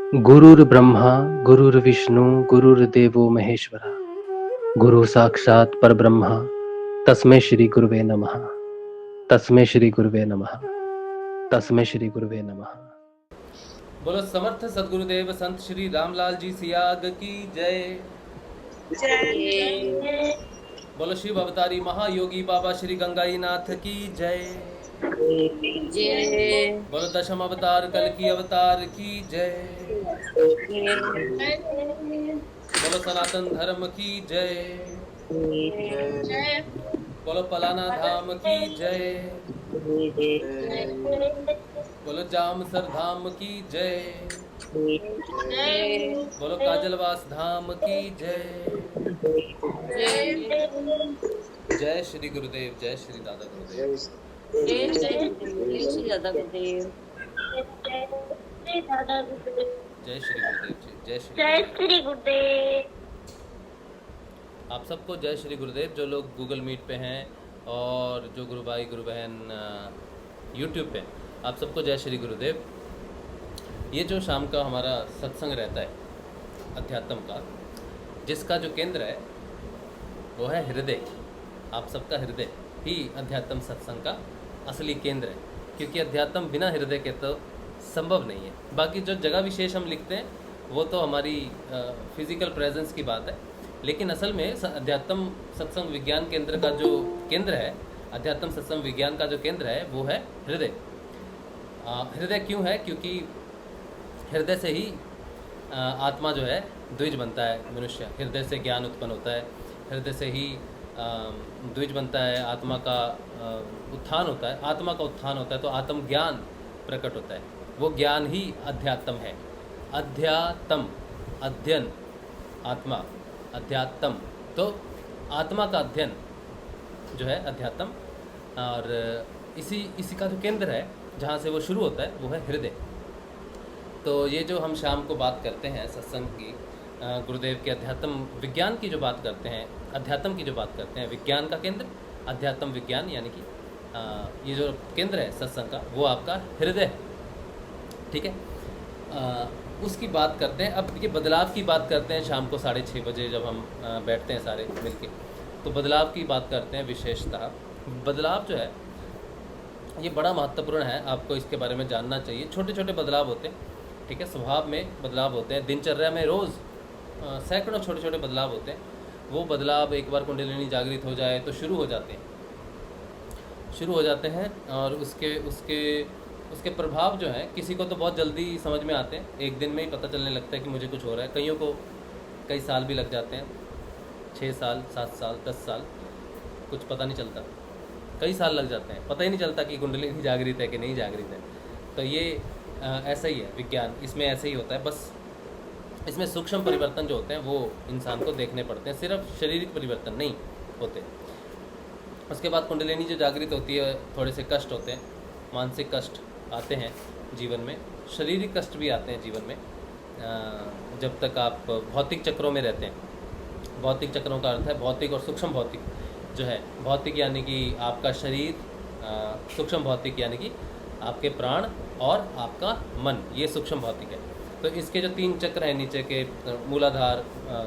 गुरुर्ब्रह्मा गुरुर्विष्णु गुरुर्देवो महेश्वरा गुरु साक्षात् परब्रह्म तस्मै श्री गुरुवे नमः। तस्मै श्री गुरुवे नमः। तस्मै श्री गुरुवे नमः। बोलो समर्थ सदगुरुदेव संत श्री रामलाल जी सियाग की जय। बोलो शिव अवतारी महायोगी बाबा श्री गंगाई नाथ की जय। बोलो दशम अवतार कल की अवतार की जय। बोलो सनातन धर्म की जय। बोलो पलाना धाम की जय। बोलो जामसर धाम की जय। बोलो काजलवास धाम की जय। जय श्री गुरुदेव, जय श्री दादा गुरुदेव। जय श्री दादा गुरुदेव। जय श्री गुरुदेव जी, जय श्री गुरुदेव। आप सबको जय श्री गुरुदेव। जो लोग गूगल मीट पे हैं और जो गुरु भाई गुरु बहन यूट्यूब पे, आप सबको जय श्री गुरुदेव। ये जो शाम का हमारा सत्संग रहता है अध्यात्म का, जिसका जो केंद्र है वो है हृदय। आप सबका हृदय ही अध्यात्म सत्संग का असली केंद्र है, क्योंकि अध्यात्म बिना हृदय के तो संभव नहीं है। बाकी जो जगह विशेष हम लिखते हैं वो तो हमारी फिजिकल प्रेजेंस की बात है, लेकिन असल में अध्यात्म सत्संग विज्ञान केंद्र का जो केंद्र है, अध्यात्म सत्संग विज्ञान का जो केंद्र है वो है हृदय। हृदय क्यों है? क्योंकि हृदय से ही आत्मा जो है द्विज बनता है। मनुष्य हृदय से ज्ञान उत्पन्न होता है, हृदय से ही द्विज बनता है, आत्मा का उत्थान होता है। आत्मा का उत्थान होता है तो आत्म ज्ञान प्रकट होता है। वो ज्ञान ही अध्यात्म है। अध्यात्म, अध्ययन, आत्मा, अध्यात्म, तो आत्मा का अध्ययन जो है अध्यात्म। और इसी का जो केंद्र है जहाँ से वो शुरू होता है वो है हृदय। तो ये जो हम शाम को बात करते हैं सत्संग की, गुरुदेव के अध्यात्म विज्ञान की जो बात करते हैं, अध्यात्म की जो बात करते हैं, विज्ञान का केंद्र अध्यात्म विज्ञान, यानी कि ये जो केंद्र है सत्संग का वो आपका हृदय है। ठीक है, उसकी बात करते हैं। अब ये बदलाव की बात करते हैं शाम को 6:30 बजे जब हम बैठते हैं सारे मिलके, तो बदलाव की बात करते हैं। विशेषतः बदलाव जो है ये बड़ा महत्वपूर्ण है, आपको इसके बारे में जानना चाहिए। छोटे छोटे बदलाव होते हैं, ठीक है, स्वभाव में बदलाव होते हैं, दिनचर्या में रोज़ सैकड़ों छोटे छोटे बदलाव होते हैं। वो बदलाव एक बार कुंडलिनी जागृत हो जाए तो शुरू हो जाते हैं और उसके प्रभाव जो है किसी को तो बहुत जल्दी समझ में आते हैं, एक दिन में ही पता चलने लगता है कि मुझे कुछ हो रहा है। कईयों को कई साल भी लग जाते हैं, 6 साल, 7 साल, 10 साल, कुछ पता नहीं चलता। कई साल लग जाते हैं, पता ही नहीं चलता कि कुंडलिनी जागृत है कि नहीं जागृत है। तो ये ऐसा ही है विज्ञान, इसमें ऐसे ही होता है। बस इसमें सूक्ष्म परिवर्तन जो होते हैं वो इंसान को देखने पड़ते हैं, सिर्फ शारीरिक परिवर्तन नहीं होते। उसके बाद कुंडलिनी जो जागृत होती है, थोड़े से कष्ट होते हैं, मानसिक कष्ट आते हैं जीवन में, शारीरिक कष्ट भी आते हैं जीवन में, जब तक आप भौतिक चक्रों में रहते हैं। भौतिक चक्रों का अर्थ है भौतिक और सूक्ष्म भौतिक जो है। भौतिक यानी कि आपका शरीर, सूक्ष्म भौतिक यानी कि आपके प्राण और आपका मन, ये सूक्ष्म भौतिक है। तो इसके जो 3 चक्र हैं नीचे के, मूलाधार,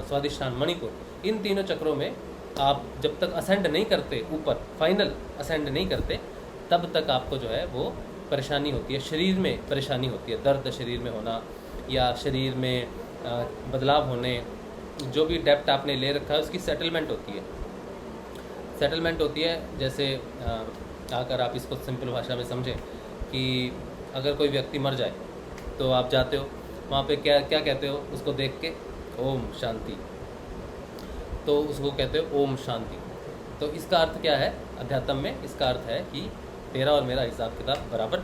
स्वादिष्ठान, मणिपुर, इन तीनों चक्रों में आप जब तक असेंड नहीं करते, ऊपर फाइनल असेंड नहीं करते, तब तक आपको जो है वो परेशानी होती है। शरीर में परेशानी होती है, दर्द शरीर में होना या शरीर में बदलाव होने, जो भी डेप्थ आपने ले रखा है उसकी सेटलमेंट होती है। सेटलमेंट होती है जैसे अगर आप इसको सिंपल भाषा में समझें कि अगर कोई व्यक्ति मर जाए तो आप जाते हो वहाँ पे, क्या क्या कहते हो उसको देख के? ओम शांति। तो उसको कहते हो ओम शांति। तो इसका अर्थ क्या है अध्यात्म में? इसका अर्थ है कि तेरा और मेरा हिसाब किताब बराबर,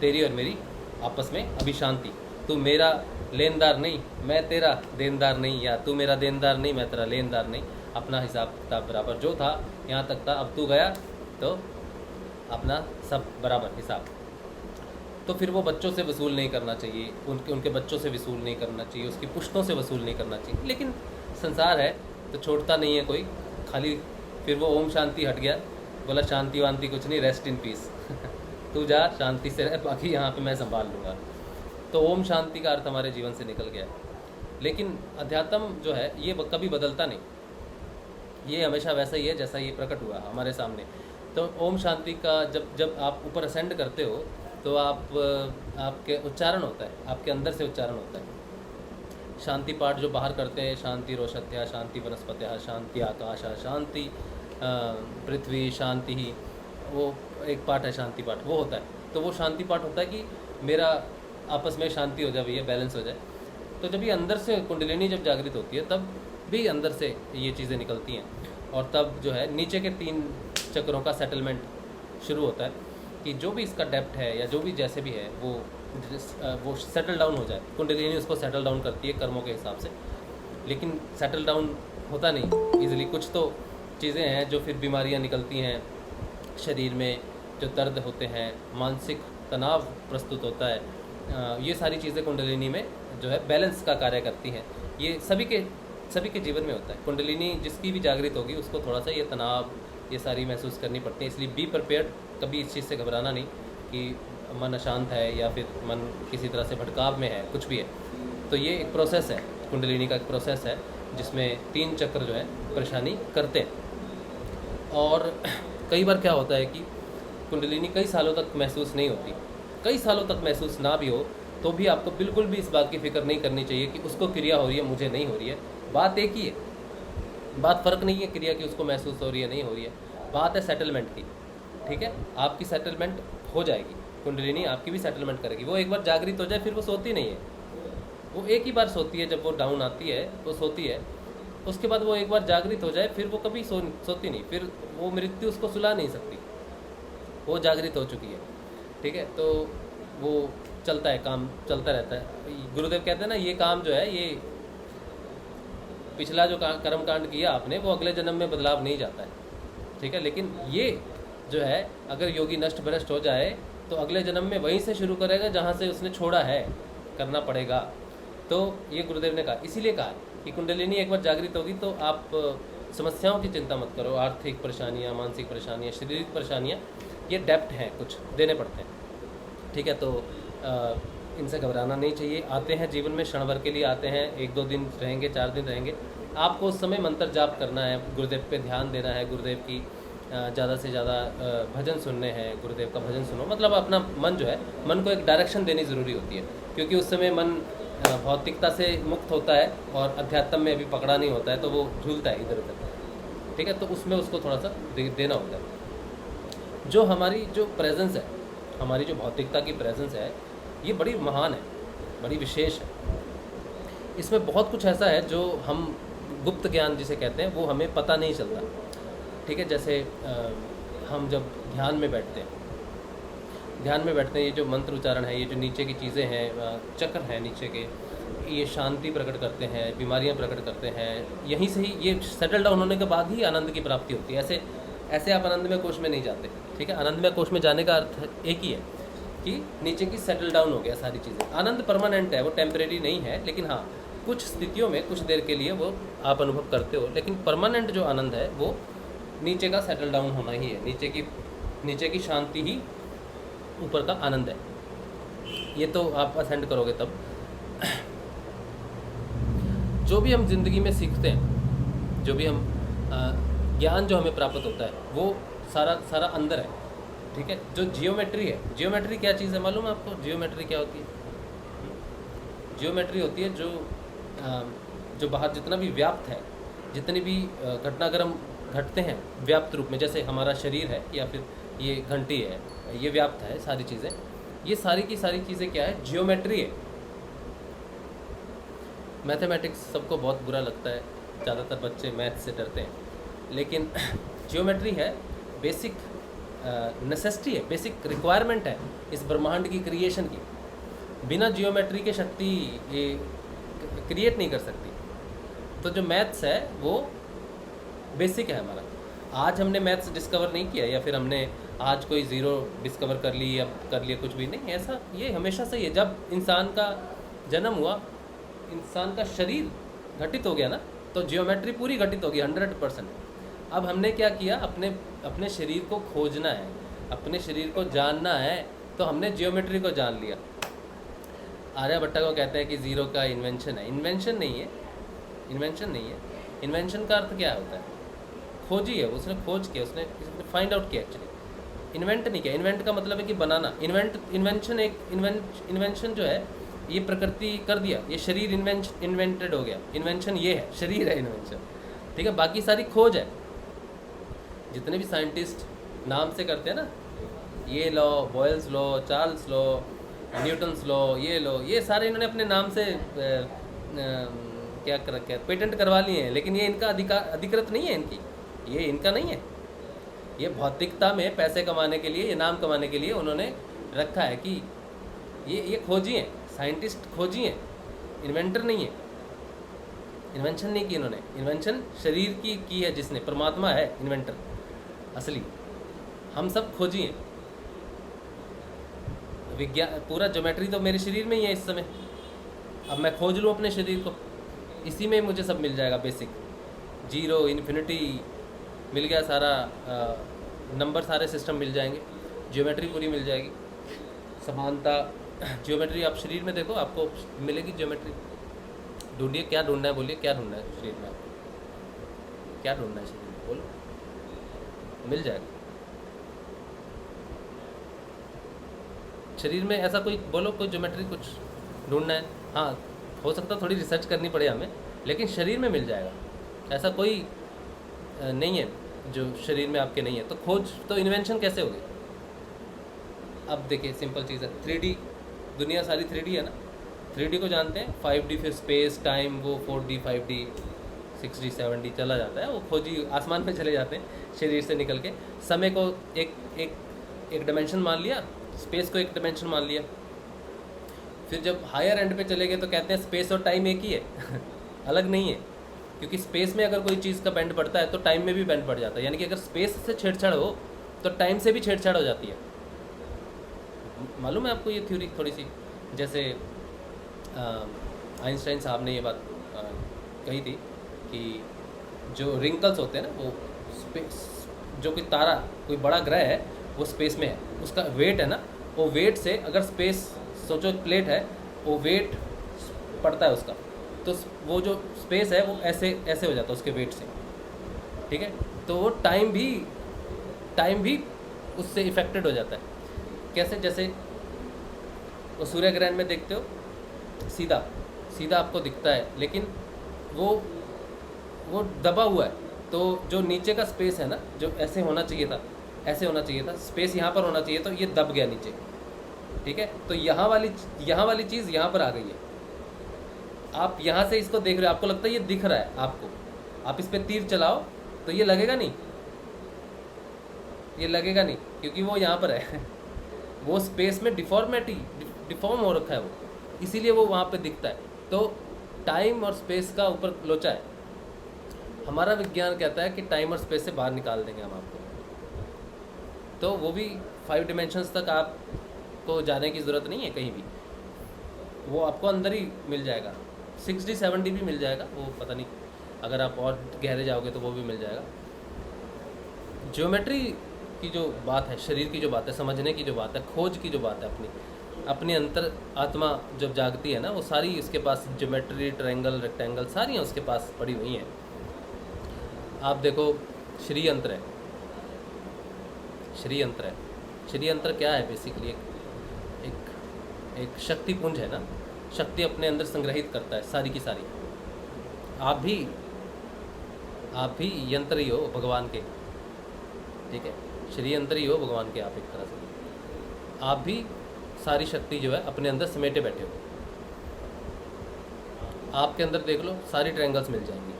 तेरी और मेरी आपस में अभी शांति। तू मेरा लेनदार नहीं, मैं तेरा देनदार नहीं, या तू मेरा देनदार नहीं, मैं तेरा लेनदार नहीं। अपना हिसाब किताब बराबर, जो था यहाँ तक था, अब तू गया तो अपना सब बराबर हिसाब। तो फिर वो बच्चों से वसूल नहीं करना चाहिए, उनके बच्चों से वसूल नहीं करना चाहिए, उसकी पुश्तों से वसूल नहीं करना चाहिए। लेकिन संसार है तो छोड़ता नहीं है कोई, खाली फिर वो ओम शांति हट गया, बोला शांति वांति कुछ नहीं, रेस्ट इन पीस तू जा शांति से रह, बाकी यहाँ पे मैं संभाल लूँगा। तो ओम शांति का अर्थ हमारे जीवन से निकल गया है। लेकिन अध्यात्म जो है ये कभी बदलता नहीं, ये हमेशा वैसा ही है जैसा ये प्रकट हुआ हमारे सामने। तो ओम शांति का जब जब आप ऊपर असेंड करते हो तो आपके उच्चारण होता है, आपके अंदर से उच्चारण होता है। शांति पाठ जो बाहर करते हैं, शांति रोशत्या, शांति वनस्पत्या, शांति आकाश, शांति पृथ्वी, शांति ही, वो एक पाठ है शांति पाठ, वो होता है। तो वो शांति पाठ होता है कि मेरा आपस में शांति हो जाए भैया, बैलेंस हो जाए। तो जब ये अंदर से कुंडलिनी जब जागृत होती है तब भी अंदर से ये चीज़ें निकलती हैं, और तब जो है नीचे के 3 चक्रों का सेटलमेंट शुरू होता है कि जो भी इसका डेप्थ है या जो भी जैसे भी है वो सेटल डाउन हो जाए। कुंडलिनी उसको सेटल डाउन करती है कर्मों के हिसाब से, लेकिन सेटल डाउन होता नहीं इजीली। कुछ तो चीज़ें हैं जो फिर बीमारियां निकलती हैं शरीर में, जो दर्द होते हैं, मानसिक तनाव प्रस्तुत होता है, ये सारी चीज़ें कुंडलिनी में जो है बैलेंस का कार्य करती हैं। ये सभी के जीवन में होता है। कुंडलिनी जिसकी भी जागृत होगी उसको थोड़ा सा ये तनाव, ये सारी महसूस करनी पड़ती है। इसलिए बी प्रिपेयर्ड, कभी इस चीज़ से घबराना नहीं कि मन अशांत है या फिर मन किसी तरह से भटकाव में है, कुछ भी है। तो ये एक प्रोसेस है, कुंडलिनी का एक प्रोसेस है जिसमें 3 चक्र जो है परेशानी करते हैं। और कई बार क्या होता है कि कुंडलिनी कई सालों तक महसूस नहीं होती, कई सालों तक महसूस ना भी हो तो भी आपको बिल्कुल भी इस बात की फिक्र नहीं करनी चाहिए कि उसको क्रिया हो रही है, मुझे नहीं हो रही है। बात एक ही है, बात फ़र्क नहीं है क्रिया की उसको महसूस हो रही है नहीं हो रही है, बात है सेटलमेंट की। ठीक है, आपकी सेटलमेंट हो जाएगी, कुंडलिनी आपकी भी सेटलमेंट करेगी। वो एक बार जागृत हो जाए फिर वो सोती नहीं है, वो एक ही बार सोती है। जब वो डाउन आती है वो सोती है, उसके बाद वो एक बार जागृत हो जाए फिर वो कभी सोती नहीं, फिर वो मृत्यु उसको सुला नहीं सकती, वो जागृत हो चुकी है। ठीक है, तो वो चलता है, काम चलता रहता है। गुरुदेव कहते हैं ना, ये काम जो है, ये पिछला जो कर्म कांड किया आपने वो अगले जन्म में बदलाव नहीं जाता है। ठीक है, लेकिन ये जो है अगर योगी नष्ट भ्रष्ट हो जाए तो अगले जन्म में वहीं से शुरू करेगा जहाँ से उसने छोड़ा है, करना पड़ेगा। तो ये गुरुदेव ने कहा, इसीलिए कहा कि कुंडलिनी एक बार जागृत होगी तो आप समस्याओं की चिंता मत करो। आर्थिक परेशानियाँ, मानसिक परेशानियाँ, शारीरिक परेशानियाँ, ये डेप्थ हैं, कुछ देने पड़ते हैं। ठीक है, तो इनसे घबराना नहीं चाहिए। आते हैं जीवन में, क्षण भर के लिए आते हैं, 1-2 दिन रहेंगे, 4 दिन रहेंगे। आपको उस समय मंत्र जाप करना है, गुरुदेव पे ध्यान देना है, गुरुदेव की ज़्यादा से ज़्यादा भजन सुनने हैं, गुरुदेव का भजन सुनो। मतलब अपना मन जो है, मन को एक डायरेक्शन देनी ज़रूरी होती है, क्योंकि उस समय मन भौतिकता से मुक्त होता है और अध्यात्म में अभी पकड़ा नहीं होता है, तो वो झूलता है इधर उधर। ठीक है, तो उसमें उसको थोड़ा सा देना होता है। जो हमारी जो प्रेजेंस है, हमारी जो भौतिकता की प्रेजेंस है, ये बड़ी महान है, बड़ी विशेष है। इसमें बहुत कुछ ऐसा है जो हम गुप्त ज्ञान जिसे कहते हैं वो हमें पता नहीं चलता। ठीक है, जैसे हम जब ध्यान में बैठते हैं, ये जो मंत्र उच्चारण है, ये जो नीचे की चीज़ें हैं, चक्र हैं नीचे के, ये शांति प्रकट करते हैं, बीमारियां प्रकट करते हैं। यहीं से ही ये सेटल डाउन होने के बाद ही आनंद की प्राप्ति होती है। ऐसे आप आनंदमय कोश में नहीं जाते। ठीक है, आनंदमय कोश में जाने का अर्थ एक ही है कि नीचे की सेटल डाउन हो गया सारी चीज़ें। आनंद परमानेंट है, वो टेम्परेरी नहीं है, लेकिन हाँ कुछ स्थितियों में कुछ देर के लिए वो आप अनुभव करते हो, लेकिन परमानेंट जो आनंद है वो नीचे का सेटल डाउन होना ही है। नीचे की शांति ही ऊपर का आनंद है। ये तो आप असेंड करोगे तब। जो भी हम जिंदगी में सीखते हैं, जो भी हम ज्ञान जो हमें प्राप्त होता है, वो सारा अंदर है। ठीक है, जो जियोमेट्री है, जियोमेट्री क्या चीज़ है मालूम है आपको? जियोमेट्री क्या होती है? जियोमेट्री होती है जो बाहर जितना भी व्याप्त है, जितनी भी घटनाक्रम घटते हैं व्याप्त रूप में, जैसे हमारा शरीर है या फिर ये घंटी है, ये व्याप्त है सारी चीज़ें। ये सारी की सारी चीज़ें क्या है? जियोमेट्री है। मैथमेटिक्स सबको बहुत बुरा लगता है, ज़्यादातर बच्चे मैथ से डरते हैं, लेकिन जियोमेट्री है, बेसिक नेसेसिटी है, बेसिक रिक्वायरमेंट है इस ब्रह्मांड की क्रिएशन की। बिना जियोमेट्री के शक्ति ये क्रिएट नहीं कर सकती। तो जो मैथ्स है वो बेसिक है हमारा। आज हमने मैथ्स डिस्कवर नहीं किया, या फिर हमने आज कोई ज़ीरो डिस्कवर कर ली या कर लिया, कुछ भी नहीं ऐसा। ये हमेशा से ही है। जब इंसान का जन्म हुआ, इंसान का शरीर घटित हो गया ना, तो जियोमेट्री पूरी घटित हो गई 100%। अब हमने क्या किया? अपने शरीर को खोजना है, अपने शरीर को जानना है, तो हमने जियोमेट्री को जान लिया। आर्यभट्टा को कहते हैं कि ज़ीरो का इन्वेंशन है। इन्वेंशन नहीं है, इन्वेंशन नहीं है। इन्वेंशन का अर्थ क्या होता है? खोजी है, उसने खोज किया, उसने फाइंड आउट किया एक्चुअली। इन्वेंट नहीं किया। इन्वेंट का मतलब है कि बनाना। इन्वेंशन एक इन्वेंशन जो है ये प्रकृति कर दिया, ये शरीर इन्वेंटेड हो गया। इन्वेंशन ये है, शरीर है इन्वेंशन, ठीक है। बाकी सारी खोज है। जितने भी साइंटिस्ट नाम से करते हैं ना, ये law, Boyle's law, Charles law, Newton's law, ये सारे इन्होंने अपने नाम से क्या कर रखा है, पेटेंट करवा लिए हैं। लेकिन ये इनका अधिकृत नहीं है, ये इनका नहीं है। ये भौतिकता में पैसे कमाने के लिए, ये नाम कमाने के लिए उन्होंने रखा है कि ये खोजी हैं, साइंटिस्ट खोजी हैं, इन्वेंटर नहीं है। इन्वेंशन नहीं की इन्होंने। इन्वेंशन शरीर की है जिसने, परमात्मा है इन्वेंटर असली। हम सब खोजी हैं। विज्ञान, पूरा ज्योमेट्री तो मेरे शरीर में ही है इस समय। अब मैं खोज लूँ अपने शरीर को, इसी में मुझे सब मिल जाएगा। बेसिक, जीरो, इन्फिनिटी मिल गया, सारा नंबर, सारे सिस्टम मिल जाएंगे, ज्योमेट्री पूरी मिल जाएगी, समानता। ज्योमेट्री आप शरीर में देखो, आपको मिलेगी ज्योमेट्री। ढूंढिए, क्या ढूंढना है, बोलिए क्या ढूंढना है शरीर में आपको, क्या ढूंढना है शरीर में, बोलो, मिल जाएगा। शरीर में ऐसा कोई बोलो, कोई ज्योमेट्री कुछ ढूंढना है। हाँ, हो सकता है थोड़ी रिसर्च करनी पड़े हमें, लेकिन शरीर में मिल जाएगा। ऐसा कोई नहीं है जो शरीर में आपके नहीं है। तो खोज, तो इन्वेंशन कैसे होगी? अब देखिए, सिंपल चीज़ है। 3D दुनिया सारी 3D है ना। 3D को जानते हैं, 5D, फिर स्पेस टाइम, वो 4D, 5D, 6D, 7D चला जाता है। वो खोजी आसमान में चले जाते हैं शरीर से निकल के। समय को एक डायमेंशन मान लिया, स्पेस को एक डायमेंशन मान लिया। फिर जब हायर एंड पे चले गए तो कहते हैं स्पेस और टाइम एक ही है अलग नहीं है। क्योंकि स्पेस में अगर कोई चीज़ का बेंड पड़ता है तो टाइम में भी बेंड पड़ जाता है। यानी कि अगर स्पेस से छेड़छाड़ हो तो टाइम से भी छेड़छाड़ हो जाती है। मालूम है आपको ये थ्योरी थोड़ी सी? जैसे आइंस्टाइन साहब ने ये बात कही थी कि जो रिंकल्स होते हैं ना, वो स्पेस, जो कोई तारा, कोई बड़ा ग्रह है, वो स्पेस में है, उसका वेट है ना, वो वेट से, अगर स्पेस, सोचो प्लेट है, वो वेट पड़ता है उसका, तो वो जो स्पेस है वो ऐसे हो जाता है उसके वेट से, ठीक है। तो वो टाइम भी उससे इफेक्टेड हो जाता है। कैसे? जैसे वो सूर्य ग्रहण में देखते हो, सीधा आपको दिखता है, लेकिन वो दबा हुआ है। तो जो नीचे का स्पेस है ना, जो ऐसे होना चाहिए था, स्पेस यहाँ पर होना चाहिए, तो ये दब गया नीचे, ठीक है। तो यहाँ वाली चीज़ यहाँ पर आ गई है। आप यहाँ से इसको देख रहे हो, आपको लगता है ये दिख रहा है आपको, आप इस पर तीर चलाओ तो ये लगेगा नहीं, क्योंकि वो यहाँ पर है वो स्पेस में डिफॉर्म हो रखा है वो, इसीलिए वो वहाँ पे दिखता है। तो टाइम और स्पेस का ऊपर लोचा है। हमारा विज्ञान कहता है कि टाइम और स्पेस से बाहर निकाल देंगे हम आपको। तो वो भी 5 डिमेंशंस तक आपको जाने की ज़रूरत नहीं है कहीं भी, वो आपको अंदर ही मिल जाएगा। 6D 7D भी मिल जाएगा, वो पता नहीं, अगर आप और गहरे जाओगे तो वो भी मिल जाएगा। ज्योमेट्री की जो बात है, शरीर की जो बात है, समझने की जो बात है, खोज की जो बात है, अपनी अंतर आत्मा जब जागती है ना, वो सारी इसके पास ज्योमेट्री, ट्रायंगल, रेक्टेंगल सारी हैं उसके पास पड़ी हुई हैं। आप देखो, श्री यंत्र क्या है? बेसिकली एक शक्ति पुंज है ना, शक्ति अपने अंदर संग्रहित करता है सारी की सारी। आप भी यंत्र ही हो भगवान के, ठीक है। श्री यंत्र ही हो भगवान के आप, एक तरह से आप भी सारी शक्ति जो है अपने अंदर समेटे बैठे हो। आपके अंदर देख लो, सारी ट्रायंगल्स मिल जाएंगी।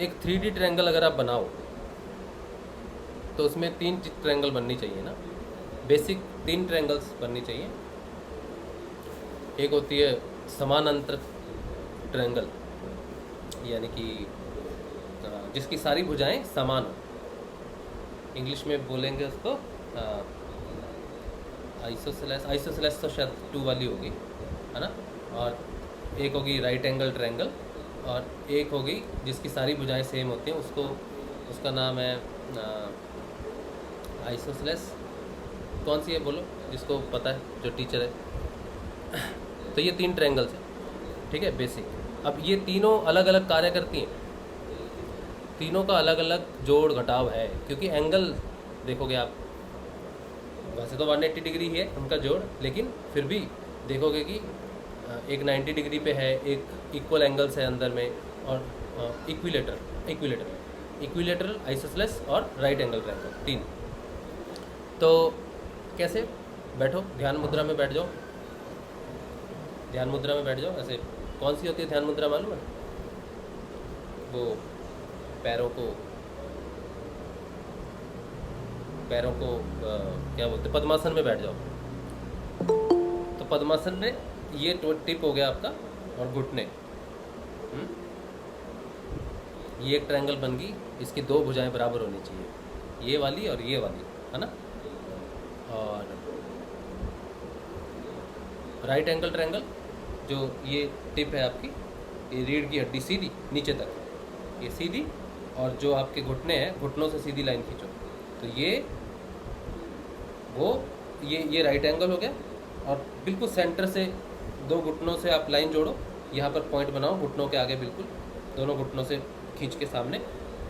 एक 3D ट्रायंगल अगर आप बनाओ तो उसमें 3 ट्रायंगल बननी चाहिए ना, बेसिक 3 ट्रायंगल्स बननी चाहिए। एक होती है समानांतर ट्रायंगल, यानी कि जिसकी सारी भुजाएं समान हो। इंग्लिश में बोलेंगे उसको आइसोसेलेस तो शायद 2 वाली होगी, है ना। और एक होगी राइट एंगल ट्रायंगल, और एक होगी जिसकी सारी भुजाएं सेम होती हैं, उसका नाम है आइसोसेलेस कौन सी है बोलो, जिसको पता है, जो टीचर है। तो ये 3 ट्रायंगल्स हैं, ठीक है, बेसिक। अब ये तीनों अलग अलग कार्य करती हैं, तीनों का अलग अलग जोड़ घटाव है, क्योंकि एंगल देखोगे आप, वैसे तो 180 डिग्री है उनका जोड़, लेकिन फिर भी देखोगे कि एक 90 डिग्री पे है, एक इक्वल एंगल्स है अंदर में, और इक्विलेटरल, आइसोसेलेस और राइट एंगल ट्रायंगल, 3। तो कैसे? बैठो, ध्यान मुद्रा में बैठ जाओ, ध्यान मुद्रा में बैठ जाओ। ऐसे कौन सी होती है ध्यान मुद्रा, मालूम है? वो पैरों को क्या बोलते हैं, पद्मासन में बैठ जाओ। तो पद्मासन में ये टिप हो गया आपका, और घुटने, ये एक ट्रायंगल बन गई, इसकी 2 भुजाएं बराबर होनी चाहिए, ये वाली और ये वाली, है ना। और राइट एंगल ट्रायंगल, जो ये टिप है आपकी, ये रीढ़ की हड्डी सीधी नीचे तक, ये सीधी, और जो आपके घुटने हैं, घुटनों से सीधी लाइन खींचो, तो ये राइट एंगल हो गया। और बिल्कुल सेंटर से 2 घुटनों से आप लाइन जोड़ो, यहाँ पर पॉइंट बनाओ, घुटनों के आगे, बिल्कुल दोनों घुटनों से खींच के सामने,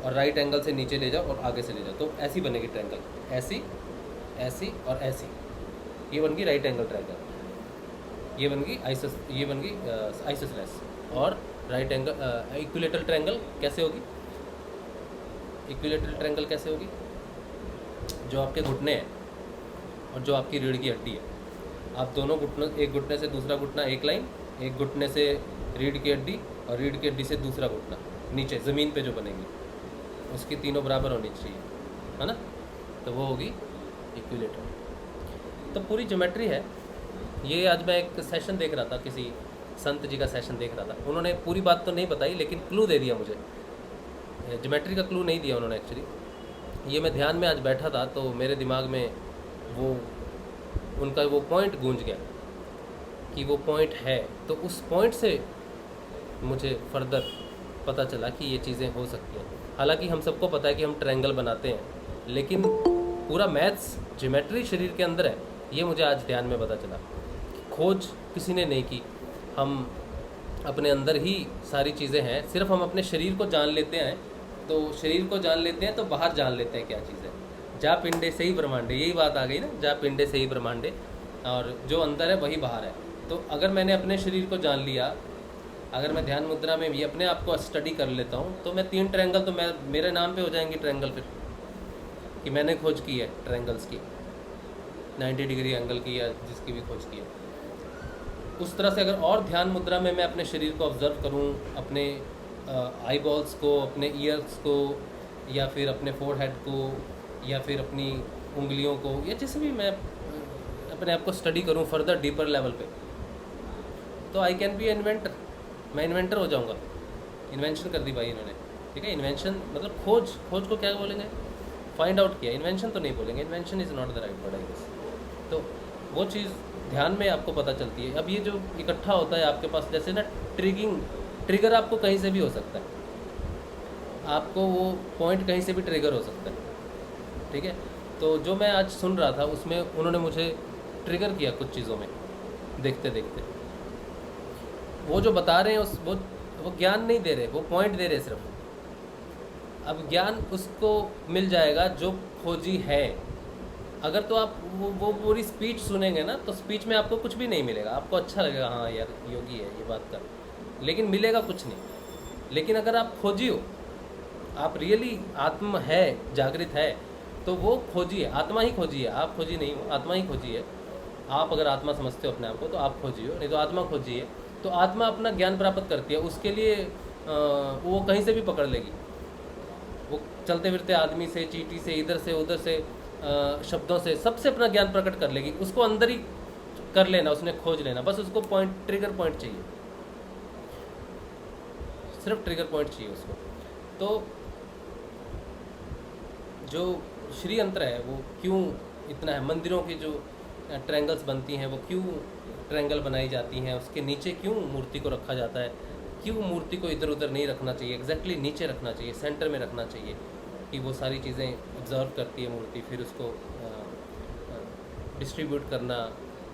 और राइट एंगल से नीचे ले जाओ और आगे से ले जाओ, तो ऐसी बनेगी ट्रायंगल, ऐसी, ऐसी और ऐसी, ये बन गई राइट एंगल ट्रायंगल। ये बन गई आइसोसेलेस। और राइट एंगल इक्विलेटरल ट्रायंगल कैसे होगी? इक्विलेटरल ट्रायंगल कैसे होगी? जो आपके घुटने हैं और जो आपकी रीढ़ की हड्डी है, आप दोनों घुटनों, एक घुटने से दूसरा घुटना एक लाइन, एक घुटने से रीढ़ की हड्डी, और रीढ़ की हड्डी से दूसरा घुटना नीचे ज़मीन पे जो बनेगी, उसकी तीनों बराबर होनी चाहिए, है ना। तो वो होगी इक्विलेटर। तो पूरी ज्योमेट्री है ये। आज मैं एक सेशन देख रहा था, किसी संत जी का सेशन देख रहा था, उन्होंने पूरी बात तो नहीं बताई, लेकिन क्लू दे दिया मुझे। ज्योमेट्री का क्लू नहीं दिया उन्होंने एक्चुअली। ये मैं ध्यान में आज बैठा था, तो मेरे दिमाग में वो उनका वो पॉइंट गूंज गया कि वो पॉइंट है, तो उस पॉइंट से मुझे फर्दर पता चला कि ये चीज़ें हो सकती हैं। हालांकि हम सबको पता है कि हम ट्रायंगल बनाते हैं, लेकिन पूरा मैथ्स, ज्योमेट्री शरीर के अंदर है, ये मुझे आज ध्यान में पता चला। खोज किसी ने नहीं की, हम अपने अंदर ही सारी चीज़ें हैं, सिर्फ हम अपने शरीर को जान लेते हैं। तो शरीर को जान लेते हैं तो बाहर जान लेते हैं क्या चीज़ है। जा पिंडे से ही ब्रह्मांडे, यही बात आ गई ना, जा पिंडे से ही ब्रह्मांडे, और जो अंदर है वही बाहर है। तो अगर मैंने अपने शरीर को जान लिया, अगर मैं ध्यान मुद्रा में भी अपने आप को स्टडी कर लेता हूँ, तो मैं 3 ट्रायंगल तो मैं मेरे नाम पे हो जाएंगी ट्रायंगल, फिर कि मैंने खोज की है ट्रायंगल्स की, 90 डिग्री एंगल की या जिसकी भी खोज की है। उस तरह से अगर और ध्यान मुद्रा में मैं अपने शरीर को ऑब्जर्व करूँ, अपने आई बॉल्स को, अपने ईयर्स को, या फिर अपने फोरहेड को, या फिर अपनी उंगलियों को, या जैसे भी मैं अपने आप को स्टडी करूँ फर्दर डीपर लेवल पे, तो आई कैन बी इन्वेंटर, मैं इन्वेंटर हो जाऊँगा। इन्वेंशन कर दी भाई इन्होंने, ठीक है। इन्वेंशन मतलब खोज को क्या बोलेंगे, फाइंड आउट किया। इन्वेंशन तो नहीं बोलेंगे, invention is not the right word I guess. तो वो चीज़ ध्यान में आपको पता चलती है। अब ये जो इकट्ठा होता है आपके पास, जैसे ना ट्रिगर आपको कहीं से भी हो सकता है, आपको वो पॉइंट कहीं से भी ट्रिगर हो सकता है, ठीक है। तो जो मैं आज सुन रहा था उसमें उन्होंने मुझे ट्रिगर किया कुछ चीज़ों में, देखते देखते। वो जो बता रहे हैं वो ज्ञान नहीं दे रहे, वो पॉइंट दे रहे सिर्फ। अब ज्ञान उसको मिल जाएगा जो खोजी है। अगर तो आप वो पूरी स्पीच सुनेंगे ना, तो स्पीच में आपको कुछ भी नहीं मिलेगा। आपको अच्छा लगेगा, हाँ यार योगी है ये बात कर, लेकिन मिलेगा कुछ नहीं। लेकिन अगर आप खोजी हो, आप रियली आत्मा है, जागृत है, तो वो खोजी है, आत्मा ही खोजी है, आप खोजी नहीं हो, आत्मा ही खोजी है। आप अगर आत्मा समझते हो अपने आप को तो आप खोजी हो, नहीं तो आत्मा खोजी है। तो आत्मा अपना ज्ञान प्राप्त करती है, उसके लिए वो कहीं से भी पकड़ लेगी। वो चलते फिरते आदमी से, चींटी से, इधर से उधर से, शब्दों से, सबसे अपना ज्ञान प्रकट कर लेगी। उसको अंदर ही कर लेना, उसने खोज लेना, बस उसको पॉइंट, ट्रिगर पॉइंट चाहिए, सिर्फ ट्रिगर पॉइंट चाहिए उसको। तो जो श्री यंत्र है वो क्यों इतना है, मंदिरों की जो ट्रायंगल्स बनती हैं वो क्यों ट्रायंगल बनाई जाती हैं, उसके नीचे क्यों मूर्ति को रखा जाता है, क्यों मूर्ति को इधर उधर नहीं रखना चाहिए, एग्जैक्टली नीचे रखना चाहिए, सेंटर में रखना चाहिए, कि वो सारी चीज़ें ऑब्जर्व करती है मूर्ति, फिर उसको डिस्ट्रीब्यूट करना,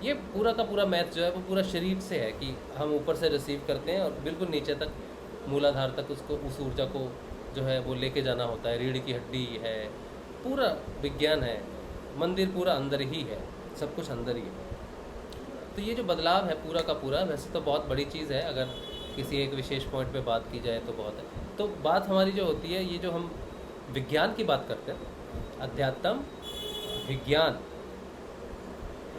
ये पूरा का पूरा मैथ जो है वो पूरा शरीर से है कि हम ऊपर से रिसीव करते हैं और बिल्कुल नीचे तक मूलाधार तक उसको, उस ऊर्जा को जो है वो लेके जाना होता है। रीढ़ की हड्डी है, पूरा विज्ञान है, मंदिर पूरा अंदर ही है, सब कुछ अंदर ही है। तो ये जो बदलाव है पूरा का पूरा, वैसे तो बहुत बड़ी चीज़ है, अगर किसी एक विशेष पॉइंट पे बात की जाए तो बहुत है। तो बात हमारी जो होती है, ये जो हम विज्ञान की बात करते हैं, अध्यात्म, विज्ञान,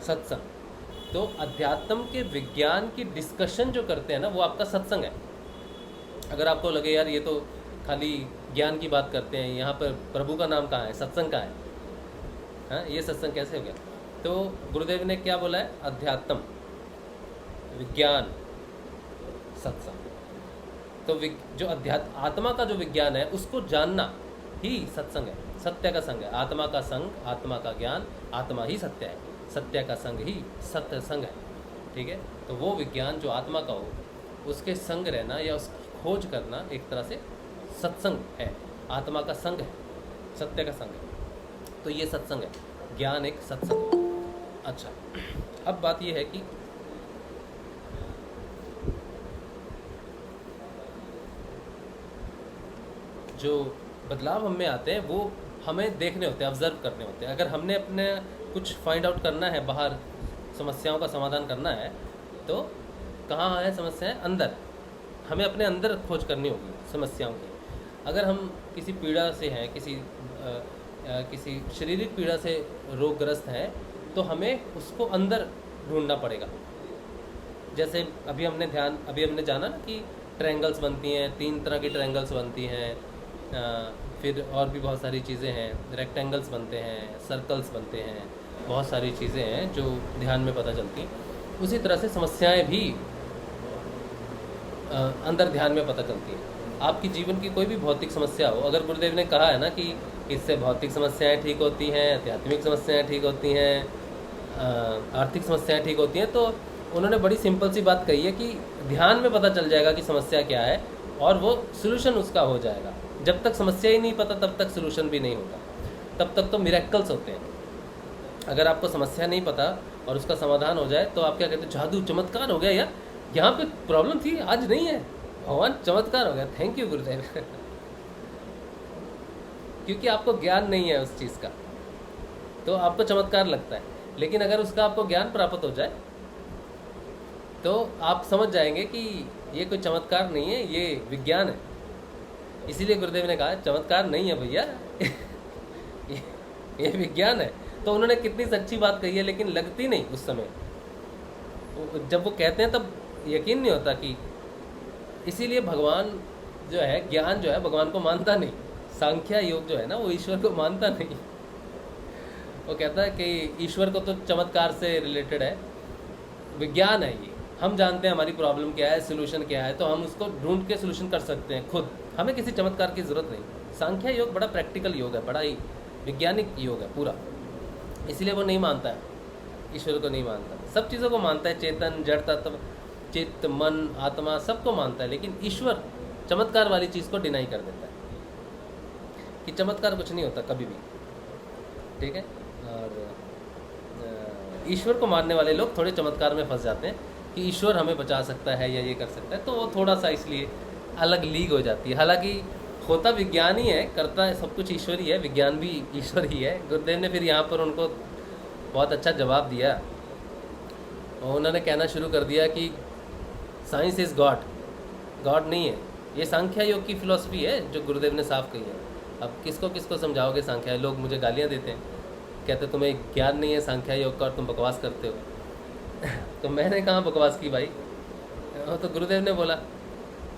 सत्संग, तो अध्यात्म के विज्ञान की डिस्कशन जो करते हैं ना, वो आपका सत्संग है। अगर आपको लगे यार ये तो खाली ज्ञान की बात करते हैं, यहाँ पर प्रभु का नाम कहाँ है, सत्संग कहाँ है, हाँ ये सत्संग कैसे हो गया? तो गुरुदेव ने क्या बोला है? अध्यात्म, विज्ञान, सत्संग। तो जो आत्मा का जो विज्ञान है उसको जानना ही सत्संग है, सत्य का संग है। आत्मा का संग, आत्मा का ज्ञान, आत्मा ही सत्य है, सत्य का संग ही सत्य संग है। ठीक है, तो वो विज्ञान जो आत्मा का हो, उसके संग रहना या उसकी खोज करना एक तरह से सत्संग है, आत्मा का संग है, सत्य का संग है। तो ये सत्संग है, ज्ञान एक सत्संग है। अच्छा, अब बात ये है कि जो बदलाव हम में आते हैं वो हमें देखने होते हैं, ऑब्जर्व करने होते हैं। अगर हमने अपने कुछ फाइंड आउट करना है, बाहर समस्याओं का समाधान करना है, तो कहाँ है समस्याएं? अंदर। हमें अपने अंदर खोज करनी होगी समस्याओं की। अगर हम किसी पीड़ा से हैं, किसी शारीरिक पीड़ा से रोगग्रस्त हैं, तो हमें उसको अंदर ढूंढना पड़ेगा। जैसे अभी हमने जाना ना कि ट्रायंगल्स बनती हैं, 3 तरह की ट्रायंगल्स बनती हैं, फिर और भी बहुत सारी चीज़ें हैं, रेक्टेंगल्स बनते हैं, सर्कल्स बनते हैं, बहुत सारी चीज़ें हैं जो ध्यान में पता चलती हैं। उसी तरह से समस्याएं भी अंदर ध्यान में पता चलती हैं। आपकी जीवन की कोई भी भौतिक समस्या हो, अगर गुरुदेव ने कहा है ना कि इससे भौतिक समस्याएं ठीक होती हैं, आध्यात्मिक समस्याएं ठीक होती हैं, आर्थिक समस्याएं ठीक होती हैं, तो उन्होंने बड़ी सिंपल सी बात कही है कि ध्यान में पता चल जाएगा कि समस्या क्या है और वो सॉल्यूशन उसका हो जाएगा। जब तक समस्या ही नहीं पता तब तक सॉल्यूशन भी नहीं होता, तब तक तो मिरेकल्स होते हैं। अगर आपको समस्या नहीं पता और उसका समाधान हो जाए तो आप क्या कहते हैं? जादू, चमत्कार हो गया यार, यहाँ पे प्रॉब्लम थी आज नहीं है, भगवान चमत्कार हो गया, थैंक यू गुरुदेव। क्योंकि आपको ज्ञान नहीं है उस चीज़ का, तो आपको चमत्कार लगता है। लेकिन अगर उसका आपको ज्ञान प्राप्त हो जाए तो आप समझ जाएंगे कि ये कोई चमत्कार नहीं है, ये विज्ञान है। इसीलिए गुरुदेव ने कहा चमत्कार नहीं है भैया, ये विज्ञान है। तो उन्होंने कितनी सच्ची बात कही है, लेकिन लगती नहीं उस समय। जब वो कहते हैं तब यकीन नहीं होता कि, इसीलिए भगवान जो है, ज्ञान जो है भगवान को मानता नहीं। सांख्या योग जो है ना, वो ईश्वर को मानता नहीं। वो कहता है कि ईश्वर को तो चमत्कार से रिलेटेड है, विज्ञान है ये, हम जानते हैं हमारी प्रॉब्लम क्या है, सोल्यूशन क्या है, तो हम उसको ढूंढ के सोल्यूशन कर सकते हैं खुद, हमें किसी चमत्कार की ज़रूरत नहीं। सांख्या योग बड़ा प्रैक्टिकल योग है, बड़ा ही वैज्ञानिक योग है पूरा। इसलिए वो नहीं मानता है, ईश्वर को नहीं मानता, सब चीज़ों को मानता है, चेतन, जड़ तत्व, चित्त, मन, आत्मा, सबको मानता है। लेकिन ईश्वर चमत्कार वाली चीज़ को डिनाई कर देता है कि चमत्कार कुछ नहीं होता कभी भी। ठीक है, और ईश्वर को मानने वाले लोग थोड़े चमत्कार में फंस जाते हैं कि ईश्वर हमें बचा सकता है या ये कर सकता है, तो वो थोड़ा सा इसलिए अलग लीग हो जाती है। हालांकि होता विज्ञान ही है, करता है सब कुछ ईश्वर ही है, विज्ञान भी ईश्वर ही है। गुरुदेव ने फिर यहाँ पर उनको बहुत अच्छा जवाब दिया और उन्होंने कहना शुरू कर दिया कि साइंस इज़ गॉड, गॉड नहीं है। ये सांख्या योग की फिलॉसफी है जो गुरुदेव ने साफ कही है। अब किसको किसको समझाओगे सांख्या? लोग मुझे गालियाँ देते हैं, कहते तुम्हें ज्ञान नहीं है सांख्या योग का और तुम बकवास करते हो। तो मैंने कहाँ बकवास की भाई, तो गुरुदेव ने बोला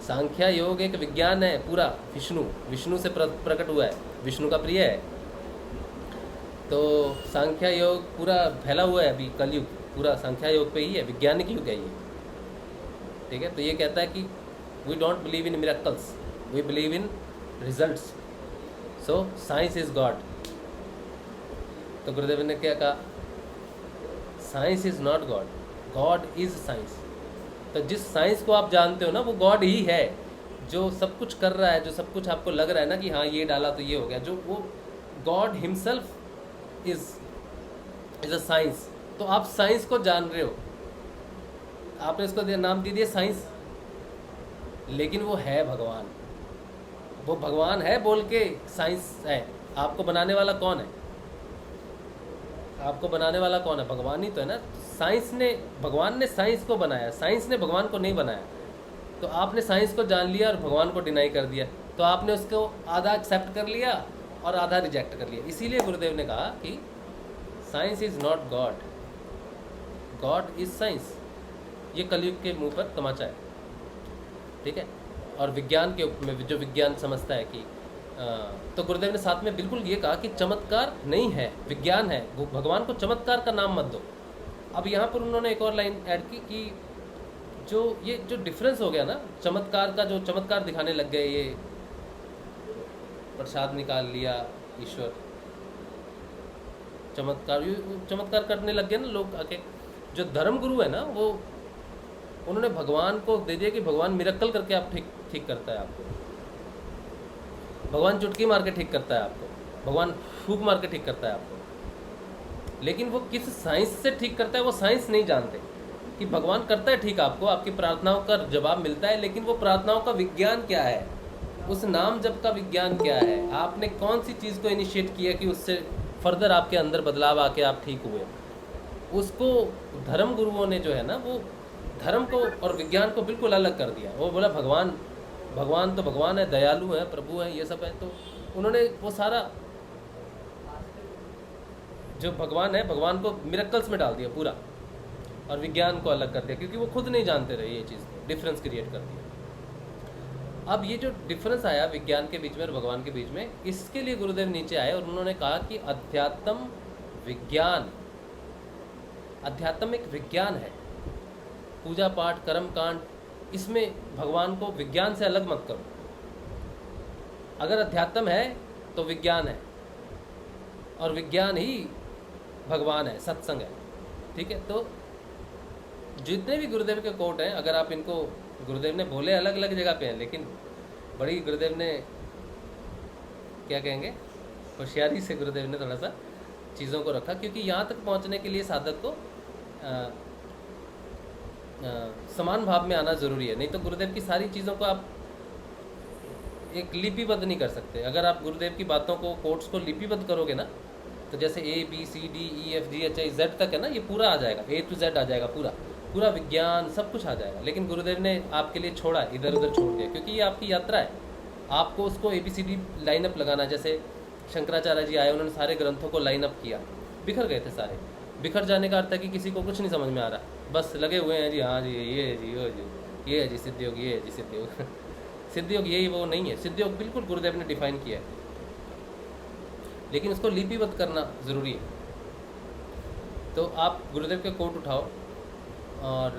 सांख्या योग एक विज्ञान है पूरा, विष्णु से प्रकट हुआ है, विष्णु का प्रिय है। तो सांख्या योग पूरा फैला हुआ है, अभी कलयुग पूरा सांख्या योग पे ही है, वैज्ञानिक युग है ये। ठीक है, तो ये कहता है कि we don't believe in miracles, we believe in results, so science is God. तो गुरुदेव ने क्या कहा? Science is not God, God is science. तो जिस साइंस को आप जानते हो ना, वो गॉड ही है, जो सब कुछ कर रहा है, जो सब कुछ आपको लग रहा है ना कि हाँ ये डाला तो ये हो गया, जो वो God himself is a science. तो आप साइंस को जान रहे हो, आपने इसको नाम दे दिया साइंस, लेकिन वो है भगवान। वो भगवान है बोल के साइंस है। आपको बनाने वाला कौन है? आपको बनाने वाला कौन है? भगवान ही तो है ना। साइंस ने, भगवान ने साइंस को बनाया, साइंस ने भगवान को नहीं बनाया। तो आपने साइंस को जान लिया और भगवान को डिनाई कर दिया, तो आपने उसको आधा एक्सेप्ट कर लिया और आधा रिजेक्ट कर लिया। इसीलिए गुरुदेव ने कहा कि science is not God, God is science. ये कलयुग के मुंह पर तमाचा है, ठीक है। और विज्ञान के में जो विज्ञान समझता है कि तो गुरुदेव ने साथ में बिल्कुल ये कहा कि चमत्कार नहीं है, विज्ञान है। भगवान को चमत्कार का नाम मत दो। अब यहाँ पर उन्होंने एक और लाइन ऐड की कि जो डिफरेंस हो गया ना, चमत्कार का, जो चमत्कार दिखाने लग गए, ये प्रसाद निकाल लिया ईश्वर, चमत्कार करने लग गए ना लोग आके। जो धर्म गुरु है ना, वो उन्होंने भगवान को दे दिया कि भगवान मिरेकल करके आप ठीक करता है आपको, भगवान चुटकी मार के ठीक करता है आपको, भगवान फूंक मार के ठीक करता है आपको। लेकिन वो किस साइंस से ठीक करता है वो साइंस नहीं जानते कि भगवान करता है ठीक आपको, आपकी प्रार्थनाओं का जवाब मिलता है, लेकिन वो प्रार्थनाओं का विज्ञान क्या है, उस नाम जप का विज्ञान क्या है, आपने कौन सी चीज़ को इनिशिएट किया कि उससे फर्दर आपके अंदर बदलाव आके आप ठीक हुए। उसको धर्म गुरुओं ने जो है ना, वो धर्म को और विज्ञान को बिल्कुल अलग कर दिया। वो बोला भगवान तो भगवान है, दयालु है, प्रभु है, ये सब है। तो उन्होंने वो सारा जो भगवान है, भगवान को मिरेकल्स में डाल दिया पूरा, और विज्ञान को अलग कर दिया, क्योंकि वो खुद नहीं जानते रहे ये चीज़, डिफरेंस क्रिएट कर दिया। अब ये जो डिफरेंस आया विज्ञान के बीच में और भगवान के बीच में, इसके लिए गुरुदेव नीचे आए और उन्होंने कहा कि अध्यात्म विज्ञान, अध्यात्म एक विज्ञान है। पूजा पाठ कर्म कांड, इसमें भगवान को विज्ञान से अलग मत करो। अगर अध्यात्म है तो विज्ञान है, और विज्ञान ही भगवान है, सत्संग है, ठीक है। तो जितने भी गुरुदेव के कोट हैं, अगर आप इनको, गुरुदेव ने बोले अलग अलग जगह पे हैं, लेकिन बड़ी गुरुदेव ने क्या कहेंगे, होशियारी से गुरुदेव ने थोड़ा सा चीज़ों को रखा, क्योंकि यहाँ तक पहुँचने के लिए साधक को समान भाव में आना ज़रूरी है। नहीं तो गुरुदेव की सारी चीज़ों को आप एक लिपिबद्ध नहीं कर सकते। अगर आप गुरुदेव की बातों को, कोट्स को लिपिबद्ध करोगे ना, तो जैसे ABCDEFGHIZ तक है ना, ये पूरा आ जाएगा, A to Z आ जाएगा, पूरा विज्ञान सब कुछ आ जाएगा। लेकिन गुरुदेव ने आपके लिए छोड़ा, इधर उधर छोड़ दिया, क्योंकि ये आपकी यात्रा है। आपको उसको ABCD लाइनअप लगाना। जैसे शंकराचार्य जी आए, उन्होंने सारे ग्रंथों को लाइनअप किया, बिखर गए थे सारे। बिखर जाने का अर्थ है कि किसी को कुछ नहीं समझ में आ रहा, बस लगे हुए हैं जी, हाँ जी ये है जी, ये है जी सिद्धयोग, ये है जी सिद्धयोग सिद्धयोग यही वो नहीं है। सिद्धयोग बिल्कुल गुरुदेव ने डिफाइन किया है, लेकिन उसको लिपिबद्ध करना ज़रूरी है। तो आप गुरुदेव के कोट उठाओ और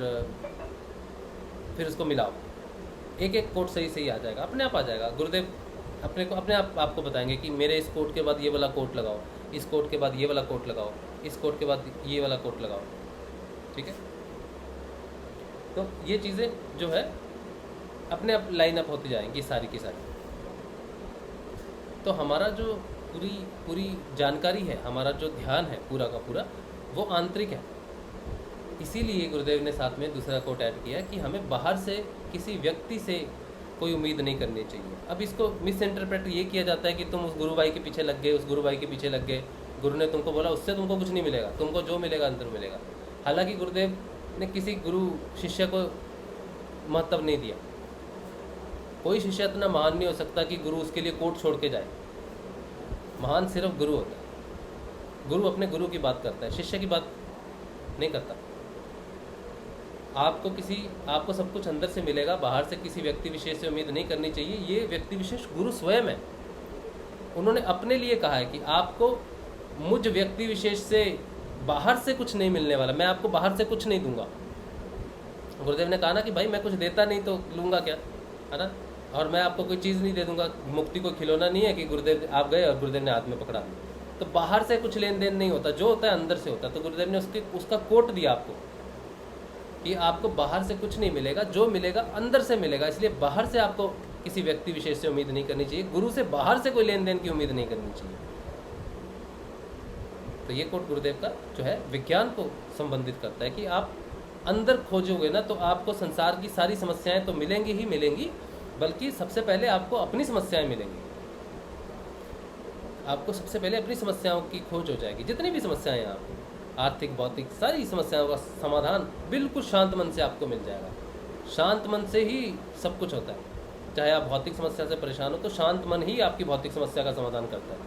फिर उसको मिलाओ, एक एक कोट सही सही आ जाएगा, अपने आप आ जाएगा। गुरुदेव अपने आप आपको बताएंगे कि मेरे इस कोट के बाद ये वाला कोट लगाओ, इस कोट के बाद ये वाला कोट लगाओ, इस कोट के बाद ये वाला कोट लगाओ, ठीक है। तो ये चीज़ें जो है अपने आप लाइन अप होती जाएंगी सारी की सारी। तो हमारा जो पूरी जानकारी है, हमारा जो ध्यान है पूरा का पूरा, वो आंतरिक है। इसीलिए गुरुदेव ने साथ में दूसरा कोट ऐड किया कि हमें बाहर से किसी व्यक्ति से कोई उम्मीद नहीं करनी चाहिए। अब इसको मिस इंटरप्रेट ये किया जाता है कि तुम उस गुरु भाई के पीछे लग गए, उस गुरु भाई के पीछे लग गए, गुरु ने तुमको बोला उससे तुमको कुछ नहीं मिलेगा, तुमको जो मिलेगा अंदर मिलेगा। हालांकि गुरुदेव ने किसी गुरु शिष्य को महत्व नहीं दिया। कोई शिष्य इतना महान नहीं हो सकता कि गुरु उसके लिए कोट छोड़ के जाए। महान सिर्फ गुरु होता है। गुरु अपने गुरु की बात करता है, शिष्य की बात नहीं करता। आपको सब कुछ अंदर से मिलेगा, बाहर से किसी व्यक्ति विशेष से उम्मीद नहीं करनी चाहिए। ये व्यक्ति विशेष गुरु स्वयं है। उन्होंने अपने लिए कहा है कि आपको मुझ व्यक्ति विशेष से बाहर से कुछ नहीं मिलने वाला, मैं आपको बाहर से कुछ नहीं दूंगा। गुरुदेव ने कहा ना कि भाई मैं कुछ देता नहीं तो लूँगा क्या, है ना। और मैं आपको कोई चीज़ नहीं दे दूंगा। मुक्ति को खिलौना नहीं है कि गुरुदेव आप गए और गुरुदेव ने हाथ में पकड़ा। तो बाहर से कुछ लेन देन नहीं होता, जो होता है अंदर से होता है। तो गुरुदेव ने उसका कोट दिया आपको कि आपको बाहर से कुछ नहीं मिलेगा, जो मिलेगा अंदर से मिलेगा। इसलिए बाहर से आपको किसी व्यक्ति विशेष से उम्मीद नहीं करनी चाहिए। गुरु से बाहर से कोई लेन देन की उम्मीद नहीं करनी चाहिए। तो ये कोट गुरुदेव का जो है विज्ञान को संबंधित करता है कि आप अंदर खोजोगे ना तो आपको संसार की सारी समस्याएं तो मिलेंगी ही मिलेंगी, बल्कि सबसे पहले आपको अपनी समस्याएं मिलेंगी। आपको सबसे पहले अपनी समस्याओं की खोज हो जाएगी। जितनी भी समस्याएं हैं आपको, आर्थिक भौतिक सारी समस्याओं का समाधान बिल्कुल शांत मन से आपको मिल जाएगा। शांत मन से ही सब कुछ होता है। चाहे आप भौतिक समस्या से परेशान हो तो शांत मन ही आपकी भौतिक समस्या का समाधान करता है।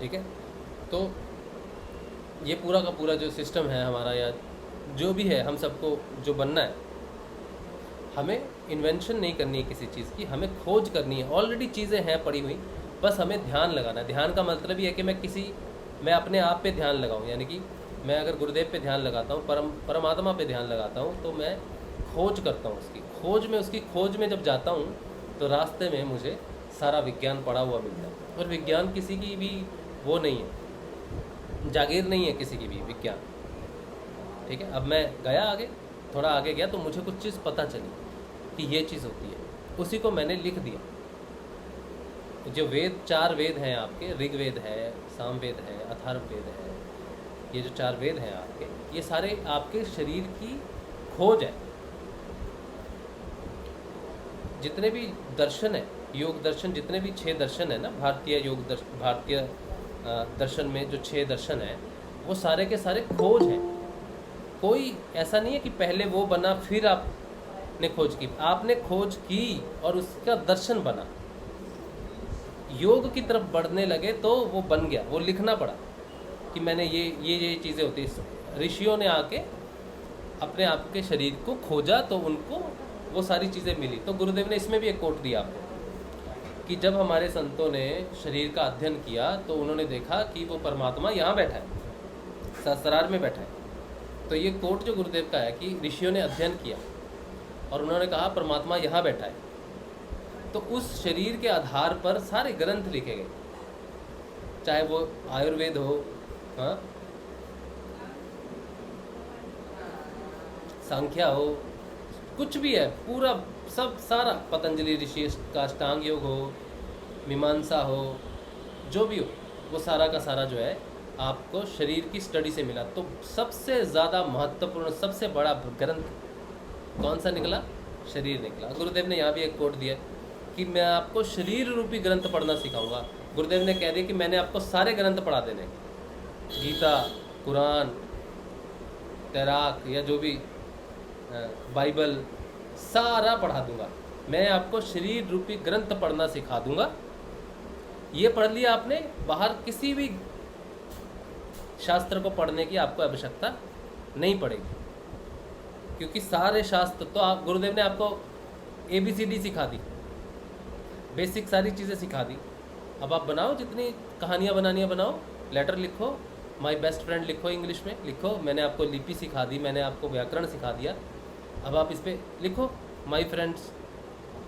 ठीक है, तो ये पूरा का पूरा जो सिस्टम है हमारा, या जो भी है, हम सबको जो बनना है, हमें इन्वेंशन नहीं करनी है किसी चीज़ की, हमें खोज करनी है। ऑलरेडी चीज़ें हैं पड़ी हुई, बस हमें ध्यान लगाना है। ध्यान का मतलब ये है कि मैं अपने आप पे ध्यान लगाऊं, यानी कि मैं अगर गुरुदेव पे ध्यान लगाता हूँ, परमात्मा पे ध्यान लगाता हूँ, तो मैं खोज करता हूँ उसकी खोज में जब जाता हूँ तो रास्ते में मुझे सारा विज्ञान पड़ा हुआ मिलता है। और विज्ञान किसी की भी वो नहीं है, जागीर नहीं है किसी की भी विज्ञान। ठीक है, अब मैं गया आगे, थोड़ा आगे गया तो मुझे कुछ चीज़ पता चली कि ये चीज़ होती है, उसी को मैंने लिख दिया। जो वेद, 4 वेद हैं आपके, ऋग्वेद है, सामवेद है, अथर्ववेद है, ये जो 4 वेद हैं आपके, ये सारे आपके शरीर की खोज है। जितने भी दर्शन है, योग दर्शन, जितने भी 6 दर्शन है ना, भारतीय दर्शन में जो 6 दर्शन है, वो सारे के सारे खोज हैं। कोई ऐसा नहीं है कि पहले वो बना फिर आपने खोज की। आपने खोज की और उसका दर्शन बना। योग की तरफ बढ़ने लगे तो वो बन गया, वो लिखना पड़ा कि मैंने ये चीज़ें होती हैं। ऋषियों ने आके अपने आप के शरीर को खोजा तो उनको वो सारी चीज़ें मिली। तो गुरुदेव ने इसमें भी एक कोट दिया आपको कि जब हमारे संतों ने शरीर का अध्ययन किया तो उन्होंने देखा कि वो परमात्मा यहाँ बैठा है, सहस्रार में बैठा है। तो ये कोट जो गुरुदेव का है कि ऋषियों ने अध्ययन किया और उन्होंने कहा परमात्मा यहाँ बैठा है, तो उस शरीर के आधार पर सारे ग्रंथ लिखे गए, चाहे वो आयुर्वेद हो, हाँ, सांख्या हो, कुछ भी है, पूरा सब सारा, पतंजलि ऋषि का अष्टांग योग हो, मीमांसा हो, जो भी हो, वो सारा का सारा जो है आपको शरीर की स्टडी से मिला। तो सबसे ज़्यादा महत्वपूर्ण, सबसे बड़ा ग्रंथ कौन सा निकला? शरीर निकला। गुरुदेव ने यहाँ भी एक कोट दिया कि मैं आपको शरीर रूपी ग्रंथ पढ़ना सिखाऊंगा। गुरुदेव ने कह दिया कि मैंने आपको सारे ग्रंथ पढ़ा देने, गीता, कुरान, तैराक या जो भी बाइबल, सारा पढ़ा दूंगा। मैं आपको शरीर रूपी ग्रंथ पढ़ना सिखा दूंगा। ये पढ़ लिया आपने, बाहर किसी भी शास्त्र को पढ़ने की आपको आवश्यकता नहीं पड़ेगी, क्योंकि सारे शास्त्र तो आप, गुरुदेव ने आपको ABCD सिखा दी, बेसिक सारी चीज़ें सिखा दी। अब आप बनाओ, जितनी कहानियाँ बनानी है बनाओ, लेटर लिखो, माय बेस्ट फ्रेंड लिखो, इंग्लिश में लिखो, मैंने आपको लिपि सिखा दी, मैंने आपको व्याकरण सिखा दिया। अब आप इस पर लिखो, माय फ्रेंड्स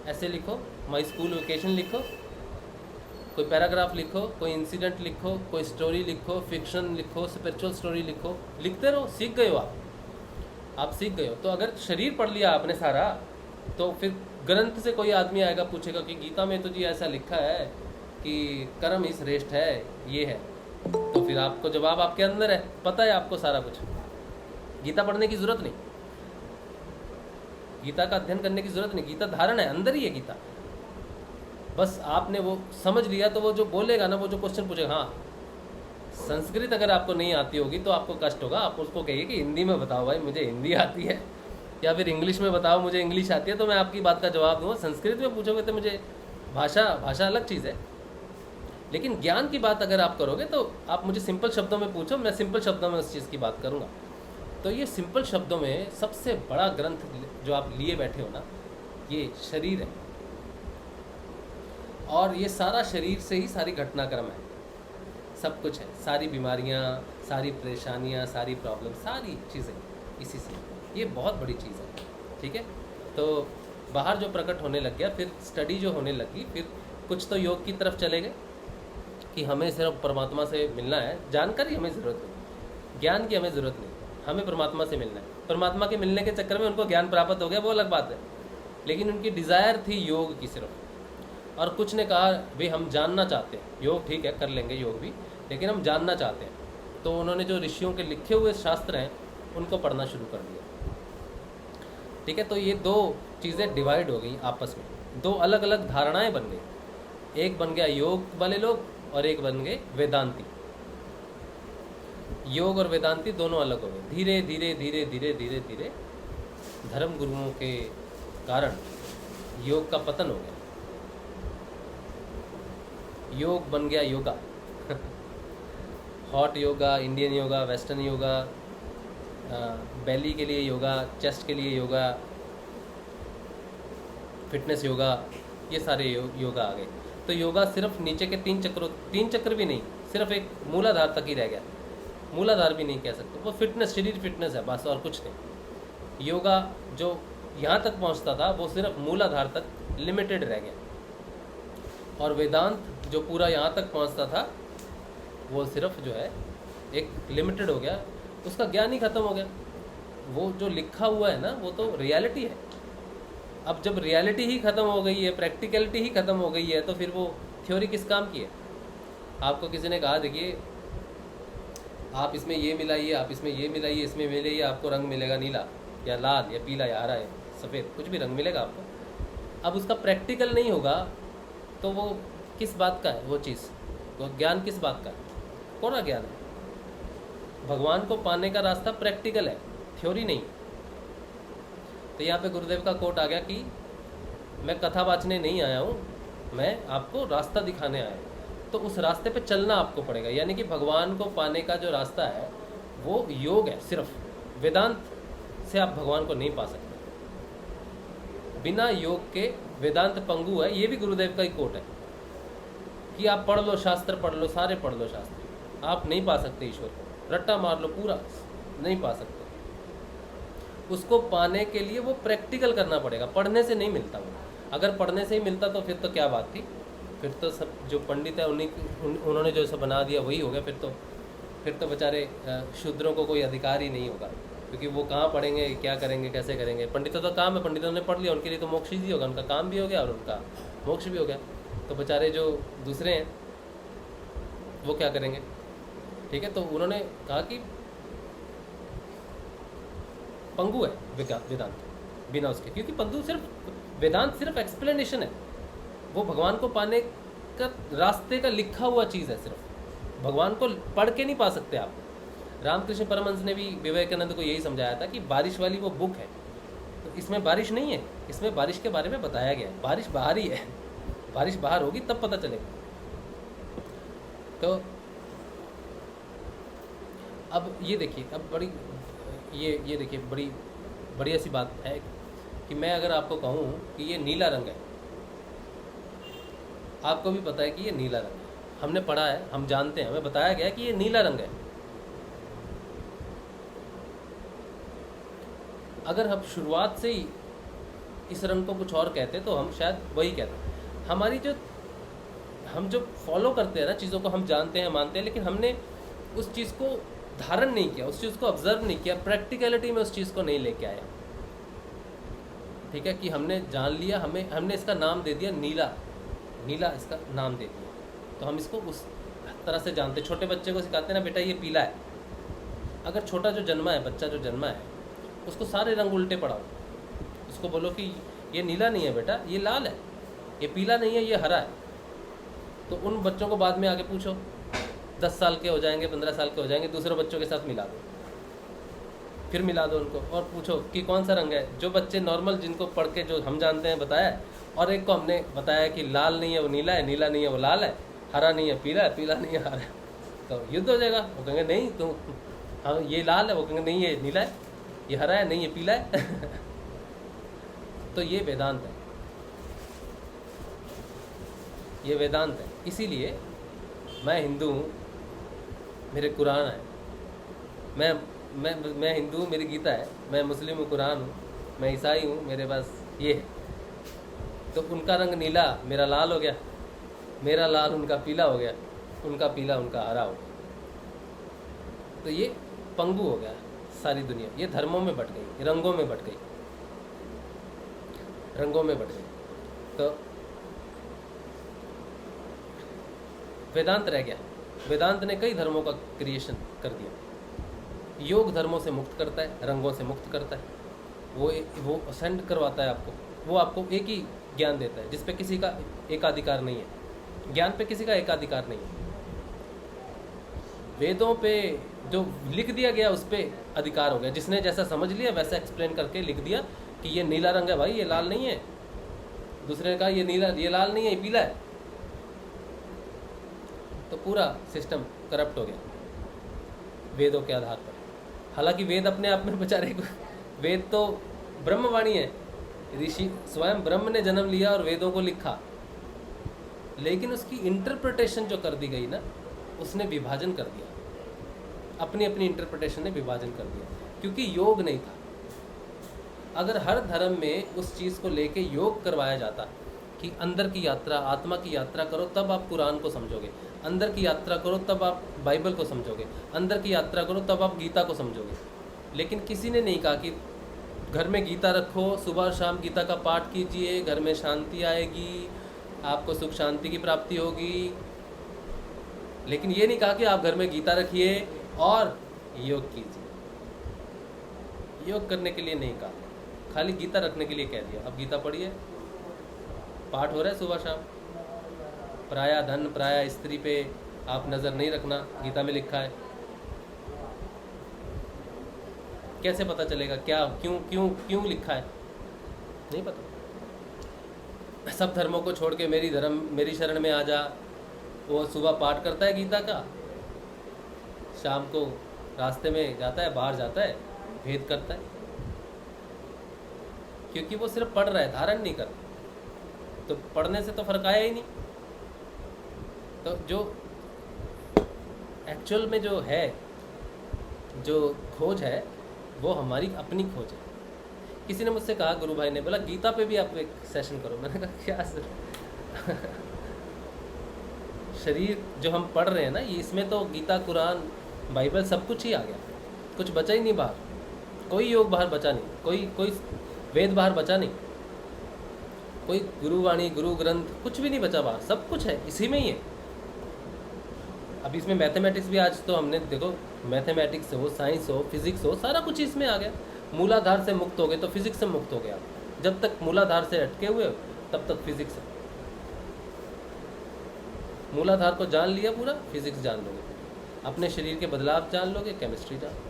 ऐसे लिखो, माय स्कूल वेकेशन लिखो, कोई पैराग्राफ लिखो, कोई इंसिडेंट लिखो, कोई स्टोरी लिखो, फिक्शन लिखो, स्पिरिचुअल स्टोरी लिखो, लिखते रहो, सीख गए हो आप सीख गए हो। तो अगर शरीर पढ़ लिया आपने सारा, तो फिर ग्रंथ से कोई आदमी आएगा पूछेगा कि गीता में तो जी ऐसा लिखा है कि कर्म ही श्रेष्ठ है, ये है, तो फिर आपको जवाब आपके अंदर है, पता है आपको सारा कुछ। गीता पढ़ने की जरूरत नहीं, गीता का अध्ययन करने की जरूरत नहीं, गीता धारण है, अंदर ही है गीता। बस आपने वो समझ लिया तो वो जो बोलेगा ना, वो जो क्वेश्चन पूछेगा, हाँ संस्कृत अगर आपको नहीं आती होगी तो आपको कष्ट होगा, आप उसको कहिए कि हिंदी में बताओ भाई मुझे हिंदी आती है, या फिर इंग्लिश में बताओ मुझे इंग्लिश आती है, तो मैं आपकी बात का जवाब दूँगा। संस्कृत में पूछोगे तो मुझे भाषा अलग चीज़ है, लेकिन ज्ञान की बात अगर आप करोगे तो आप मुझे सिंपल शब्दों में पूछो, मैं सिंपल शब्दों में उस चीज़ की बात करूँगा। तो ये सिंपल शब्दों में सबसे बड़ा ग्रंथ जो आप लिए बैठे हो ना, ये शरीर है, और ये सारा शरीर से ही सारी घटनाक्रम है, सब कुछ है, सारी बीमारियाँ, सारी परेशानियाँ, सारी प्रॉब्लम, सारी चीज़ें इसी से। ये बहुत बड़ी चीज़ है, ठीक है। तो बाहर जो प्रकट होने लग गया, फिर स्टडी जो होने लगी, फिर कुछ तो योग की तरफ चले गए कि हमें सिर्फ परमात्मा से मिलना है, जानकारी हमें ज़रूरत नहीं, ज्ञान की हमें ज़रूरत नहीं, हमें परमात्मा से मिलना है। परमात्मा के मिलने के चक्कर में उनको ज्ञान प्राप्त हो गया, वो अलग बात है, लेकिन उनकी डिज़ायर थी योग की सिर्फ। और कुछ ने कहा भाई हम जानना चाहते हैं, योग ठीक है कर लेंगे योग भी, लेकिन हम जानना चाहते हैं। तो उन्होंने जो ऋषियों के लिखे हुए शास्त्र हैं उनको पढ़ना शुरू कर दिया। ठीक है, तो ये दो चीज़ें डिवाइड हो गई आपस में, दो अलग अलग धारणाएं बन गई। एक बन गया योग वाले लोग और एक बन गए वेदांती। योग और वेदांती दोनों अलग हो गए। धीरे धीरे धीरे धीरे धीरे धीरे धर्म गुरुओं के कारण योग का पतन हो गया। योग बन गया yoga hot yoga, Indian yoga, western yoga, belly के लिए योगा, चेस्ट के लिए योगा, फिटनेस योगा, ये सारे योगा आ गए। तो योगा सिर्फ नीचे के तीन चक्र भी नहीं, सिर्फ एक मूलाधार तक ही रह गया। मूलाधार भी नहीं कह सकते, वो फिटनेस, शरीर फिटनेस है बस, और कुछ नहीं। योगा जो यहाँ तक पहुँचता था वो सिर्फ मूलाधार तक लिमिटेड रह गया, और वेदांत जो पूरा यहाँ तक पहुँचता था वो सिर्फ जो है एक लिमिटेड हो गया, उसका ज्ञान ही ख़त्म हो गया। वो जो लिखा हुआ है ना वो तो रियलिटी है। अब जब रियलिटी ही ख़त्म हो गई है, प्रैक्टिकलिटी ही ख़त्म हो गई है, तो फिर वो थ्योरी किस काम की है। आपको किसी ने कहा देखिए आप इसमें ये मिलाइए, आप इसमें ये मिलाइए, इसमें मिलाइए, आपको रंग मिलेगा नीला या लाल या पीला या हरा या सफ़ेद, कुछ भी रंग मिलेगा आपको। अब उसका प्रैक्टिकल नहीं होगा तो वो किस बात का है, वो चीज़, वो ज्ञान किस बात का है, कौन ज्ञान है। भगवान को पाने का रास्ता प्रैक्टिकल है, थ्योरी नहीं। तो यहाँ पे गुरुदेव का कोट आ गया कि मैं कथा वाचने नहीं आया हूँ, मैं आपको रास्ता दिखाने आया हूँ। तो उस रास्ते पे चलना आपको पड़ेगा, यानी कि भगवान को पाने का जो रास्ता है वो योग है सिर्फ। वेदांत से आप भगवान को नहीं पा सकते। बिना योग के वेदांत पंगु है, ये भी गुरुदेव का ही कोट है कि आप पढ़ लो शास्त्र, पढ़ लो, सारे पढ़ लो शास्त्र, आप नहीं पा सकते ईश्वर को। रट्टा मार लो पूरा, नहीं पा सकते। उसको पाने के लिए वो प्रैक्टिकल करना पड़ेगा, पढ़ने से नहीं मिलता वो। अगर पढ़ने से ही मिलता तो फिर तो क्या बात थी, फिर तो सब जो पंडित है उन्होंने जो सब बना दिया वही हो गया। फिर तो बेचारे शूद्रों को कोई अधिकार ही नहीं होगा, क्योंकि वो कहाँ पढ़ेंगे, क्या करेंगे, कैसे करेंगे। पंडितों का काम है, पंडितों ने पढ़ लिया, उनके लिए तो मोक्ष ही होगा, उनका काम भी हो गया और उनका मोक्ष भी हो गया। तो बेचारे जो दूसरे हैं वो क्या करेंगे। ठीक है, तो उन्होंने कहा कि पंगु है वेदांत बिना उसके, क्योंकि पंगु सिर्फ वेदांत सिर्फ एक्सप्लेनेशन है, वो भगवान को पाने का रास्ते का लिखा हुआ चीज़ है। सिर्फ भगवान को पढ़ के नहीं पा सकते आप। रामकृष्ण परमहंस ने भी विवेकानंद को यही समझाया था कि बारिश वाली वो बुक है, तो इसमें बारिश नहीं है, इसमें बारिश के बारे में बताया गया है। बारिश बाहर ही है, बारिश बाहर होगी तब पता चलेगा। तो अब ये देखिए, अब बड़ी ये देखिए, बड़ी ऐसी बात है कि मैं अगर आपको कहूँ कि ये नीला रंग है, आपको भी पता है कि ये नीला रंग है, हमने पढ़ा है, हम जानते हैं, हमें बताया गया है कि ये नीला रंग है। अगर हम शुरुआत से ही इस रंग को कुछ और कहते तो हम शायद वही कहते। हमारी हम जो फॉलो करते हैं ना चीज़ों को, हम जानते हैं, मानते हैं, लेकिन हमने उस चीज़ को धारण नहीं किया, उस चीज़ को ऑब्जर्व नहीं किया, प्रैक्टिकलिटी में उस चीज़ को नहीं लेके आया। ठीक है, कि हमने जान लिया, हमने इसका नाम दे दिया नीला इसका नाम दे दिया, तो हम इसको उस तरह से जानते। छोटे बच्चे को सिखाते हैं ना, बेटा ये पीला है। अगर छोटा जो जन्मा है, बच्चा जो जन्मा है, उसको सारे रंग उल्टे पढ़ाओ, उसको बोलो कि ये नीला नहीं है बेटा, ये लाल है, ये पीला नहीं है, ये हरा है। तो उन बच्चों को बाद में आके पूछो, 10 साल के हो जाएंगे, 15 साल के हो जाएंगे, दूसरे बच्चों के साथ मिला दो, फिर मिला दो उनको और पूछो कि कौन सा रंग है। जो बच्चे नॉर्मल, जिनको पढ़ के जो हम जानते हैं बताया, और एक को हमने बताया कि लाल नहीं है वो नीला है, नीला नहीं है वो लाल है, हरा नहीं है पीला है, पीला नहीं है हरा है, तो युद्ध हो जाएगा। वो कहेंगे नहीं तो हाँ ये लाल है, वो कहेंगे नहीं ये नीला है, ये हरा है, नहीं ये पीला है तो ये वेदांत है, ये वेदांत है। इसीलिए मैं हिंदू हूँ, मेरे कुरान है, मैं हिंदू हूँ, मेरी गीता है, मैं मुस्लिम हूँ, कुरान हूँ, मैं ईसाई हूँ, मेरे पास ये है। तो उनका रंग नीला, मेरा लाल हो गया, मेरा लाल उनका पीला हो गया, उनका पीला उनका हरा हो गया। तो ये पंगु हो गया सारी दुनिया, ये धर्मों में बट गई, रंगों में बट गई, रंगों में बट गई। तो वेदांत रह गया। वेदांत ने कई धर्मों का क्रिएशन कर दिया। योग धर्मों से मुक्त करता है, रंगों से मुक्त करता है, वो असेंड करवाता है आपको, वो आपको एक ही ज्ञान देता है जिस पे किसी का एकाधिकार नहीं है। ज्ञान पे किसी का एकाधिकार नहीं है। वेदों पे जो लिख दिया गया उस पे अधिकार हो गया। जिसने जैसा समझ लिया वैसा एक्सप्लेन करके लिख दिया कि ये नीला रंग है भाई, ये लाल नहीं है। दूसरे ने कहा ये नीला, ये लाल नहीं है, ये पीला है। तो पूरा सिस्टम करप्ट हो गया वेदों के आधार पर। हालांकि वेद अपने आप में बेचारे, वेद तो ब्रह्मवाणी है, ऋषि स्वयं ब्रह्म ने जन्म लिया और वेदों को लिखा, लेकिन उसकी इंटरप्रिटेशन जो कर दी गई ना, उसने विभाजन कर दिया, अपनी अपनी इंटरप्रिटेशन ने विभाजन कर दिया, क्योंकि योग नहीं था। अगर हर धर्म में उस चीज़ को लेके योग करवाया जाता कि अंदर की यात्रा, आत्मा की यात्रा करो तब आप कुरान को समझोगे, अंदर की यात्रा करो तब आप बाइबल को समझोगे, अंदर की यात्रा करो तब आप गीता को समझोगे, लेकिन किसी ने नहीं कहा कि घर में गीता रखो, सुबह और शाम गीता का पाठ कीजिए, घर में शांति आएगी, आपको सुख शांति की प्राप्ति होगी। लेकिन ये नहीं कहा कि आप घर में गीता रखिए और योग कीजिए। योग करने के लिए नहीं कहा, खाली गीता रखने के लिए कह दिया। अब गीता पढ़िए, पाठ हो रहा है सुबह शाम। पराया धन, पराया स्त्री पे आप नज़र नहीं रखना, गीता में लिखा है। कैसे पता चलेगा क्या, क्यों क्यों क्यों लिखा है? नहीं पता। सब धर्मों को छोड़ के मेरी शरण में आ जा। वो सुबह पाठ करता है गीता का, शाम को रास्ते में जाता है, बाहर जाता है, भेद करता है, क्योंकि वो सिर्फ पढ़ रहा है, धारण नहीं करता। तो पढ़ने से तो फर्क आया ही नहीं। तो जो एक्चुअल में जो है, जो खोज है, वो हमारी अपनी खोज है। किसी ने मुझसे कहा, गुरु भाई ने बोला गीता पे भी आप एक सेशन करो। मैंने कहा क्या सर? शरीर जो हम पढ़ रहे हैं ना, ये इसमें तो गीता, कुरान, बाइबल सब कुछ ही आ गया, कुछ बचा ही नहीं बाहर। कोई योग बाहर बचा नहीं, कोई वेद बाहर बचा नहीं, कोई गुरुवाणी, गुरु ग्रंथ कुछ भी नहीं बचा बाहर, सब कुछ है इसी में ही है। अब इसमें मैथमेटिक्स भी, आज तो हमने देखो, मैथमेटिक्स हो, साइंस हो, फिजिक्स हो, सारा कुछ इसमें आ गया। मूलाधार से मुक्त हो गए तो फिजिक्स से मुक्त हो गया। जब तक मूलाधार से अटके हुए हो तब तक फिजिक्स है। मूलाधार को जान लिया पूरा, फिजिक्स जान लोगे। अपने शरीर के बदलाव जान लोगे, केमिस्ट्री जान लोगे।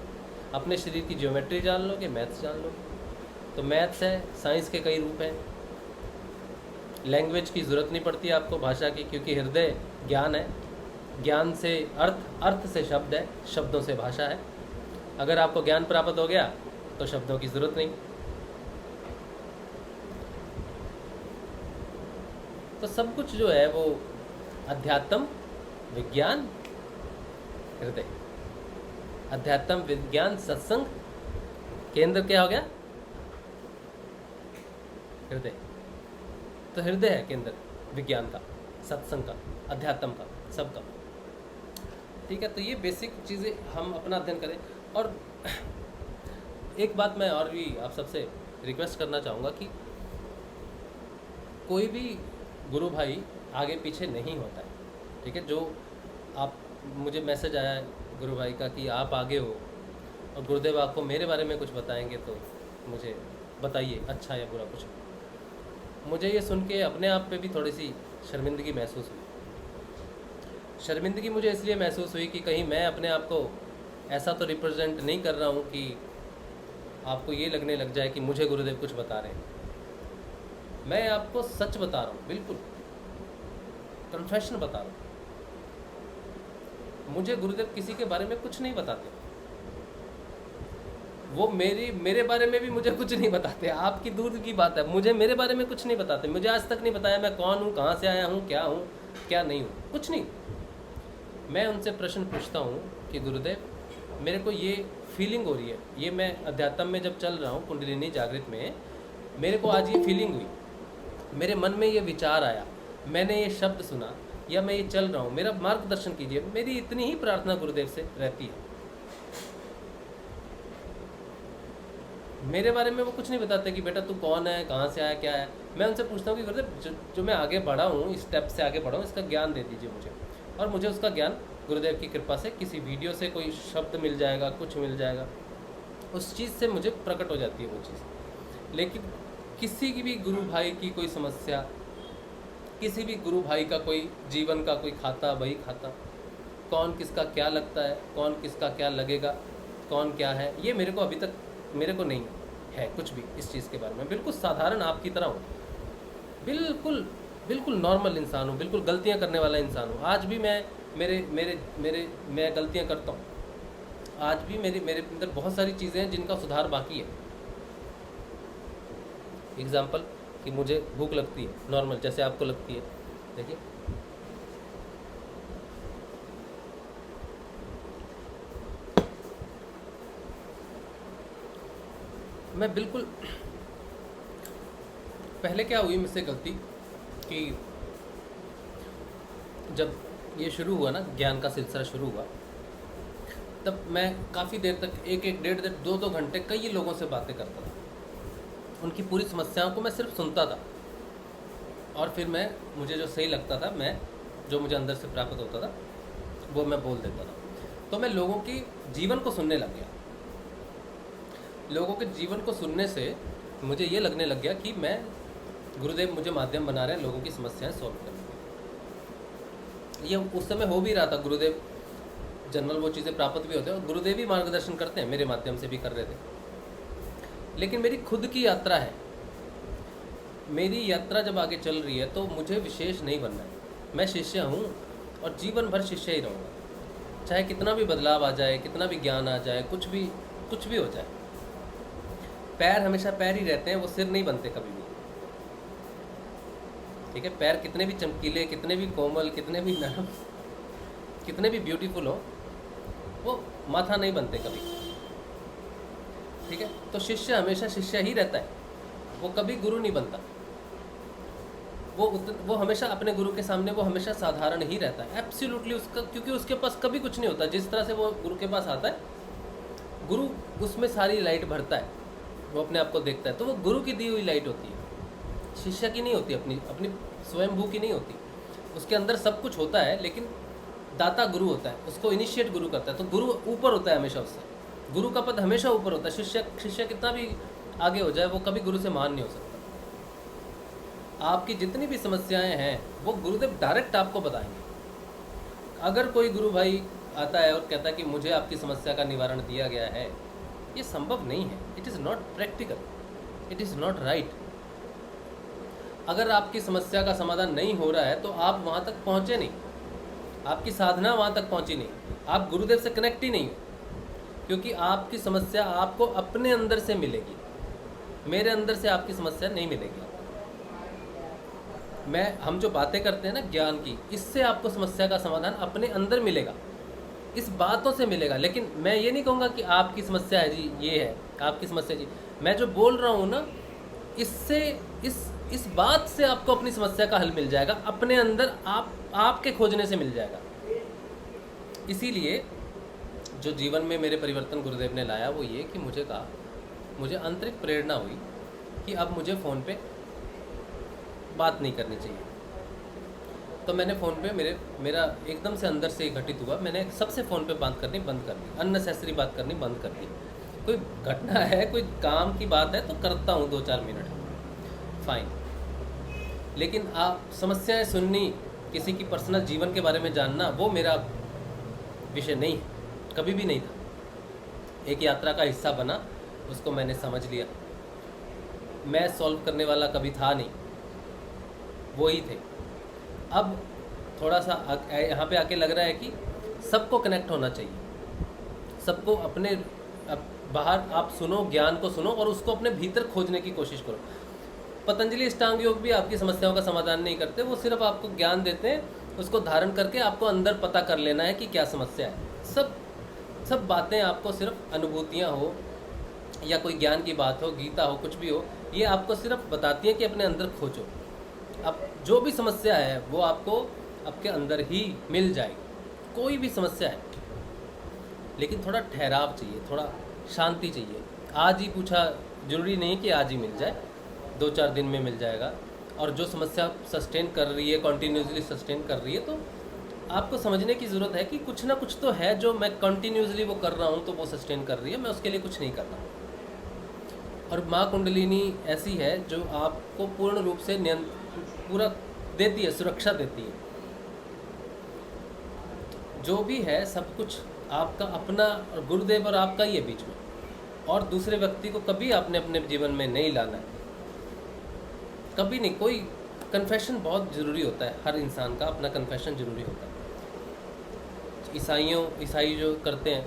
अपने शरीर की ज्योमेट्री जान लोगे, मैथ्स जान लोगे। तो मैथ्स है, साइंस के कई रूप हैं। लैंग्वेज की ज़रूरत नहीं पड़ती आपको, भाषा की, क्योंकि हृदय ज्ञान है, ज्ञान से अर्थ, अर्थ से शब्द है, शब्दों से भाषा है। अगर आपको ज्ञान प्राप्त हो गया तो शब्दों की ज़रूरत नहीं। तो सब कुछ जो है वो अध्यात्म, विज्ञान, हृदय। अध्यात्म, विज्ञान, सत्संग, केंद्र क्या हो गया? हृदय। तो हृदय है केंद्र विज्ञान का, सत्संग का, अध्यात्म का, सबका। ठीक है, तो ये बेसिक चीज़ें हम अपना अध्ययन करें। और एक बात मैं और भी आप सबसे रिक्वेस्ट करना चाहूँगा कि कोई भी गुरु भाई आगे पीछे नहीं होता है। ठीक है, जो आप, मुझे मैसेज आया है गुरु भाई का कि आप आगे हो और गुरुदेव आपको मेरे बारे में कुछ बताएंगे, तो मुझे बताइए, अच्छा या बुरा कुछ। मुझे ये सुन के अपने आप पे भी थोड़ी सी शर्मिंदगी महसूस हुई। शर्मिंदगी मुझे इसलिए महसूस हुई कि कहीं मैं अपने आप को ऐसा तो रिप्रेजेंट नहीं कर रहा हूँ कि आपको ये लगने लग जाए कि मुझे गुरुदेव कुछ बता रहे हैं। मैं आपको सच बता रहा हूँ, बिल्कुल कन्फेशन बता रहा हूँ। मुझे गुरुदेव किसी के बारे में कुछ नहीं बताते, वो मेरे बारे में भी मुझे कुछ नहीं बताते। आपकी दूर की बात है, मुझे मेरे बारे में कुछ नहीं बताते। मुझे आज तक नहीं बताया मैं कौन हूँ, कहाँ से आया हूँ, क्या नहीं हूँ, कुछ नहीं। मैं उनसे प्रश्न पूछता हूँ कि गुरुदेव मेरे को ये फीलिंग हो रही है, ये मैं अध्यात्म में जब चल रहा हूँ, कुंडलिनी जागृत में, मेरे को आज ये फीलिंग हुई, मेरे मन में ये विचार आया, मैंने ये शब्द सुना, या मैं ये चल रहा हूँ, मेरा मार्गदर्शन कीजिए। मेरी इतनी ही प्रार्थना गुरुदेव से रहती है। मेरे बारे में वो कुछ नहीं बताते कि बेटा तू कौन है, कहाँ से आया, क्या है। मैं उनसे पूछता हूँ कि गुरुदेव जो मैं आगे बढ़ा हूँ, इस स्टेप से आगे बढ़ा हूँ, इसका ज्ञान दे दीजिए मुझे। और मुझे उसका ज्ञान गुरुदेव की कृपा से किसी वीडियो से कोई शब्द मिल जाएगा, कुछ मिल जाएगा, उस चीज़ से मुझे प्रकट हो जाती है वो चीज़। लेकिन किसी की भी गुरु भाई की कोई समस्या, किसी भी गुरु भाई का कोई जीवन का कोई खाता, वही खाता, कौन किसका क्या लगता है, कौन किसका क्या लगेगा, कौन क्या है, ये मेरे को अभी तक मेरे को नहीं है कुछ भी इस चीज़ के बारे में। बिल्कुल साधारण आपकी तरह हूँ, बिल्कुल बिल्कुल नॉर्मल इंसान हूँ, बिल्कुल गलतियाँ करने वाला इंसान हूँ। आज भी मैं मैं गलतियाँ करता हूँ। आज भी मेरे अंदर बहुत सारी चीज़ें हैं जिनका सुधार बाकी है। एग्जाम्पल कि मुझे भूख लगती है नॉर्मल, जैसे आपको लगती है। देखिए मैं बिल्कुल, पहले क्या हुई मुझसे गलती कि जब ये शुरू हुआ ना, ज्ञान का सिलसिला शुरू हुआ, तब मैं काफ़ी देर तक एक डेढ़ 2 घंटे कई लोगों से बातें करता था। उनकी पूरी समस्याओं को मैं सिर्फ सुनता था और फिर मुझे जो सही लगता था, जो मुझे अंदर से प्राप्त होता था वो मैं बोल देता था। तो मैं लोगों की जीवन को सुनने लग गया। लोगों के जीवन को सुनने से मुझे ये लगने लग गया कि गुरुदेव मुझे माध्यम बना रहे हैं लोगों की समस्याएं सॉल्व करने के। ये उस समय हो भी रहा था। गुरुदेव जनरल वो चीज़ें प्राप्त भी होते हैं और गुरुदेव भी मार्गदर्शन करते हैं, मेरे माध्यम से भी कर रहे थे। लेकिन मेरी खुद की यात्रा है। मेरी यात्रा जब आगे चल रही है तो मुझे विशेष नहीं बनना है। मैं शिष्य हूँ और जीवन भर शिष्य ही रहूँगा, चाहे कितना भी बदलाव आ जाए, कितना भी ज्ञान आ जाए, कुछ भी हो जाए। पैर हमेशा पैर ही रहते हैं, वो सिर नहीं बनते कभी भी। ठीक है, पैर कितने भी चमकीले, कितने भी कोमल, कितने भी नरम, कितने भी ब्यूटीफुल हो, वो माथा नहीं बनते कभी। ठीक है, तो शिष्य हमेशा शिष्य ही रहता है, वो कभी गुरु नहीं बनता। वो हमेशा अपने गुरु के सामने वो हमेशा साधारण ही रहता है, एब्सोल्युटली उसका, क्योंकि उसके पास कभी कुछ नहीं होता। जिस तरह से वो गुरु के पास आता है, गुरु उसमें सारी लाइट भरता है, वो अपने आप को देखता है, तो वो गुरु की दी हुई लाइट होती है, शिष्य की नहीं होती, अपनी स्वयंभू की नहीं होती। उसके अंदर सब कुछ होता है, लेकिन दाता गुरु होता है, उसको इनिशिएट गुरु करता है। तो गुरु ऊपर होता है हमेशा उससे, गुरु का पद हमेशा ऊपर होता है। शिष्य कितना भी आगे हो जाए, वो कभी गुरु से महान नहीं हो सकता। आपकी जितनी भी समस्याएं हैं वो गुरुदेव डायरेक्ट आपको बताएंगे। अगर कोई गुरु भाई आता है और कहता है कि मुझे आपकी समस्या का निवारण दिया गया है, ये संभव नहीं है। It is not practical, it is not right. अगर आपकी समस्या का समाधान नहीं हो रहा है तो आप वहाँ तक पहुँचे नहीं, आपकी साधना वहाँ तक पहुँची नहीं, आप गुरुदेव से कनेक्ट ही नहीं हो, क्योंकि आपकी समस्या आपको अपने अंदर से मिलेगी। मेरे अंदर से आपकी समस्या नहीं मिलेगी। हम जो बातें करते हैं ना ज्ञान की, इससे आपको समस्या का समाधान अपने अंदर मिलेगा, इस बातों से मिलेगा। लेकिन मैं ये नहीं कहूँगा कि आपकी समस्या है जी, ये है आपकी समस्या जी। मैं जो बोल रहा हूँ ना, इससे इस बात से आपको अपनी समस्या का हल मिल जाएगा, अपने अंदर आपके खोजने से मिल जाएगा। इसीलिए जो जीवन में मेरे परिवर्तन गुरुदेव ने लाया वो ये कि मुझे आंतरिक प्रेरणा हुई कि अब मुझे फ़ोन पे बात नहीं करनी चाहिए। तो मैंने फ़ोन पे मेरा एकदम से अंदर से घटित हुआ, मैंने सबसे फ़ोन पे बात करनी बंद कर दी, अननेसेसरी बात करनी बंद कर दी। कोई घटना है, कोई काम की बात है तो करता हूँ 2-4 मिनट, फाइन। लेकिन आप समस्याएं सुननी, किसी की पर्सनल जीवन के बारे में जानना, वो मेरा विषय नहीं, कभी भी नहीं था। एक यात्रा का हिस्सा बना, उसको मैंने समझ लिया। मैं सॉल्व करने वाला कभी था नहीं, वो ही थे। अब थोड़ा सा यहाँ पे आके लग रहा है कि सबको कनेक्ट होना चाहिए, सबको अपने बाहर आप सुनो, ज्ञान को सुनो और उसको अपने भीतर खोजने की कोशिश करो। पतंजलि अष्टांग योग भी आपकी समस्याओं का समाधान नहीं करते, वो सिर्फ आपको ज्ञान देते हैं, उसको धारण करके आपको अंदर पता कर लेना है कि क्या समस्या है। सब बातें आपको सिर्फ अनुभूतियाँ हो या कोई ज्ञान की बात हो, गीता हो, कुछ भी हो, ये आपको सिर्फ बताती हैं कि अपने अंदर खोजो। अब जो भी समस्या है वो आपको आपके अंदर ही मिल जाएगी, कोई भी समस्या है। लेकिन थोड़ा ठहराव चाहिए, थोड़ा शांति चाहिए। आज ही पूछा जरूरी नहीं कि आज ही मिल जाए, 2-4 दिन में मिल जाएगा। और जो समस्या सस्टेन कर रही है, कॉन्टीन्यूसली सस्टेन कर रही है, तो आपको समझने की ज़रूरत है कि कुछ ना कुछ तो है जो मैं कंटिन्यूसली वो कर रहा हूँ, तो वो सस्टेन कर रही है, मैं उसके लिए कुछ नहीं कर रहा हूँ। और माँ कुंडलिनी ऐसी है जो आपको पूर्ण रूप से पूरा देती है, सुरक्षा देती है। जो भी है सब कुछ आपका अपना और गुरुदेव और आपका ही है बीच में, और दूसरे व्यक्ति को कभी आपने अपने जीवन में नहीं लाना है, कभी नहीं। कोई कन्फेशन बहुत ज़रूरी होता है, हर इंसान का अपना कन्फेशन ज़रूरी होता है। ईसाई जो करते हैं,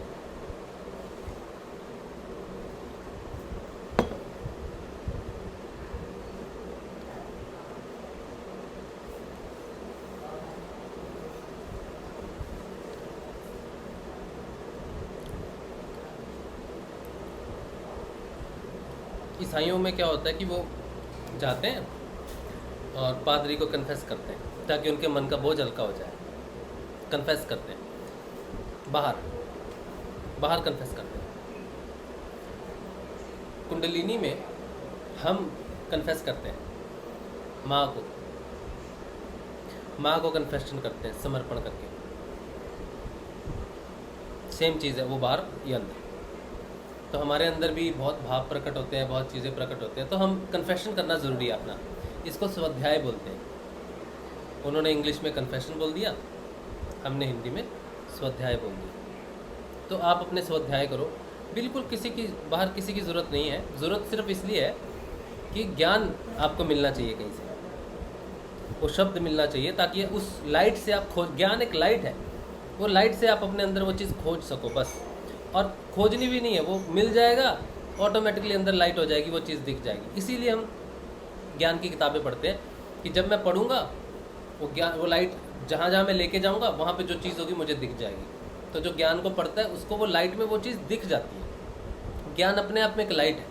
ईसाइयों में क्या होता है कि वो जाते हैं और पादरी को कन्फेस करते हैं ताकि उनके मन का बोझ हल्का हो जाए। कन्फेस करते हैं, बाहर कन्फेस करते हैं। कुंडलिनी में हम कन्फेस करते हैं, माँ को कन्फेशन करते हैं समर्पण करके। सेम चीज़ है, वो बाहर ये अंदर। तो हमारे अंदर भी बहुत भाव प्रकट होते हैं, बहुत चीज़ें प्रकट होते हैं, तो हम कन्फेशन करना ज़रूरी है अपना। इसको स्वाध्याय बोलते हैं। उन्होंने इंग्लिश में कन्फेशन बोल दिया, हमने हिंदी में स्वाध्याय बोल दिया। तो आप अपने स्वाध्याय करो, बिल्कुल बाहर किसी की ज़रूरत नहीं है। ज़रूरत सिर्फ इसलिए है कि ज्ञान आपको मिलना चाहिए कहीं से, वो शब्द मिलना चाहिए, ताकि उस लाइट से आप ज्ञान एक लाइट है, वो लाइट से आप अपने अंदर वो चीज़ खोज सको बस। और खोजनी भी नहीं है, वो मिल जाएगा ऑटोमेटिकली, अंदर लाइट हो जाएगी, वो चीज़ दिख जाएगी। इसीलिए हम ज्ञान की किताबें पढ़ते हैं कि जब मैं पढ़ूंगा वो लाइट जहाँ जहाँ मैं लेके जाऊंगा वहाँ पे जो चीज़ होगी मुझे दिख जाएगी। तो जो ज्ञान को पढ़ता है उसको वो लाइट में वो चीज़ दिख जाती है। ज्ञान अपने आप में एक लाइट है।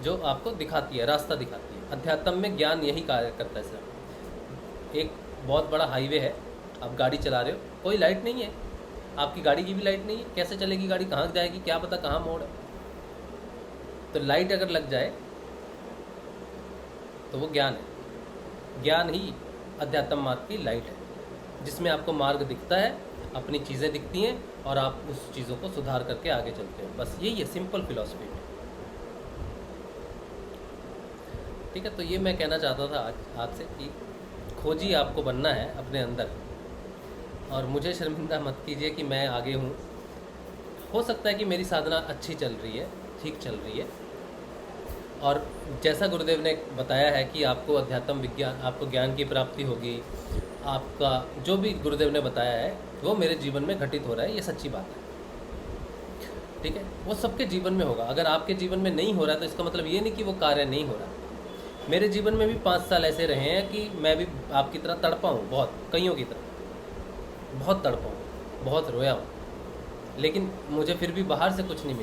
जो आपको दिखाती है, रास्ता दिखाती है। अध्यात्म में ज्ञान यही कार्य करता है सर। एक बहुत बड़ा हाईवे है, आप गाड़ी चला रहे हो, कोई लाइट नहीं है, आपकी गाड़ी की भी लाइट नहीं है, कैसे चलेगी गाड़ी, कहाँ जाएगी, क्या पता कहाँ मोड़ है। तो लाइट अगर लग जाए तो वो ज्ञान है। ज्ञान ही अध्यात्म मार्ग की लाइट है, जिसमें आपको मार्ग दिखता है, अपनी चीज़ें दिखती हैं और आप उस चीज़ों को सुधार करके आगे चलते हो। बस यही है सिंपल फिलॉसफी में। ठीक है, तो ये मैं कहना चाहता था आज से कि खोजी आपको बनना है अपने अंदर, और मुझे शर्मिंदा मत कीजिए कि मैं आगे हूँ। हो सकता है कि मेरी साधना अच्छी चल रही है, ठीक चल रही है, और जैसा गुरुदेव ने बताया है कि आपको अध्यात्म विज्ञान, आपको ज्ञान की प्राप्ति होगी, आपका जो भी गुरुदेव ने बताया है वो मेरे जीवन में घटित हो रहा है, ये सच्ची बात है। ठीक है, वो सबके जीवन में होगा। अगर आपके जीवन में नहीं हो रहा है तो इसका मतलब ये नहीं कि वो कार्य नहीं हो रहा। मेरे जीवन में भी 5 साल ऐसे रहे हैं कि मैं भी आपकी तरह तड़पा हूँ, बहुत, कईयों की तरह बहुत तड़पा हूँ, बहुत रोया हूँ, लेकिन मुझे फिर भी बाहर से कुछ नहीं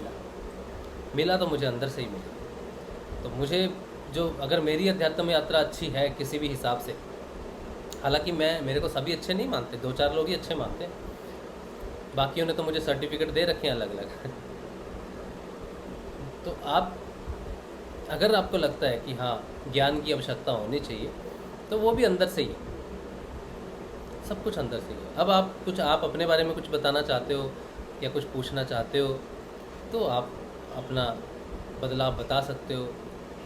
मिला तो मुझे अंदर से ही मिला। तो मुझे जो, अगर मेरी अध्यात्म यात्रा अच्छी है किसी भी हिसाब से, हालांकि मेरे को सभी अच्छे नहीं मानते, 2-4 लोग ही अच्छे मानते हैं, बाकियों ने तो मुझे सर्टिफिकेट दे रखे हैं अलग अलग। तो आप, अगर आपको लगता है कि हाँ ज्ञान की आवश्यकता होनी चाहिए, तो वो भी अंदर से ही है, सब कुछ अंदर से ही है। अब आप अपने बारे में कुछ बताना चाहते हो या कुछ पूछना चाहते हो तो आप अपना बदलाव बता सकते हो,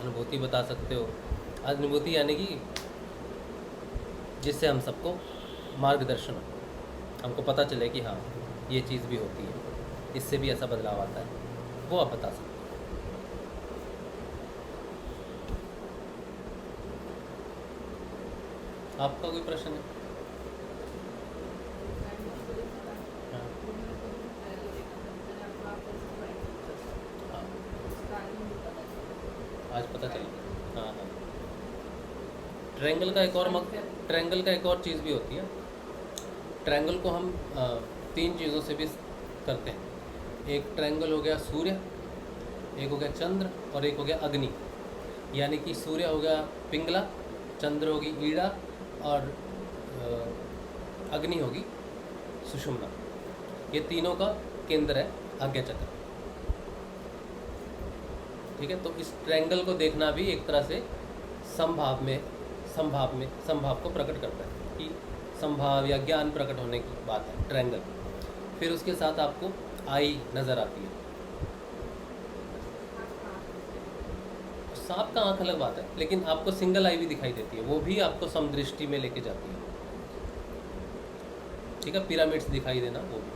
अनुभूति बता सकते हो। अनुभूति यानी कि जिससे हम सबको मार्गदर्शन हो, हमको पता चले कि हाँ ये चीज़ भी होती है, इससे भी ऐसा बदलाव आता है, वो आप बता सकते हो। आपका कोई प्रश्न है? हाँ। आज पता चला। हाँ हाँ, ट्रायंगल का एक और चीज़ भी होती है। ट्रायंगल को हम 3 चीज़ों से भी करते हैं। एक ट्रायंगल हो गया सूर्य, एक हो गया चंद्र, और एक हो गया अग्नि। यानी कि सूर्य हो गया पिंगला, चंद्र होगी ईड़ा, और अग्नि होगी सुषुम्ना। ये तीनों का केंद्र है आज्ञा चक्र। ठीक है, तो इस ट्रायंगल को देखना भी एक तरह से संभाव को प्रकट करता है कि संभाव या ज्ञान प्रकट होने की बात है, ट्रायंगल। फिर उसके साथ आपको आई नज़र आती है। सांप का आँख अलग बात है, लेकिन आपको सिंगल आई भी दिखाई देती है, वो भी आपको समदृष्टि में लेके जाती है। ठीक है, पिरामिड्स दिखाई देना वो भी।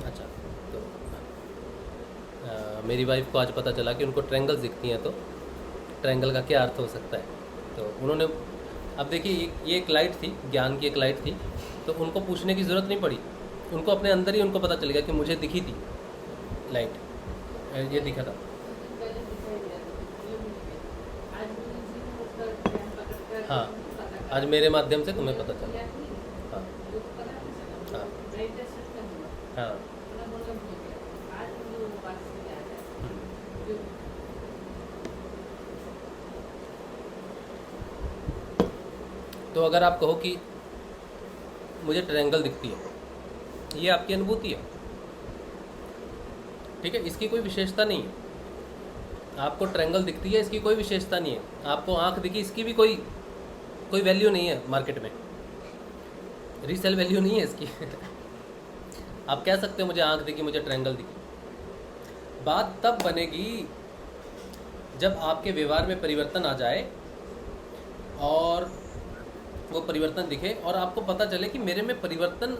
अच्छा, तो मेरी वाइफ को आज पता चला कि उनको ट्रायंगल्स दिखती हैं, तो ट्रायंगल का क्या अर्थ हो सकता है। तो उन्होंने, अब देखिए ये एक लाइट थी, ज्ञान की एक लाइट थी, तो उनको पूछने की ज़रूरत नहीं पड़ी, उनको अपने अंदर ही उनको पता चल गया कि मुझे दिखी थी लाइट, ये दिखा था। हाँ, आज मेरे माध्यम से तुम्हें पता चला। हाँ हाँ हाँ। तो अगर आप कहो कि मुझे ट्रायंगल दिखती है, ये आपकी अनुभूति है, ठीक है, इसकी कोई विशेषता नहीं है। आपको ट्रायंगल दिखती है, इसकी कोई विशेषता नहीं है। आपको आँख दिखी, इसकी भी कोई वैल्यू नहीं है मार्केट में, रीसेल वैल्यू नहीं है इसकी। आप कह सकते हो मुझे आँख दिखी, मुझे ट्रायंगल दिखी। बात तब बनेगी जब आपके व्यवहार में परिवर्तन आ जाए और वो परिवर्तन दिखे और आपको पता चले कि मेरे में परिवर्तन।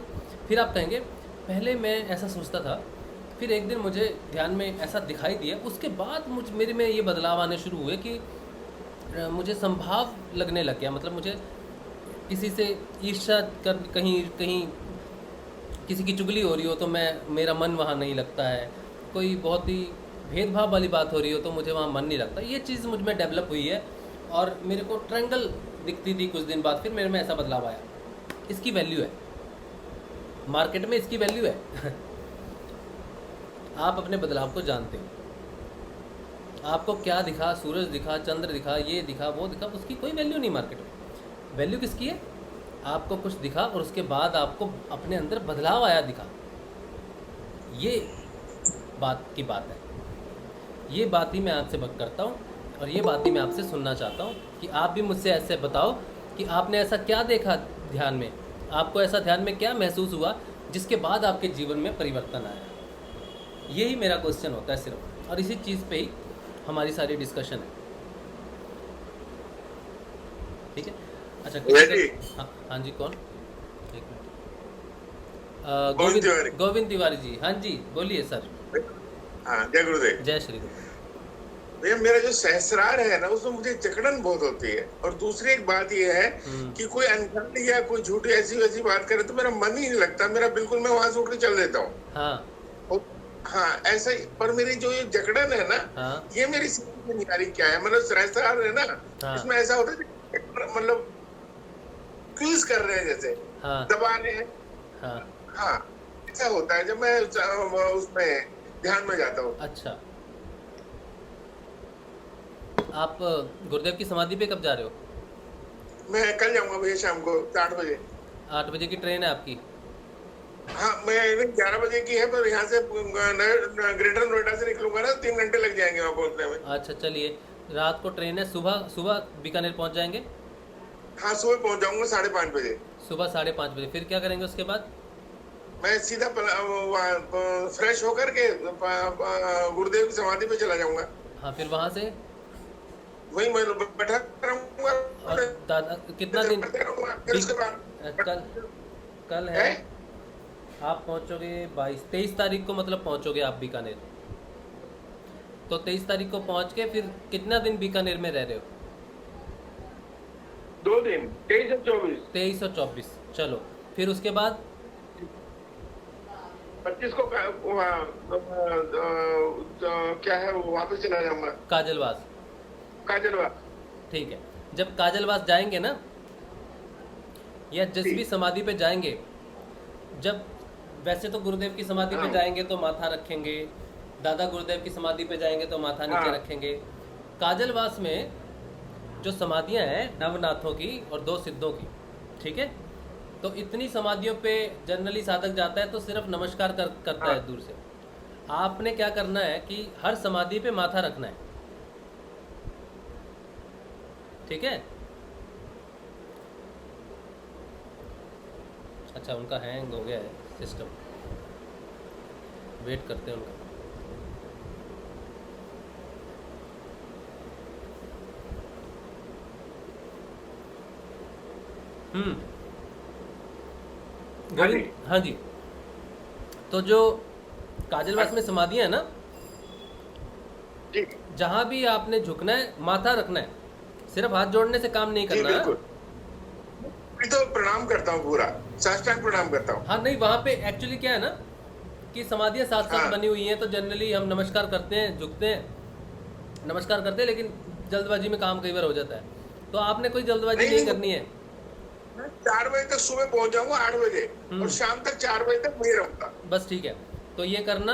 फिर आप कहेंगे पहले मैं ऐसा सोचता था, फिर एक दिन मुझे ध्यान में ऐसा दिखाई दिया, उसके बाद मेरे में ये बदलाव आने शुरू हुए कि मुझे संभाव लगने लग गया। मतलब मुझे किसी से ईर्ष्या कर, कहीं किसी की चुगली हो रही हो तो मेरा मन वहाँ नहीं लगता है, कोई बहुत ही भेदभाव वाली बात हो रही हो तो मुझे वहाँ मन नहीं लगता। ये चीज़ मुझ में डेवलप हुई है और मेरे को ट्रायंगल दिखती थी कुछ दिन बाद, फिर मेरे में ऐसा बदलाव आया। इसकी वैल्यू है मार्केट में, इसकी वैल्यू है। आप अपने बदलाव को जानते हो, आपको क्या दिखा, सूरज दिखा, चंद्र दिखा, ये दिखा, वो दिखा, उसकी कोई वैल्यू नहीं मार्केट में। वैल्यू किसकी है? आपको कुछ दिखा और उसके बाद आपको अपने अंदर बदलाव आया दिखा, ये बात की बात है। ये बात ही मैं आपसे करता हूँ और ये बात ही मैं आपसे सुनना चाहता हूँ कि आप भी मुझसे ऐसे बताओ कि आपने ऐसा क्या देखा ध्यान में, आपको ऐसा ध्यान में क्या महसूस हुआ जिसके बाद आपके जीवन में परिवर्तन आया। यही मेरा क्वेश्चन होता है सिर्फ, और इसी चीज़ पे ही हमारी सारी डिस्कशन है। ठीक है, अच्छा हाँ जी, कौन? एक मिनट। गोविंद तिवारी जी, हाँ जी बोलिए सर। हाँ, जय गुरुदेव। जय श्री गुरु। भैया मेरा जो सहस्रार है ना, उसमें मुझे जकड़न बहुत होती है। और दूसरी एक बात ये है कि कोई अनखंड या कोई झूठी ऐसी वैसी बात करे तो मेरा मन ही नहीं लगता, मेरा बिल्कुल, मैं वहां से उठ के चल देता हूँ। हाँ ऐसा ही। पर मेरी जो ये जकड़न है ना, ये मेरी समझ में नहीं आ रही क्या है। मतलब सहस्रार है ना, इसमें ऐसा होता है मतलब क्विज कर रहे हैं, जैसे दबा रहे हैं। हाँ ऐसा होता है जब मैं उसमें ध्यान में जाता हूँ। अच्छा, आप गुरुदेव की समाधि पे कब जा रहे हो? मैं कल जाऊंगा भैया, शाम को 8 बजे। 8 बजे की ट्रेन है आपकी? हाँ, मैं 11 बजे की है, पर यहाँ से ग्रेटर नोएडा से निकलूंगा ना, 3 घंटे लग जाएंगे वहाँ पहुँचने में। अच्छा चलिए, रात को ट्रेन है, सुबह बीकानेर पहुँच जाएंगे? हाँ, सुबह पहुँच जाऊंगा 5:30 बजे। सुबह 5:30 बजे। फिर क्या करेंगे उसके बाद? मैं सीधा फ्रेश होकर के गुरुदेव की समाधि पे चला जाऊंगा। हाँ, फिर वहाँ से वही मैं बैठा रहूंगा। और दादा कितना दिन? कल है, आप पहुँचोगे 23 तारीख को, मतलब पहुँचोगे आप बीकानेर। तो 23 तारीख को पहुँच के फिर कितना दिन बीकानेर में रह रहे हो? 2 दिन, 23 और 24। 23 और 24, चलो। फिर उसके बाद 25 को क्या है, वापस चला जाऊंगा काजलवास। ठीक है, जब काजलवास जाएंगे ना, या जिस भी समाधि पे जाएंगे, जब वैसे तो गुरुदेव की समाधि पे जाएंगे तो माथा रखेंगे, दादा गुरुदेव की समाधि पे जाएंगे तो माथा नीचे रखेंगे। काजलवास में जो समाधियां हैं नवनाथों की और 2 सिद्धों की, ठीक है, तो इतनी समाधियों पे जनरली साधक जाता है तो सिर्फ नमस्कार करता है दूर से। आपने क्या करना है कि हर समाधि पे माथा रखना है, ठीक है। अच्छा, उनका हैंग हो गया है सिस्टम, वेट करते हैं उनका। गोविंद, हाँ जी। तो जो काजलवास में समाधियाँ है ना, जी जहाँ भी आपने झुकना है, माथा रखना है, सिर्फ हाथ जोड़ने से काम नहीं जी करना है। बिल्कुल। मैं तो प्रणाम करता हूँ, पूरा साष्टांग प्रणाम करता हूँ। हाँ नहीं, वहाँ पे एक्चुअली क्या है ना कि समाधियाँ साथ साथ हाँ। बनी हुई हैं, तो जनरली हम नमस्कार करते हैं, झुकते हैं, नमस्कार करते हैं, लेकिन जल्दबाजी में काम कई बार हो जाता है। तो आपने कोई जल्दबाजी नहीं करनी है। मैं 4 बजे तक सुबह पहुंच जाऊंगा, 8 बजे, और शाम तक 4 बजे तक वहीं रहूंगा। बस ठीक है, तो ये करना।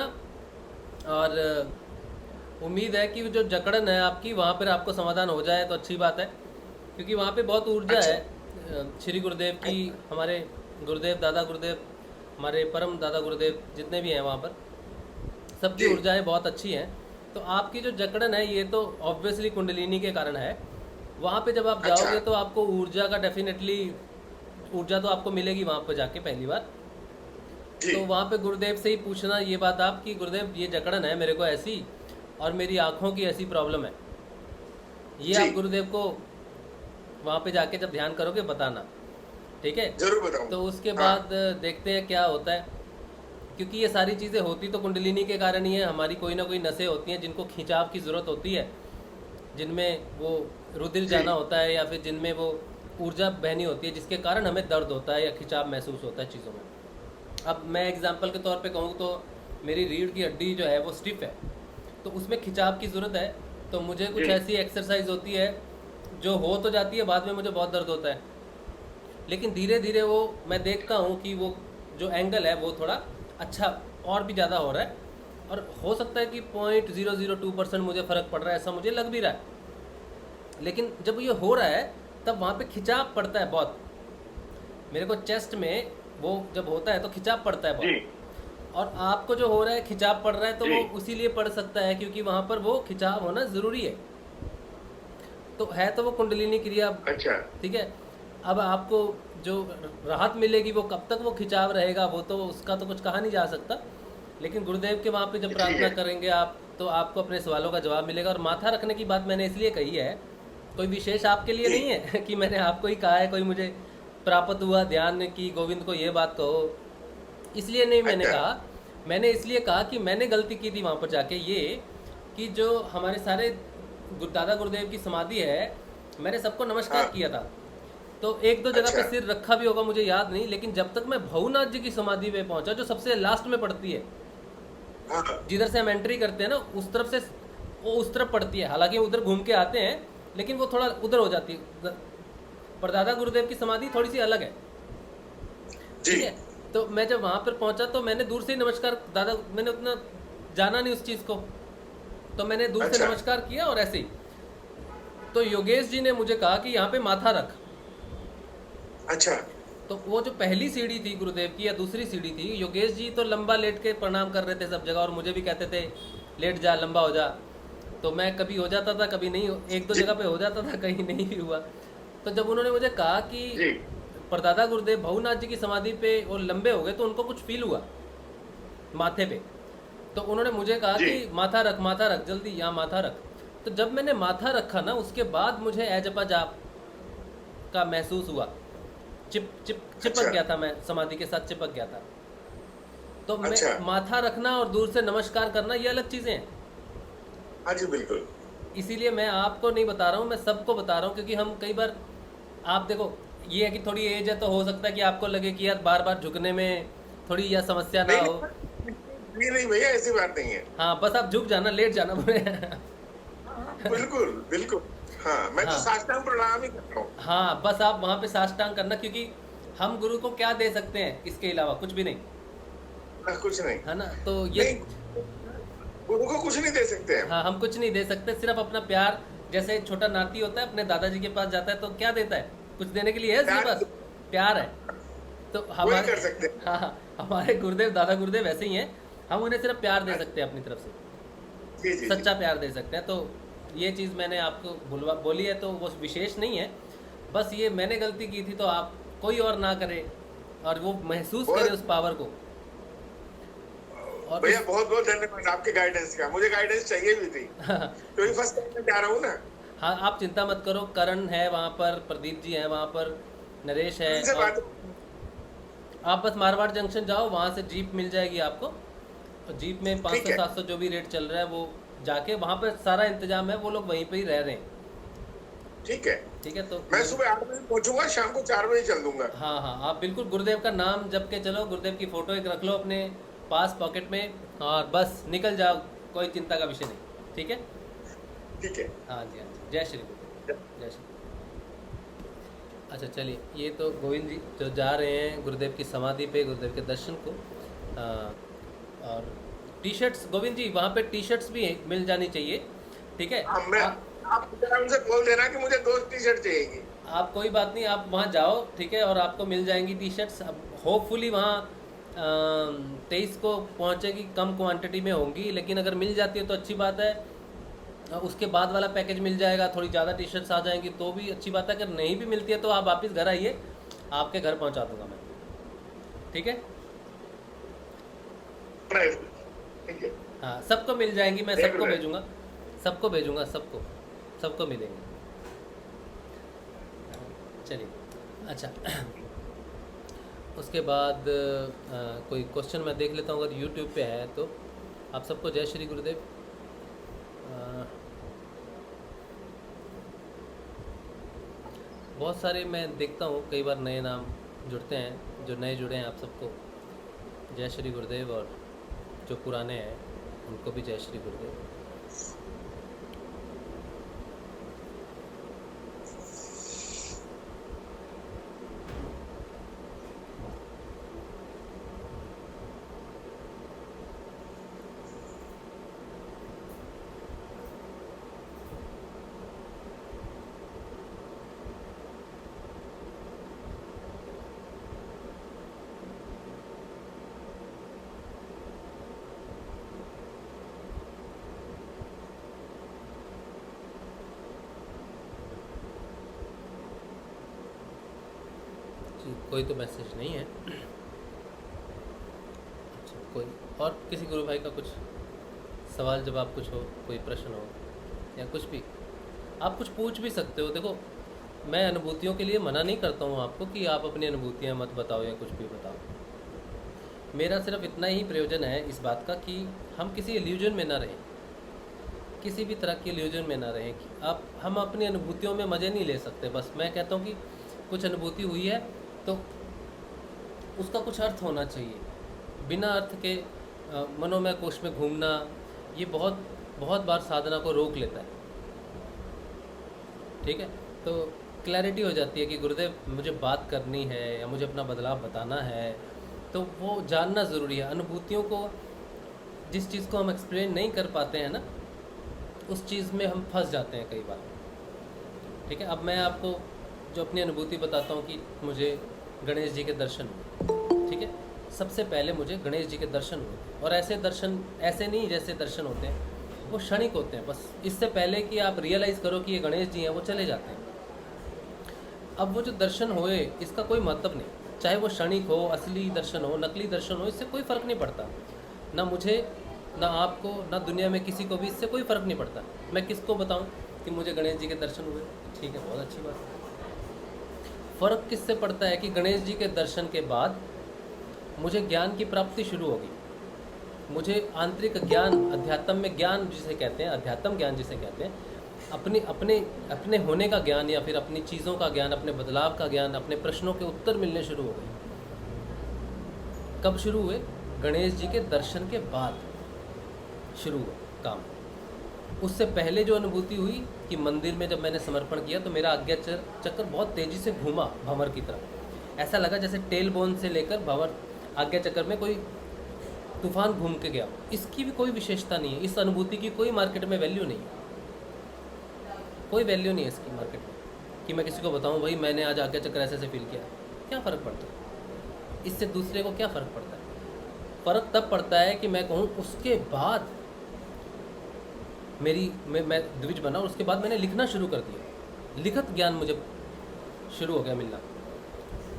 और उम्मीद है कि जो जकड़न है आपकी, वहाँ पर आपको समाधान हो जाए तो अच्छी बात है, क्योंकि वहाँ पे बहुत ऊर्जा अच्छा। है श्री गुरुदेव की। हमारे गुरुदेव, दादा गुरुदेव, हमारे परम दादा गुरुदेव जितने भी हैं वहाँ पर, सबकी जी। ऊर्जाएं बहुत अच्छी हैं। तो आपकी जो जकड़न है ये तो ऑब्वियसली कुंडलिनी के कारण है। वहाँ पे जब आप अच्छा। जाओगे तो आपको ऊर्जा का डेफिनेटली, ऊर्जा तो आपको मिलेगी वहाँ पर जाके पहली बार। जी तो वहाँ पे गुरुदेव से ही पूछना ये बात आप कि गुरुदेव ये जकड़न है मेरे को ऐसी, और मेरी आँखों की ऐसी प्रॉब्लम है, ये जी। आप गुरुदेव को वहाँ पे जाके जब ध्यान करोगे बताना, ठीक है। जरूर बताऊंगा। तो उसके हाँ। बाद देखते हैं क्या होता है, क्योंकि ये सारी चीज़ें होती तो कुंडलिनी के कारण ही है। हमारी कोई ना कोई नसें होती हैं जिनको खिंचाव की ज़रूरत होती है, जिनमें वो रुधिर जाना होता है, या फिर जिनमें वो ऊर्जा बहनी होती है, जिसके कारण हमें दर्द होता है या खिंचाव महसूस होता है चीज़ों में। अब मैं एग्जांपल के तौर पे कहूँ तो मेरी रीढ़ की हड्डी जो है वो स्टिफ है, तो उसमें खिंचाव की ज़रूरत है। तो मुझे कुछ जी। ऐसी एक्सरसाइज होती है जो हो तो जाती है, बाद में मुझे बहुत दर्द होता है, लेकिन धीरे धीरे वो मैं देखता हूँ कि वो जो एंगल है वो थोड़ा अच्छा और भी ज़्यादा हो रहा है, और हो सकता है कि 0.002% मुझे फ़र्क पड़ रहा है, ऐसा मुझे लग भी रहा है। लेकिन जब ये हो रहा है तब वहाँ पे खिंचाव पड़ता है बहुत, मेरे को चेस्ट में वो जब होता है तो खिंचाव पड़ता है जी बहुत। और आपको जो हो रहा है खिंचाव पड़ रहा है, तो वो उसीलिए पड़ सकता है क्योंकि वहाँ पर वो खिंचाव होना ज़रूरी है। तो है तो वो कुंडलिनी क्रिया, अच्छा। ठीक है। अब आपको जो राहत मिलेगी वो कब तक वो खिंचाव रहेगा, वो तो उसका तो कुछ कहा नहीं जा सकता, लेकिन गुरुदेव के वहाँ पे जब ठीक प्रार्थना है। करेंगे आप, तो आपको अपने सवालों का जवाब मिलेगा। और माथा रखने की बात मैंने इसलिए कही है, कोई विशेष आपके लिए जी। नहीं है कि मैंने आपको ही कहा है, कोई मुझे प्राप्त हुआ ध्यान कि गोविंद को ये बात कहो, इसलिए नहीं मैंने अच्छा। कहा। मैंने इसलिए कहा कि मैंने गलती की थी वहाँ पर जाके, ये कि जो हमारे सारे दादा गुरुदेव की समाधि है, मैंने सबको नमस्कार हाँ। किया था, तो एक दो जगह पे अच्छा। सिर रखा भी होगा, मुझे याद नहीं। लेकिन जब तक मैं भवनाथ जी की समाधि पे पहुंचा, जो सबसे लास्ट में पड़ती है, हाँ। जिधर से हम एंट्री करते हैं ना, उस तरफ से वो उस तरफ पड़ती है। हालांकि उधर घूम के आते हैं, लेकिन वो थोड़ा उधर हो जाती है। पर दादा गुरुदेव की समाधि थोड़ी सी अलग है, जी ठीक है। तो मैं जब वहाँ पर पहुंचा तो मैंने दूर से ही नमस्कार, दादा मैंने उतना जाना नहीं उस चीज़ को, तो मैंने दूर से अच्छा। नमस्कार किया और ऐसे ही। तो योगेश जी ने मुझे कहा कि यहाँ पे माथा रख। अच्छा। तो वो जो पहली सीढ़ी थी गुरुदेव की, या दूसरी सीढ़ी थी, योगेश जी तो लंबा लेट के प्रणाम कर रहे थे सब जगह, और मुझे भी कहते थे लेट जा, लंबा हो जा। तो मैं कभी हो जाता था, कभी नहीं, एक दो जगह पे हो जाता था, कहीं नहीं भी हुआ। तो जब उन्होंने मुझे कहा कि जी परदादा गुरुदेव भवनाथ जी की समाधि पे वो लंबे हो गए, तो उनको कुछ फील हुआ माथे पे। तो उन्होंने मुझे कहा जी। कि माथा रख जल्दी, यहाँ माथा रख। तो जब मैंने माथा रखा ना, उसके बाद मुझे एजपा जाप का महसूस हुआ, चिपक अच्छा। गया था, मैं समाधि के साथ चिपक गया था। तो मैं अच्छा। माथा रखना और दूर से नमस्कार करना ये अलग चीज़ें हैं। हाँ जी बिल्कुल। इसीलिए मैं आपको नहीं बता रहा हूँ, मैं सबको बता रहा हूँ, क्योंकि हम कई बार, आप देखो ये है कि थोड़ी एज है, तो हो सकता है कि आपको लगे कि यार बार बार झुकने में थोड़ी यह समस्या ना नहीं हो। नहीं नहीं भैया, ऐसी बात नहीं है। हाँ, बस आप झुक जाना, लेट जाना बोले। बिल्कुल बिल्कुल। हाँ, मैं तो हाँ। साष्टांग प्रणाम ही करता हूँ। हाँ, बस आप वहाँ पे साष्टांग करना, क्योंकि हम गुरु को क्या दे सकते हैं इसके अलावा, कुछ भी नहीं, कुछ नहीं। है ना। तो ये नहीं, गुरु को कुछ नहीं दे सकते हैं। हाँ, हम कुछ नहीं दे सकते, सिर्फ अपना प्यार। जैसे छोटा नाती होता है, अपने दादाजी के पास जाता है तो क्या देता है, कुछ देने के लिए है इसके पास, प्यार है। तो वही हमारे कर सकते हैं। हाँ, हमारे गुरुदेव, दादा गुरुदेव ऐसे ही हैं, हम उन्हें सिर्फ प्यार दे सकते हैं अपनी तरफ से, जी जी जी। सच्चा प्यार दे सकते हैं। तो ये चीज़ मैंने आपको बोली है तो वो विशेष नहीं है, बस ये मैंने गलती की थी तो आप कोई और ना करे और वो महसूस करे उस पावर को। और भैया बहुत बहुत धन्यवाद आपके गाइडेंस का, मुझे गाइडेंस चाहिए भी थी क्योंकि फर्स्ट टाइम मैं जा रहा हूँ ना। हाँ, आप चिंता मत करो, करण है वहाँ पर, प्रदीप जी हैं वहाँ पर, नरेश है, उनसे बात आप बस मारवाड़ जंक्शन जाओ, वहाँ से जीप मिल जाएगी आपको, और जीप में 500-700 जो भी रेट चल रहा है वो जाके वहाँ पर सारा इंतजाम है, वो लोग वहीं पे ही रह रहे हैं। ठीक है, ठीक है, तो मैं सुबह 8 बजे पहुंचूंगा, शाम को 4 बजे चल दूंगा। हाँ हाँ, आप बिल्कुल गुरुदेव का नाम जप के चलो, गुरुदेव की फ़ोटो एक रख लो अपने पास पॉकेट में और बस निकल जाओ, कोई चिंता का विषय नहीं। ठीक है, ठीक है, हाँ जी, हाँ जी, जय श्री गुरु, जय श्री। अच्छा चलिए, ये तो गोविंद जी जो जा रहे हैं गुरुदेव की समाधि पे, गुरुदेव के दर्शन को। और टी शर्ट्स, गोविंद जी वहाँ पे टी शर्ट्स भी मिल जानी चाहिए। ठीक है, आप उनसे बोल देना कि मुझे 2 टी शर्ट चाहिएगी। आप कोई बात नहीं, आप वहाँ जाओ, ठीक है, और आपको मिल जाएंगी टी शर्ट्स। अब होपफुली वहाँ 23 को पहुँचेगी, कम क्वांटिटी में होंगी, लेकिन अगर मिल जाती है तो अच्छी बात है। उसके बाद वाला पैकेज मिल जाएगा, थोड़ी ज़्यादा टी शर्ट्स आ जाएंगी तो भी अच्छी बात है। अगर नहीं भी मिलती है तो आप वापस घर आइए, आपके घर पहुँचा दूँगा मैं। ठीक है, ठीक है, हाँ, सबको मिल जाएंगी, मैं सबको भेजूँगा, सबको भेजूँगा, सबको मिलेंगे। चलिए, अच्छा उसके बाद कोई क्वेश्चन मैं देख लेता हूँ, अगर यूट्यूब पे है तो। आप सबको जय श्री गुरुदेव। बहुत सारे मैं देखता हूँ, कई बार नए नाम जुड़ते हैं, जो नए जुड़े हैं आप सबको जय श्री गुरुदेव, और जो पुराने हैं उनको भी जय श्री गुरुदेव। कोई तो मैसेज नहीं है। अच्छा, कोई और किसी गुरु भाई का कुछ सवाल जवाब कुछ हो, कोई प्रश्न हो या कुछ भी, आप कुछ पूछ भी सकते हो। देखो, मैं अनुभूतियों के लिए मना नहीं करता हूँ आपको कि आप अपनी अनुभूतियाँ मत बताओ या कुछ भी बताओ। मेरा सिर्फ इतना ही प्रयोजन है इस बात का कि हम किसी इल्यूजन में ना रहें, किसी भी तरह के इल्यूजन में ना रहें कि हम अपनी अनुभूतियों में मज़े नहीं ले सकते। बस मैं कहता हूँ कि कुछ अनुभूति हुई है तो उसका कुछ अर्थ होना चाहिए। बिना अर्थ के मनोमय कोश में घूमना, ये बहुत बार साधना को रोक लेता है। ठीक है, तो क्लैरिटी हो जाती है कि गुरुदेव मुझे बात करनी है या मुझे अपना बदलाव बताना है, तो वो जानना ज़रूरी है। अनुभूतियों को, जिस चीज़ को हम एक्सप्लेन नहीं कर पाते हैं ना, उस चीज़ में हम फंस जाते हैं कई बार। ठीक है, अब मैं आपको जो अपनी अनुभूति बताता हूँ कि मुझे गणेश जी के दर्शन हुए। ठीक है, सबसे पहले मुझे गणेश जी के दर्शन हुए, और ऐसे दर्शन ऐसे नहीं जैसे दर्शन होते हैं, वो क्षणिक होते हैं। बस इससे पहले कि आप रियलाइज़ करो कि ये गणेश जी हैं, वो चले जाते हैं। अब वो जो दर्शन हुए, इसका कोई मतलब नहीं, चाहे वो क्षणिक हो, असली दर्शन हो, नकली दर्शन हो, इससे कोई फ़र्क नहीं पड़ता। ना मुझे, ना आपको, ना दुनिया में किसी को भी इससे कोई फ़र्क नहीं पड़ता। मैं किसको बताऊँ कि मुझे गणेश जी के दर्शन हुए? ठीक है, बहुत अच्छी बात है। फ़र्क किससे पड़ता है कि गणेश जी के दर्शन के बाद मुझे ज्ञान की प्राप्ति शुरू होगी। मुझे आंतरिक ज्ञान, अध्यात्म में ज्ञान जिसे कहते हैं, अध्यात्म ज्ञान जिसे कहते हैं, अपने होने का ज्ञान, या फिर अपनी चीज़ों का ज्ञान, अपने बदलाव का ज्ञान, अपने प्रश्नों के उत्तर मिलने शुरू हो गए। कब शुरू हुए? गणेश जी के दर्शन के बाद शुरू हुआ काम। उससे पहले जो अनुभूति हुई कि मंदिर में जब मैंने समर्पण किया तो मेरा आज्ञा चक्र बहुत तेज़ी से घूमा भंवर की तरफ। ऐसा लगा जैसे टेल बोन से लेकर भंवर आज्ञा चक्र में कोई तूफान घूम के गया। इसकी भी कोई विशेषता नहीं है, इस अनुभूति की कोई मार्केट में वैल्यू नहीं है, कोई वैल्यू नहीं है इसकी मार्केट में कि मैं किसी को बताऊं भाई मैंने आज आज्ञा चक्र ऐसे फील किया। क्या फ़र्क पड़ता है इससे? दूसरे को क्या फ़र्क पड़ता है? फ़र्क तब पड़ता है कि मैं कहूँ उसके बाद मैं द्विज बना और उसके बाद मैंने लिखना शुरू कर दिया। लिखत ज्ञान मुझे शुरू हो गया मिलना,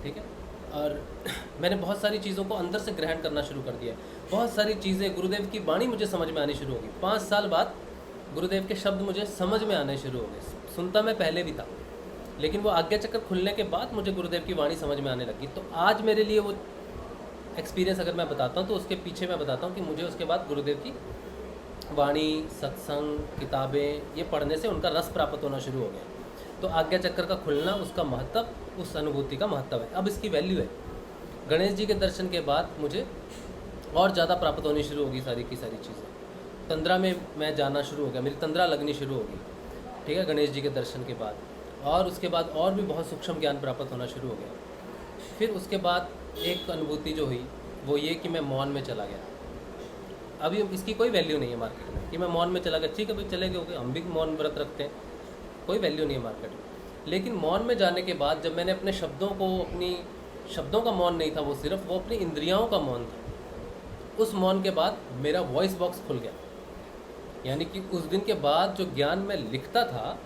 ठीक है। और मैंने बहुत सारी चीज़ों को अंदर से ग्रहण करना शुरू कर दिया। बहुत सारी चीज़ें, गुरुदेव की वाणी मुझे समझ में आनी शुरू हो गई। 5 साल बाद गुरुदेव के शब्द मुझे समझ में आने शुरू हो गए। सुनता मैं पहले भी था, लेकिन वो आज्ञा चक्र खुलने के बाद मुझे गुरुदेव की वाणी समझ में आने लगी। तो आज मेरे लिए वो एक्सपीरियंस अगर मैं बताता हूँ तो उसके पीछे मैं बताता हूँ कि मुझे उसके बाद गुरुदेव की वाणी, सत्संग, किताबें ये पढ़ने से उनका रस प्राप्त होना शुरू हो गया। तो आज्ञा चक्र का खुलना, उसका महत्व, उस अनुभूति का महत्व है। अब इसकी वैल्यू है। गणेश जी के दर्शन के बाद मुझे और ज़्यादा प्राप्त होनी शुरू होगी सारी की सारी चीज़ें। तंद्रा में मैं जाना शुरू हो गया, मेरी तंद्रा लगनी शुरू होगी, ठीक है, गणेश जी के दर्शन के बाद। और उसके बाद और भी बहुत सूक्ष्म ज्ञान प्राप्त होना शुरू हो गया। फिर उसके बाद एक अनुभूति जो हुई वो ये कि मैं मौन में चला गया। अभी इसकी कोई वैल्यू नहीं है मार्केट में कि मैं मौन में चला गया। ठीक है भाई, चले गए, हो गए, हम भी मौन व्रत रखते हैं, कोई वैल्यू नहीं है मार्केट में। लेकिन मौन में जाने के बाद जब मैंने अपने शब्दों को, अपनी शब्दों का मौन नहीं था वो, सिर्फ वो अपनी इंद्रियों का मौन था। उस मौन के बाद मेरा वॉइस बॉक्स खुल गया। यानी कि उस दिन के बाद जो ज्ञान मैं लिखता था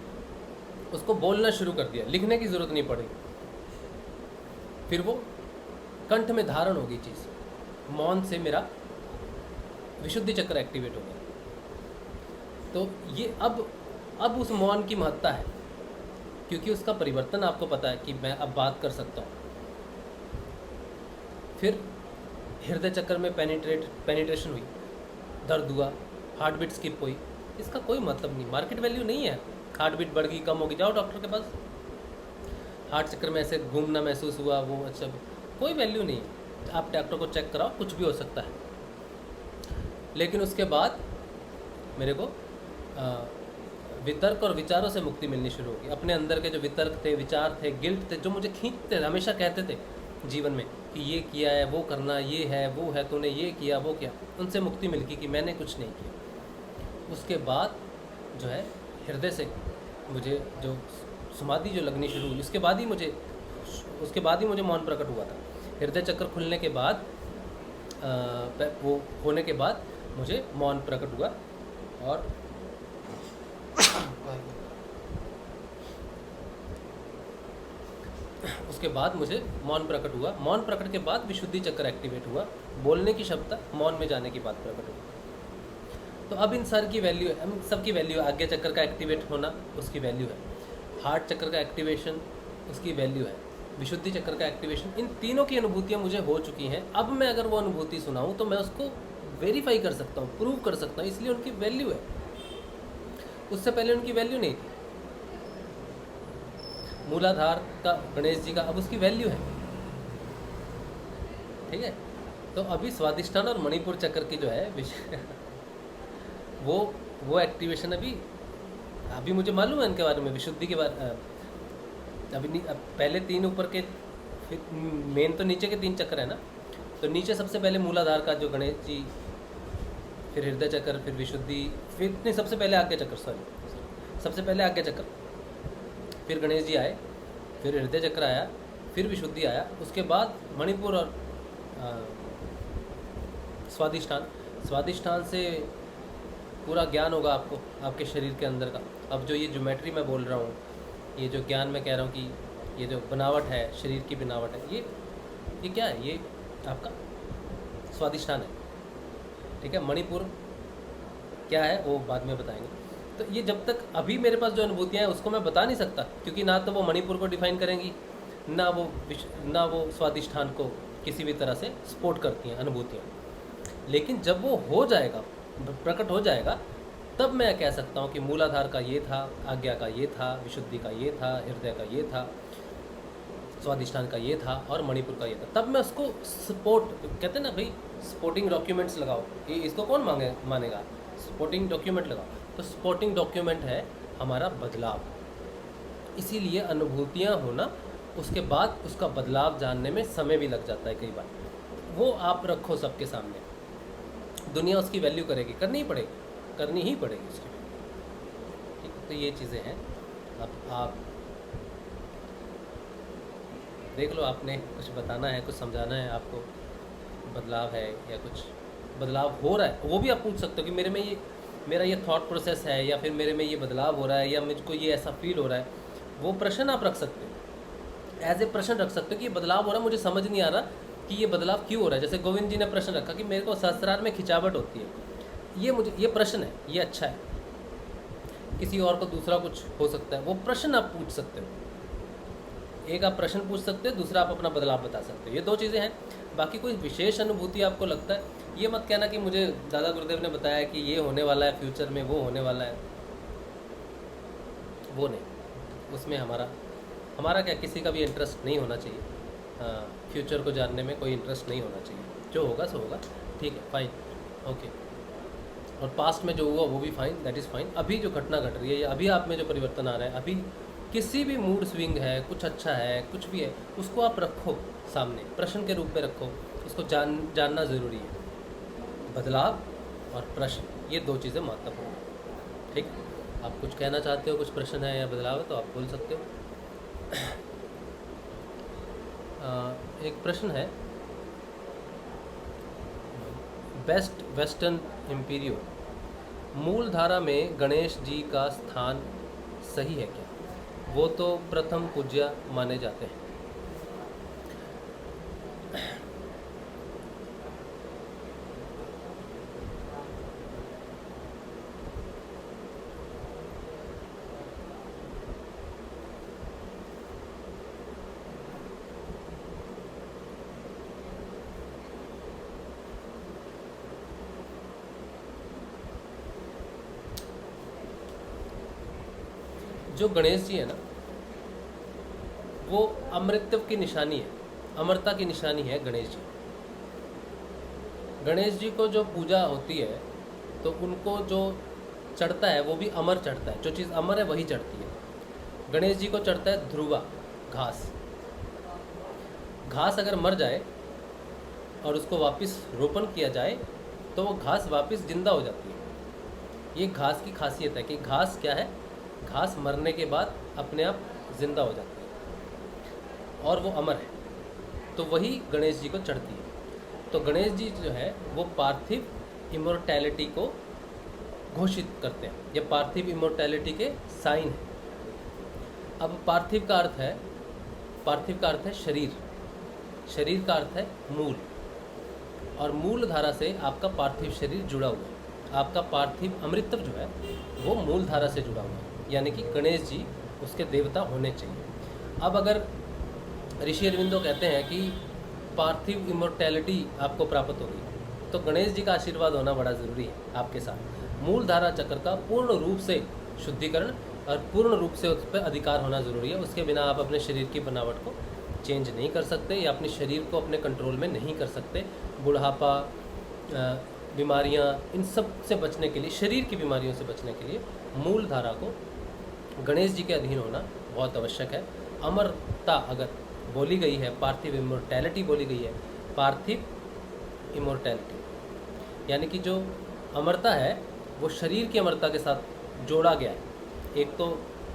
उसको बोलना शुरू कर दिया, लिखने की ज़रूरत नहीं पड़ी। फिर वो कंठ में धारण हो गई चीज़। मौन से मेरा विशुद्धि चक्र एक्टिवेट हो गया। तो ये अब उस मौन की महत्ता है, क्योंकि उसका परिवर्तन आपको पता है कि मैं अब बात कर सकता हूँ। फिर हृदय चक्र में पेनिट्रेशन हुई, दर्द हुआ, हार्ट बीट स्किप हुई। इसका कोई मतलब नहीं, मार्केट वैल्यू नहीं है। हार्ट बीट बढ़ गई, कम होगी, जाओ डॉक्टर के पास। हार्ट चक्र में ऐसे घूमना महसूस हुआ, वो अच्छा, कोई वैल्यू नहीं है। आप डॉक्टर को चेक कराओ, कुछ भी हो सकता है। लेकिन उसके बाद मेरे को वितर्क और विचारों से मुक्ति मिलनी शुरू होगी। अपने अंदर के जो वितर्क थे, विचार थे, गिल्ट थे, जो मुझे खींचते हमेशा कहते थे जीवन में कि ये किया है, वो करना, ये है, वो है, तूने ये किया, वो किया, उनसे मुक्ति मिल गई कि मैंने कुछ नहीं किया। उसके बाद जो है हृदय से मुझे जो समाधि जो लगनी शुरू हुई, उसके बाद ही मुझे मौन प्रकट हुआ था। हृदय चक्र खुलने के बाद वो होने के बाद मुझे मौन प्रकट हुआ। और उसके बाद मुझे मौन प्रकट हुआ। मौन प्रकट के बाद विशुद्धि चक्र एक्टिवेट हुआ। बोलने की क्षमता मौन में जाने के बाद प्रकट हुई। तो अब इन सारी की वैल्यू है, हम सबकी वैल्यू है। आज्ञा चक्र का एक्टिवेट होना, उसकी वैल्यू है। हार्ट चक्र का एक्टिवेशन, उसकी वैल्यू है। विशुद्धि चक्र का एक्टिवेशन, इन तीनों की अनुभूतियाँ मुझे हो चुकी हैं। अब मैं अगर वो अनुभूति सुनाऊँ तो मैं उसको वेरीफाई कर सकता हूँ, प्रूव कर सकता हूँ, इसलिए उनकी वैल्यू है। उससे पहले उनकी वैल्यू नहीं थी। मूलाधार का गणेश जी का अब उसकी वैल्यू है, ठीक है। तो अभी स्वादिष्ठान और मणिपुर चक्र की जो है वो एक्टिवेशन अभी मुझे मालूम है इनके बारे में, विशुद्धि के बारे अभी नहीं। अब पहले 3 ऊपर के, फिर मेन तो नीचे के 3 चक्र है ना। तो नीचे सबसे पहले मूलाधार का जो गणेश जी, फिर हृदय चक्र, फिर विशुद्धि, फिर नहीं, सबसे पहले आज्ञा चक्र, सबसे पहले आज्ञा चक्र, फिर गणेश जी आए, फिर हृदय चक्र आया, फिर विशुद्धि आया, उसके बाद मणिपुर और स्वादिष्ठान से पूरा ज्ञान होगा आपको, आपके शरीर के अंदर का। अब जो ये ज्योमेट्री मैं बोल रहा हूँ, ये जो ज्ञान मैं कह रहा हूँ कि ये जो बनावट है, शरीर की बनावट है, ये क्या है? ये आपका स्वादिष्ठान है, ठीक है। मणिपुर क्या है वो बाद में बताएंगे। तो ये जब तक अभी मेरे पास जो अनुभूतियाँ हैं उसको मैं बता नहीं सकता, क्योंकि ना तो वो मणिपुर को डिफाइन करेंगी, ना वो स्वादिष्ठान को किसी भी तरह से सपोर्ट करती हैं अनुभूतियाँ। लेकिन जब वो हो जाएगा, प्रकट हो जाएगा, तब मैं कह सकता हूँ कि मूलाधार का ये था, आज्ञा का ये था, विशुद्धि का ये था, हृदय का ये था, स्वादिष्ठान का ये था और मणिपुर का ये था। तब मैं उसको सपोर्ट, कहते हैं ना भाई, सपोर्टिंग डॉक्यूमेंट्स लगाओ। ये इसको कौन मानेगा? सपोर्टिंग डॉक्यूमेंट लगाओ। तो सपोर्टिंग डॉक्यूमेंट है हमारा बदलाव। इसीलिए अनुभूतियाँ होना, उसके बाद उसका बदलाव जानने में समय भी लग जाता है कई बार। वो आप रखो सबके सामने, दुनिया उसकी वैल्यू करेगी, करनी ही पड़ेगी उसकी। ठीक, तो ये चीज़ें हैं। अब आप देख लो, आपने कुछ बताना है, कुछ समझाना है, आपको बदलाव है या कुछ बदलाव हो रहा है, वो भी आप पूछ सकते हो कि मेरा ये थॉट प्रोसेस है, या फिर मेरे में ये बदलाव हो रहा है, या मुझको ये ऐसा फील हो रहा है, वो प्रश्न आप रख सकते हो। एज ए प्रश्न रख सकते हो कि ये बदलाव हो रहा है, मुझे समझ नहीं आ रहा कि ये बदलाव क्यों हो रहा है। जैसे गोविंद जी ने प्रश्न रखा कि मेरे को सहस्त्रार में खिंचावट होती है, ये प्रश्न है, ये अच्छा है। किसी और को दूसरा कुछ हो सकता है, वो प्रश्न आप पूछ सकते हो। एक आप प्रश्न पूछ सकते हो, दूसरा आप अपना बदलाव बता सकते हो। ये दो चीज़ें हैं। बाकी कोई विशेष अनुभूति आपको लगता है, ये मत कहना कि मुझे दादा गुरुदेव ने बताया कि ये होने वाला है फ्यूचर में, वो होने वाला है, वो नहीं। उसमें हमारा क्या, किसी का भी इंटरेस्ट नहीं होना चाहिए। फ्यूचर को जानने में कोई इंटरेस्ट नहीं होना चाहिए। जो होगा सो होगा, ठीक है, फाइन, ओके। और पास्ट में जो हुआ वो भी फाइन, दैट इज़ फाइन। अभी जो घटना घट रही है या अभी आप में जो परिवर्तन आ रहा है, अभी किसी भी मूड स्विंग है, कुछ अच्छा है, कुछ भी है, उसको आप रखो सामने, प्रश्न के रूप में रखो। उसको जानना ज़रूरी है। बदलाव और प्रश्न, ये दो चीज़ें महत्वपूर्ण हैं। ठीक, आप कुछ कहना चाहते हो, कुछ प्रश्न है या बदलाव है, तो आप बोल सकते हो। एक प्रश्न है, बेस्ट वेस्टर्न इम्पीरियो मूल धारा में गणेश जी का स्थान सही है क्या? वो तो प्रथम पूज्य माने जाते हैं। जो गणेश जी है ना, वो अमृतत्व की निशानी है, अमरता की निशानी है गणेश जी। गणेश जी को जो पूजा होती है तो उनको जो चढ़ता है वो भी अमर चढ़ता है। जो चीज़ अमर है वही चढ़ती है। गणेश जी को चढ़ता है ध्रुवा, घास। घास अगर मर जाए और उसको वापस रोपण किया जाए तो वो घास वापस जिंदा हो जाती है। ये घास की खासियत है कि घास क्या है, घास मरने के बाद अपने आप जिंदा हो जाती है और वो अमर है। तो वही गणेश जी को चढ़ती है। तो गणेश जी जो है वो पार्थिव इमोर्टैलिटी को घोषित करते हैं। ये पार्थिव इमोर्टैलिटी के साइन है। अब पार्थिव का अर्थ है शरीर, शरीर का अर्थ है मूल, और मूल धारा से आपका पार्थिव शरीर जुड़ा हुआ है। आपका पार्थिव अमृतत्व जो है वो मूल धारा से जुड़ा हुआ है, यानी कि गणेश जी उसके देवता होने चाहिए। अब अगर ऋषि अरविंदो कहते हैं कि पार्थिव इमोर्टैलिटी आपको प्राप्त होगी, तो गणेश जी का आशीर्वाद होना बड़ा ज़रूरी है आपके साथ। मूल धारा चक्र का पूर्ण रूप से शुद्धिकरण और पूर्ण रूप से उस पर अधिकार होना ज़रूरी है। उसके बिना आप अपने शरीर की बनावट को चेंज नहीं कर सकते या अपने शरीर को अपने कंट्रोल में नहीं कर सकते। बुढ़ापा, बीमारियां, इन सब से बचने के लिए, शरीर की बीमारियों से बचने के लिए मूल धारा को गणेश जी के अधीन होना बहुत आवश्यक है। अमरता अगर बोली गई है, पार्थिव इमोर्टैलिटी बोली गई है, पार्थिव इमोर्टैलिटी यानी कि जो अमरता है वो शरीर की अमरता के साथ जोड़ा गया है। एक तो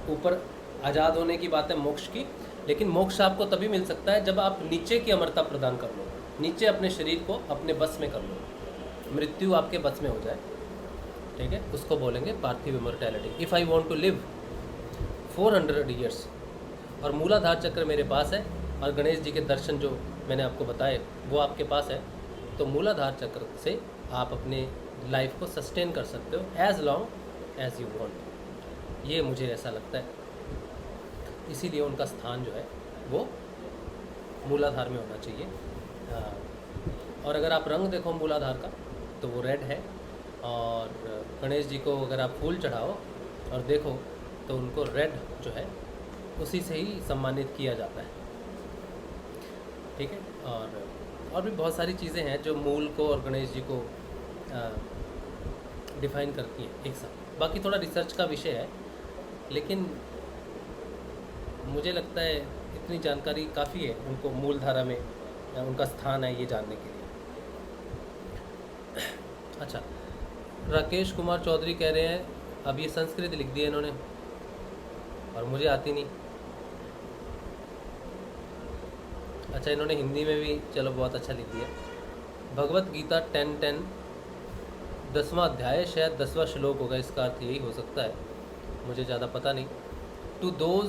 ऊपर आज़ाद होने की बात है मोक्ष की, लेकिन मोक्ष आपको तभी मिल सकता है जब आप नीचे की अमरता प्रदान कर लो, नीचे अपने शरीर को अपने बस में कर लो, मृत्यु आपके बस में हो जाए। ठीक है, उसको बोलेंगे पार्थिव immortality. If I want to live 400 years और मूलाधार चक्र मेरे पास है और गणेश जी के दर्शन जो मैंने आपको बताए वो आपके पास है, तो मूलाधार चक्र से आप अपने लाइफ को सस्टेन कर सकते हो as long as you want. ये मुझे ऐसा लगता है, इसीलिए उनका स्थान जो है वो मूलाधार में होना चाहिए। और अगर आप रंग देखो मूलाधार का तो वो रेड है, और गणेश जी को अगर आप फूल चढ़ाओ और देखो तो उनको रेड जो है उसी से ही सम्मानित किया जाता है। ठीक है, और भी बहुत सारी चीज़ें हैं जो मूल को और गणेश जी को डिफाइन करती हैं एक साथ। बाकी थोड़ा रिसर्च का विषय है, लेकिन मुझे लगता है इतनी जानकारी काफ़ी है उनको मूल धारा में उनका स्थान है ये जानने के लिए। अच्छा, राकेश कुमार चौधरी कह रहे हैं अब ये संस्कृत लिख दिया इन्होंने और मुझे आती नहीं। अच्छा, इन्होंने हिंदी में भी, चलो बहुत अच्छा लिख दिया। भगवत गीता 10:10 10वां अध्याय, शायद 10वां श्लोक होगा, इसका अर्थ यही हो सकता है, मुझे ज़्यादा पता नहीं। To those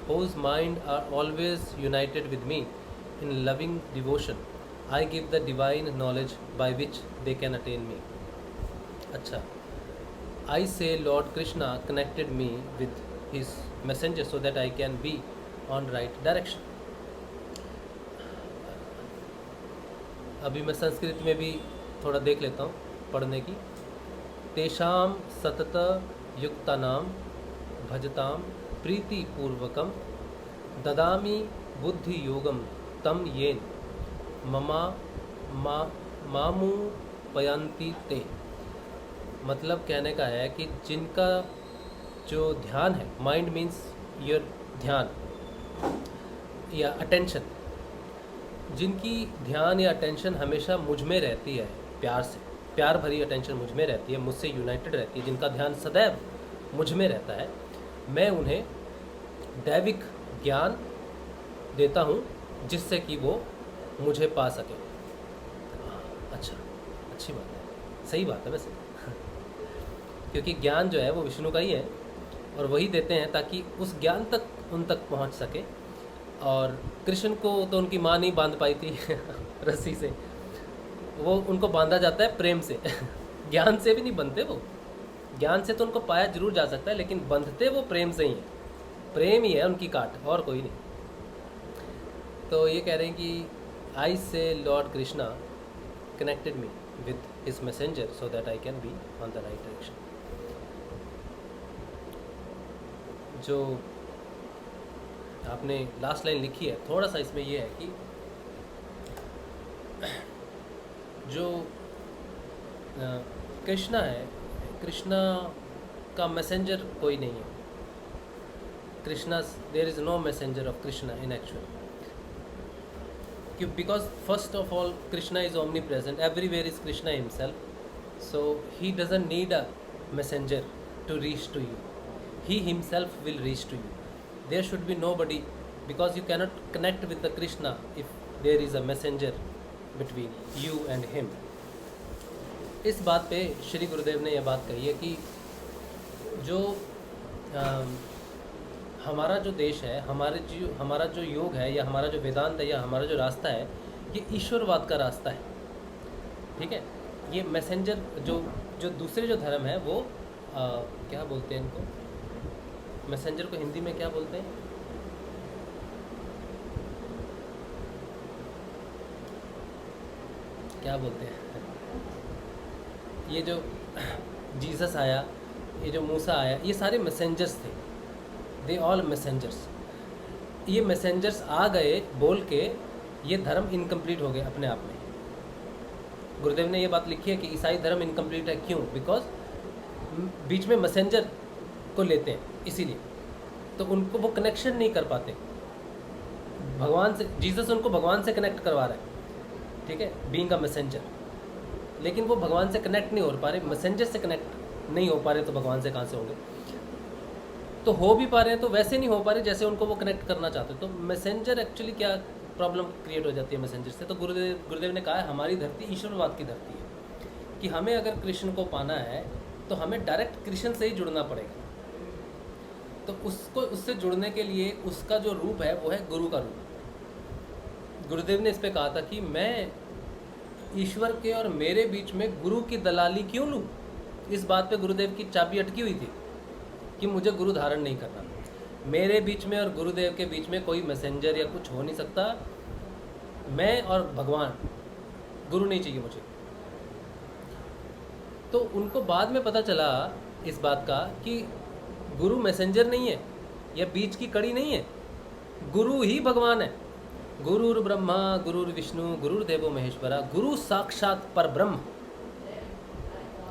whose mind are always united with me in loving devotion, I give the divine knowledge by which they can attain me. अच्छा, I say Lord Krishna connected me with his messenger so that I can be on right direction. अभी मैं संस्कृत में भी थोड़ा देख लेता हूँ पढ़ने की। तेषाम सतत युक्तानाम भजताम प्रीतिपूर्वकम ददामि बुद्धि योगम तम येन मामुपयन्ति ते। मतलब कहने का है कि जिनका जो ध्यान है, माइंड मीन्स योर ध्यान या अटेंशन, जिनकी ध्यान या अटेंशन हमेशा मुझ में रहती है, प्यार से, प्यार भरी अटेंशन मुझ में रहती है, मुझसे यूनाइटेड रहती है, जिनका ध्यान सदैव मुझ में रहता है, मैं उन्हें दैविक ज्ञान देता हूँ जिससे कि वो मुझे पा सके। अच्छा, अच्छी बात है, सही बात है वैसे क्योंकि ज्ञान जो है वो विष्णु का ही है और वही देते हैं ताकि उस ज्ञान तक उन तक पहुँच सके। और कृष्ण को तो उनकी माँ नहीं बांध पाई थी रस्सी से, वो उनको बांधा जाता है प्रेम से ज्ञान से भी नहीं बनते वो, ज्ञान से तो उनको पाया जरूर जा सकता है लेकिन बंधते वो प्रेम से ही है, प्रेम ही है उनकी काट, और कोई नहीं। तो ये कह रहे हैं कि आई से Lord Krishna connected me with his messenger so that I can be on the right direction. जो आपने लास्ट लाइन लिखी है, थोड़ा सा इसमें ये है कि जो कृष्णा है, कृष्णा का मैसेंजर कोई नहीं है। Krishna, there is no messenger of Krishna in actual, because first of all Krishna is omnipresent, everywhere is Krishna himself, so he doesn't need a messenger to reach to you, he himself will reach to you. There should be nobody, because you cannot connect with the Krishna if there is a messenger between you and him. इस बात पे श्री गुरुदेव ने यह बात कही है कि जो हमारा जो देश है, हमारा जो योग है या हमारा जो वेदांत है या हमारा जो रास्ता है, ये ईश्वरवाद का रास्ता है। ठीक है, ये मैसेंजर जो दूसरे जो धर्म है वो क्या बोलते हैं इनको, मैसेंजर को हिंदी में क्या बोलते हैं, क्या बोलते हैं, ये जो जीसस आया, ये जो मूसा आया, ये सारे मैसेंजर्स थे, दे ऑल मैसेंजर्स। ये मैसेंजर्स आ गए बोल के ये धर्म इनकम्प्लीट हो गए अपने आप में। गुरुदेव ने ये बात लिखी है कि ईसाई धर्म इनकम्प्लीट है, क्यों? बिकॉज बीच में मैसेंजर को लेते हैं, इसीलिए तो उनको वो कनेक्शन नहीं कर पाते भगवान से। जीसस उनको भगवान से कनेक्ट करवा रहा है, ठीक है, बीइंग अ मैसेंजर, लेकिन वो भगवान से कनेक्ट नहीं हो पा रहे, मैसेंजर से कनेक्ट नहीं हो पा रहे, तो भगवान से कहाँ से होंगे? तो हो भी पा रहे हैं तो वैसे नहीं हो पा रहे जैसे उनको वो कनेक्ट करना चाहते। तो मैसेंजर एक्चुअली क्या प्रॉब्लम क्रिएट हो जाती है मैसेंजर से? तो गुरुदेव ने कहा है हमारी धरती ईश्वरवाद की धरती है कि हमें अगर कृष्ण को पाना है तो हमें डायरेक्ट कृष्ण से ही जुड़ना पड़ेगा। तो उससे जुड़ने के लिए उसका जो रूप है वो है गुरु का रूप। गुरुदेव ने इस पे कहा था कि मैं ईश्वर के और मेरे बीच में गुरु की दलाली क्यों लूँ? इस बात पे गुरुदेव की चाबी अटकी हुई थी कि मुझे गुरु धारण नहीं करना। मेरे बीच में और गुरुदेव के बीच में कोई मैसेंजर या कुछ हो नहीं सकता। मैं और भगवान, गुरु नहीं चाहिए मुझे। तो उनको बाद में पता चला इस बात का कि गुरु मैसेंजर नहीं है या बीच की कड़ी नहीं है, गुरु ही भगवान है। गुरुर ब्रह्मा गुरुर विष्णु गुरुर्देवो महेश्वरा, गुरु साक्षात परब्रह्म,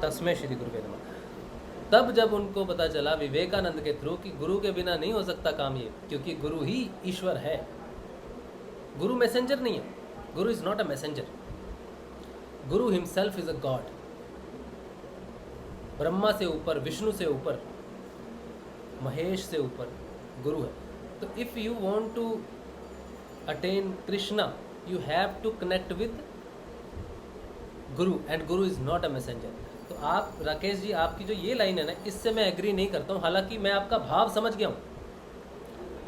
तस्मै श्री गुरुवे नमः। तब जब उनको पता चला विवेकानंद के थ्रू कि गुरु के बिना नहीं हो सकता काम ये, क्योंकि गुरु ही ईश्वर है, गुरु मैसेंजर नहीं है। गुरु is not a messenger, Guru himself is a God. Brahma से ऊपर, विष्णु से ऊपर, महेश से ऊपर गुरु है। तो if you want to attain Krishna you have to connect with guru, and guru is not a messenger. तो आप राकेश जी, आपकी जो ये लाइन है ना, इससे मैं एग्री नहीं करता हूँ। हालांकि मैं आपका भाव समझ गया हूँ।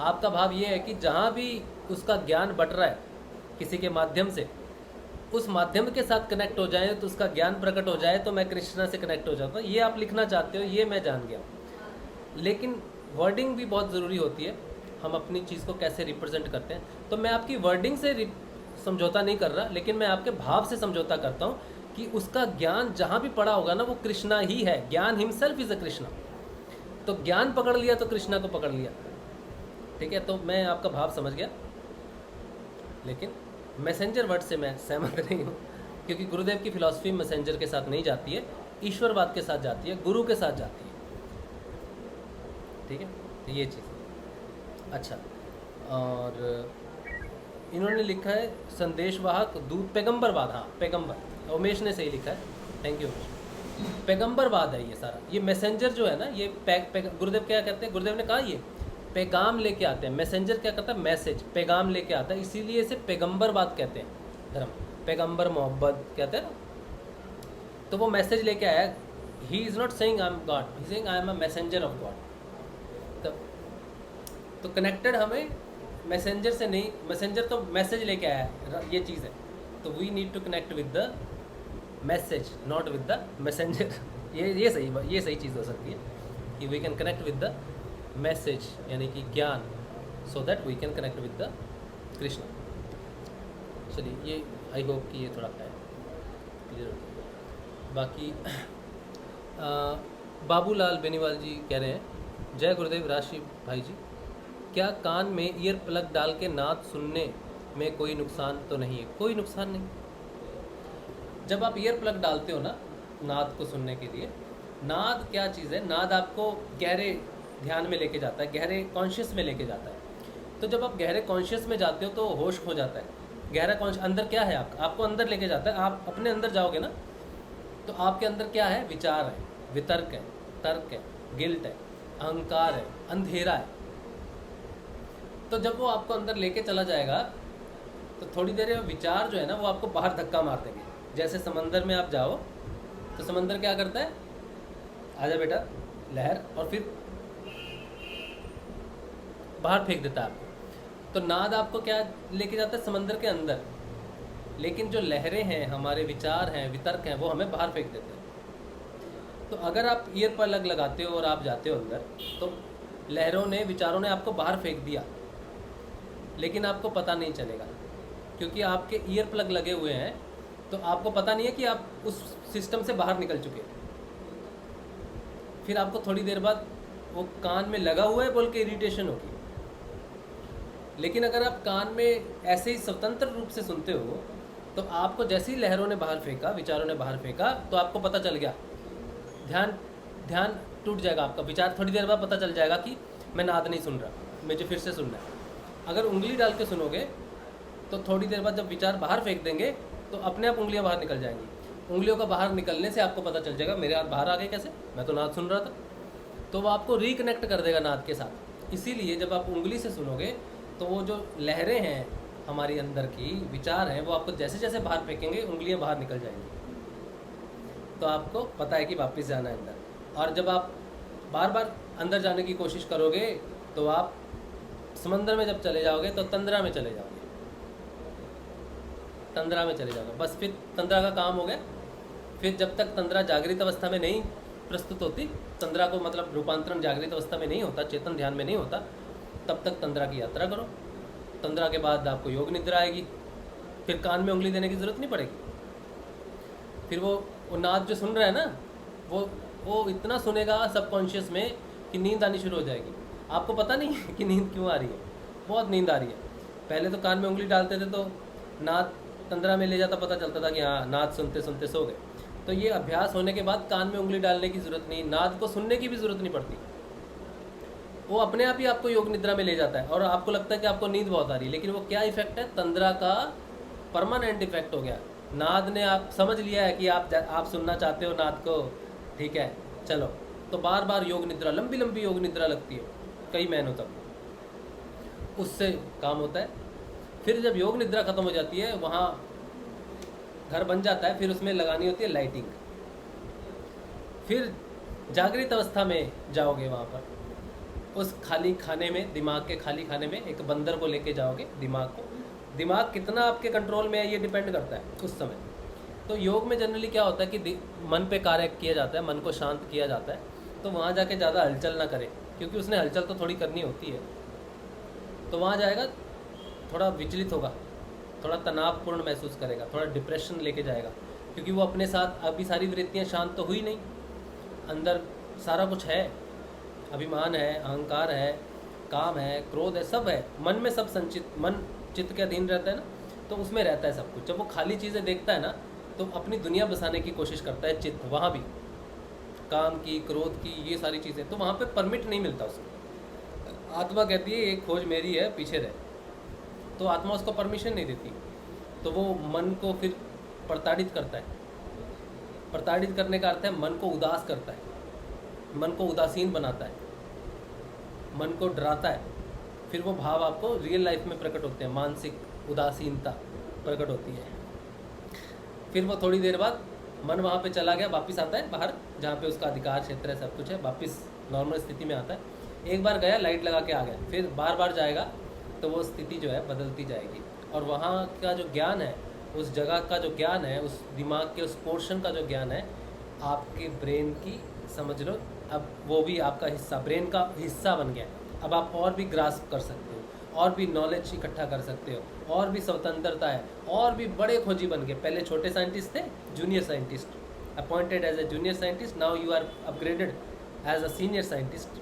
आपका भाव ये है कि जहाँ भी उसका ज्ञान बट रहा है किसी के माध्यम से, उस माध्यम के साथ कनेक्ट हो जाए तो उसका ज्ञान प्रकट हो जाए तो मैं कृष्णा से कनेक्ट हो जाता हूँ। ये आप लिखना चाहते हो, ये मैं जान गया हूँ। लेकिन वर्डिंग भी बहुत ज़रूरी होती है, हम अपनी चीज़ को कैसे रिप्रेजेंट करते हैं। तो मैं आपकी वर्डिंग से समझौता नहीं कर रहा, लेकिन मैं आपके भाव से समझौता करता हूँ कि उसका ज्ञान जहाँ भी पड़ा होगा ना, वो कृष्णा ही है। ज्ञान हिमसेल्फ इज़ अ कृष्णा। तो ज्ञान पकड़ लिया तो कृष्णा को पकड़ लिया। ठीक है, तो मैं आपका भाव समझ गया, लेकिन मैसेंजर वर्ड से मैं सहमत नहीं हूँ, क्योंकि गुरुदेव की फिलॉसफी मैसेंजर के साथ नहीं जाती है, ईश्वरवाद के साथ जाती है, गुरु के साथ जाती है। ठीक है, तो ये चीज़। अच्छा, और इन्होंने लिखा है संदेशवाहक दूत पैगंबरवाद। हाँ, पैगंबर, उमेश ने सही लिखा है, थैंक यू उमेश। पैगंबरवाद है ये सारा। ये मैसेंजर जो है ना, ये गुरुदेव क्या कहते हैं, गुरुदेव ने कहा ये पैगाम लेके आते हैं। मैसेंजर क्या करता है, मैसेज, पैगाम लेके आता है, इसीलिए इसे पैगंबरवाद कहते हैं। धर्म, पैगंबर मोहब्बत कहते हैं ना, तो वो मैसेज लेके आया। He is not saying I am God, he saying I am a messenger of God. तो कनेक्टेड हमें मैसेंजर से नहीं, मैसेंजर तो मैसेज लेके आया है, ये चीज़ है। तो we need to connect with the message, not with the messenger. ये सही चीज़ हो सकती है कि we can connect with the message, यानी कि ज्ञान, so that we can connect with the Krishna. चलिए, ये आई होप कि ये थोड़ा है क्लियर। बाकी बाबूलाल बेनीवाल जी कह रहे हैं, जय गुरुदेव राशि भाई जी, क्या कान में ईयर प्लग डाल के नाद सुनने में कोई नुकसान तो नहीं है? कोई नुकसान नहीं। जब आप ईयर प्लग डालते हो ना नाद को सुनने के लिए, नाद क्या चीज़ है, नाद आपको गहरे ध्यान में लेके जाता है, गहरे कॉन्शियस में लेके जाता है। तो जब आप गहरे कॉन्शियस में जाते हो तो होश खो जाता है। गहरा कॉन्शियस अंदर क्या है, आपको अंदर लेके जाता है। आप अपने अंदर जाओगे ना, तो आपके अंदर क्या है, विचार है, वितर्क है, तर्क है, गिल्ट है, अहंकार है, अंधेरा है। तो जब वो आपको अंदर लेके चला जाएगा तो थोड़ी देर में विचार जो है ना, वो आपको बाहर धक्का मार देंगे। जैसे समंदर में आप जाओ तो समंदर क्या करता है, आजा बेटा लहर, और फिर बाहर फेंक देता है आपको। तो नाद आपको क्या लेके जाता है, समंदर के अंदर। लेकिन जो लहरें हैं, हमारे विचार हैं, वितर्क हैं, वो हमें बाहर फेंक देते हैं। तो अगर आप ईयर प्लग लगाते हो और आप जाते हो अंदर, तो लहरों ने, विचारों ने आपको बाहर फेंक दिया, लेकिन आपको पता नहीं चलेगा, क्योंकि आपके ईयर प्लग लगे हुए हैं। तो आपको पता नहीं है कि आप उस सिस्टम से बाहर निकल चुके। फिर आपको थोड़ी देर बाद वो कान में लगा हुआ है बोल के इरिटेशन होगी। लेकिन अगर आप कान में ऐसे ही स्वतंत्र रूप से सुनते हो, तो आपको जैसे ही लहरों ने बाहर फेंका, विचारों ने बाहर फेंका, तो आपको पता चल गया, ध्यान टूट जाएगा आपका। विचार थोड़ी देर बाद पता चल जाएगा कि मैं नाद नहीं सुन रहा, मुझे फिर से सुनना है। अगर उंगली डाल के सुनोगे तो थोड़ी देर बाद जब विचार बाहर फेंक देंगे तो अपने आप उंगलियां बाहर निकल जाएंगी। उंगलियों का बाहर निकलने से आपको पता चल जाएगा मेरे हाथ बाहर आ गए कैसे, मैं तो नाद सुन रहा था। तो वो आपको रिकनेक्ट कर देगा नाद के साथ। इसीलिए जब आप उंगली से सुनोगे तो वो जो लहरें हैं हमारी अंदर की, विचार हैं, वो आपको जैसे जैसे बाहर फेंकेंगे उंगलियां बाहर निकल जाएंगी। तो आपको पता है कि वापस जाना है अंदर। और जब आप बार बार अंदर जाने की कोशिश करोगे तो आप समंदर में जब चले जाओगे तो तंद्रा में चले जाओगे, तंद्रा में चले जाओगे। बस फिर तंद्रा का काम हो गया। फिर जब तक तंद्रा जागृत अवस्था में नहीं प्रस्तुत होती, तंद्रा को मतलब रूपांतरण जागृत अवस्था में नहीं होता, चेतन ध्यान में नहीं होता, तब तक तंद्रा की यात्रा करो। तंद्रा के बाद आपको योग निद्रा आएगी, फिर कान में उंगली देने की ज़रूरत नहीं पड़ेगी। फिर वो नाद जो सुन रहा है ना, वो इतना सुनेगा सबकॉन्शियस में कि नींद आनी शुरू हो जाएगी। आपको पता नहीं है कि नींद क्यों आ रही है, बहुत नींद आ रही है। पहले तो कान में उंगली डालते थे तो नाद तंद्रा में ले जाता, पता चलता था कि हाँ नाद सुनते सुनते सो गए। तो ये अभ्यास होने के बाद कान में उंगली डालने की ज़रूरत नहीं, नाद को सुनने की भी ज़रूरत नहीं पड़ती। वो अपने आप ही आपको योग निद्रा में ले जाता है और आपको लगता है कि आपको नींद बहुत आ रही है। लेकिन वो क्या इफेक्ट है, तंद्रा का परमानेंट इफेक्ट हो गया। नाद ने आप समझ लिया है कि आप सुनना चाहते हो नाद को, ठीक है चलो। तो बार बार योग निद्रा, लंबी लंबी योग निद्रा लगती है कई महीनों तक, उससे काम होता है। फिर जब योग निद्रा खत्म हो जाती है, वहाँ घर बन जाता है, फिर उसमें लगानी होती है लाइटिंग। फिर जागृत अवस्था में जाओगे वहाँ पर, उस खाली खाने में, दिमाग के खाली खाने में एक बंदर को लेके जाओगे दिमाग को। दिमाग कितना आपके कंट्रोल में है ये डिपेंड करता है उस समय। तो योग में जनरली क्या होता है कि मन पे कार्य किया जाता है, मन को शांत किया जाता है, तो वहाँ जाके ज़्यादा हलचल ना करे, क्योंकि उसने हलचल तो थोड़ी करनी होती है। तो वहाँ जाएगा, थोड़ा विचलित होगा, थोड़ा तनावपूर्ण महसूस करेगा, थोड़ा डिप्रेशन लेके जाएगा, क्योंकि वो अपने साथ अभी सारी वृत्तियाँ शांत तो हुई नहीं, अंदर सारा कुछ है, अभिमान है, अहंकार है, काम है, क्रोध है, सब है, मन में सब संचित, मन चित्त के अधीन रहता है ना, तो उसमें रहता है सब कुछ। जब वो खाली चीज़ें देखता है ना, तो अपनी दुनिया बसाने की कोशिश करता है चित्त, वहाँ भी काम की, क्रोध की, ये सारी चीज़ें, तो वहाँ पे परमिट नहीं मिलता उसको। आत्मा कहती है ये खोज मेरी है, पीछे रहे, तो आत्मा उसको परमिशन नहीं देती, तो वो मन को फिर प्रताड़ित करता है। प्रताड़ित करने का अर्थ है मन को उदास करता है, मन को उदासीन बनाता है, मन को डराता है। फिर वो भाव आपको रियल लाइफ में प्रकट होते हैं, मानसिक उदासीनता प्रकट होती है। फिर वो थोड़ी देर बाद मन वहाँ पे चला गया, वापस आता है बाहर, जहाँ पे उसका अधिकार क्षेत्र है, सब कुछ है, वापस नॉर्मल स्थिति में आता है। एक बार गया, लाइट लगा के आ गया, फिर बार बार जाएगा, तो वो स्थिति जो है बदलती जाएगी। और वहाँ का जो ज्ञान है, उस जगह का जो ज्ञान है, उस दिमाग के उस पोर्शन का जो ज्ञान है, आपके ब्रेन की, समझ लो अब वो भी आपका हिस्सा, ब्रेन का हिस्सा बन गया। अब आप और भी ग्रास्प कर सकते हो, और भी नॉलेज इकट्ठा कर सकते हो, और भी स्वतंत्रता है, और भी बड़े खोजी बन गए। पहले छोटे साइंटिस्ट थे, junior scientist, appointed as a junior scientist, now you are upgraded as a senior scientist.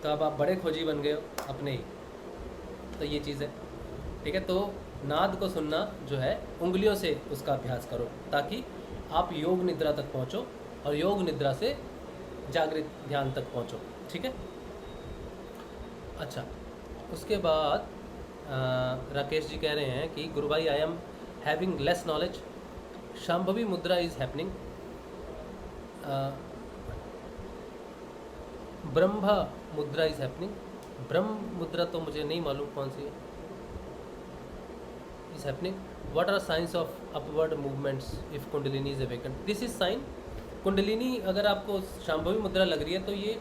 तो अब आप बड़े खोजी बन गए हो अपने ही। तो ये चीज़ है, ठीक है। तो नाद को सुनना जो है, उंगलियों से उसका अभ्यास करो, ताकि आप योग निद्रा तक पहुँचो, और योग निद्रा से जागृत ध्यान तक पहुँचो, ठीक है। अच्छा, उसके बाद राकेश जी कह रहे हैं कि गुरु भाई, I am having less knowledge, Shambhavi मुद्रा इज़ हैपनिंग, ब्रह्म मुद्रा इज़ हैपनिंग। ब्रह्म मुद्रा तो मुझे नहीं मालूम कौन सी है, is happening. What are science of upward movements if Kundalini is awaken? This is sign. Kundalini अगर आपको शांभवी मुद्रा लग रही है, तो ये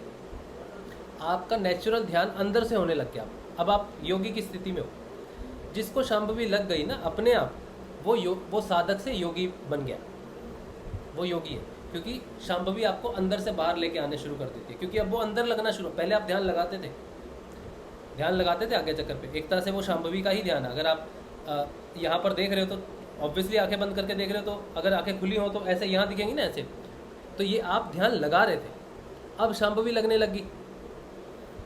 आपका नेचुरल ध्यान अंदर से होने लग गया। अब आप योगी की स्थिति में हो। जिसको शांभवी लग गई ना अपने आप, वो साधक से योगी बन गया, वो योगी है, क्योंकि शांभवी आपको अंदर से बाहर लेके आने शुरू कर देती है। क्योंकि अब वो अंदर लगना शुरू, पहले आप ध्यान लगाते थे आगे चक्कर पे, एक तरह से वो शांभवी का ही ध्यान है। अगर आप यहाँ पर देख रहे हो, तो ऑब्वियसली आंखें बंद करके देख रहे हो, तो अगर आंखें खुली हो तो ऐसे यहाँ दिखेंगी ना, ऐसे, तो ये आप ध्यान लगा रहे थे। अब शांभवी लगने लगी,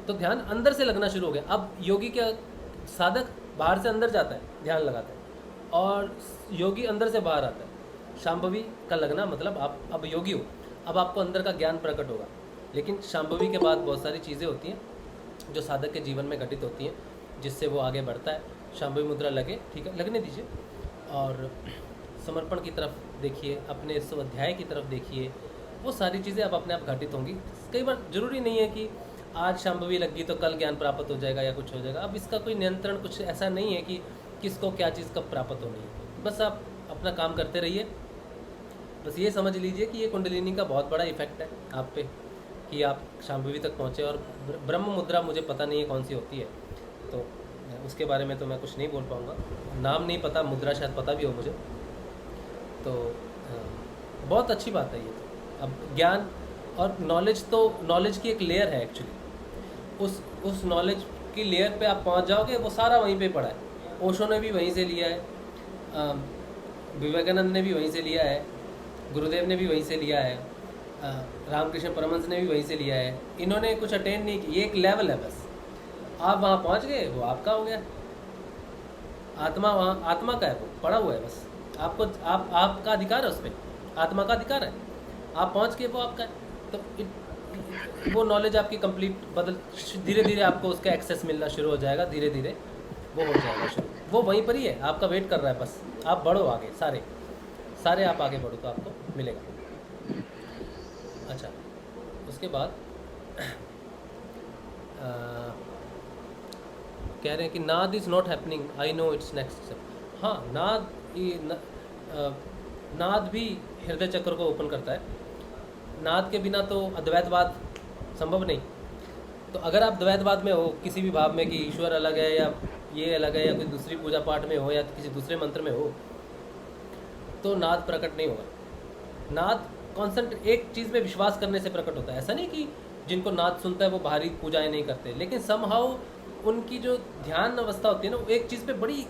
तो ध्यान अंदर से लगना शुरू हो गया। अब योगी क्या, साधक बाहर से अंदर जाता है, ध्यान लगाता है, और योगी अंदर से बाहर आता है। शांभवी का लगना मतलब आप अब योगी हो, अब आपको अंदर का ज्ञान प्रकट होगा। लेकिन शांभवी के बाद बहुत सारी चीज़ें होती हैं जो साधक के जीवन में घटित होती हैं, जिससे वो आगे बढ़ता है। शांभवी मुद्रा लगे, ठीक है, लगने दीजिए, और समर्पण की तरफ देखिए, अपने स्वाध्याय की तरफ देखिए, वो सारी चीज़ें अब अपने आप घटित होंगी। कई बार ज़रूरी नहीं है कि आज शांभवी लगी तो कल ज्ञान प्राप्त हो जाएगा या कुछ हो जाएगा। अब इसका कोई नियंत्रण कुछ ऐसा नहीं है कि किसको क्या चीज़ कब प्राप्त होनी है। बस आप अपना काम करते रहिए। बस ये समझ लीजिए कि ये कुंडलिनी का बहुत बड़ा इफेक्ट है आप पे, कि आप शांभवी तक पहुँचे। और ब्रह्म मुद्रा मुझे पता नहीं है कौन सी होती है, तो उसके बारे में तो मैं कुछ नहीं बोल पाऊँगा। नाम नहीं पता, मुद्रा शायद पता भी हो मुझे। तो बहुत अच्छी बात है ये। तो अब ज्ञान और नॉलेज, तो नॉलेज की एक लेयर है एक्चुअली। उस नॉलेज की लेयर पे आप पहुंच जाओगे, वो सारा वहीं पे पड़ा है। ओशो ने भी वहीं से लिया है, विवेकानंद ने भी वहीं से लिया है, गुरुदेव ने भी वहीं से लिया है, रामकृष्ण परमहंस ने भी वहीं से लिया है। इन्होंने कुछ अटेन नहीं किया, ये एक लेवल है बस। आप वहाँ पहुँच गए, वो आपका हो गया। आत्मा वहाँ आत्मा का है, वो पड़ा हुआ है बस। आपको आपका अधिकार है उस पर, आत्मा का अधिकार है। आप पहुँच गए, वो आपका है। तो वो नॉलेज आपकी कंप्लीट धीरे धीरे आपको उसका एक्सेस मिलना शुरू हो जाएगा, धीरे धीरे वो हो जाएगा शुरू। वो वहीं पर ही है, आपका वेट कर रहा है बस। आप बढ़ो आगे, सारे आप आगे बढ़ो तो आपको मिलेगा। अच्छा, उसके बाद कह रहे हैं कि नाद is not happening, I know it's next step. हाँ, नाद भी हृदय चक्र को ओपन करता है। नाद के बिना तो अद्वैतवाद संभव नहीं। तो अगर आप द्वैतवाद में हो किसी भी भाव में कि ईश्वर अलग है या ये अलग है या कोई दूसरी पूजा पाठ में हो या किसी दूसरे मंत्र में हो, तो नाद प्रकट नहीं होगा। नाद कॉन्सेंट्रेट एक चीज़ में विश्वास करने से प्रकट होता है। ऐसा नहीं कि जिनको नाद सुनता है वो बाहरी पूजाएं नहीं करते, लेकिन समहाउ उनकी जो ध्यान अवस्था होती है ना, वो एक चीज़ पे बड़ी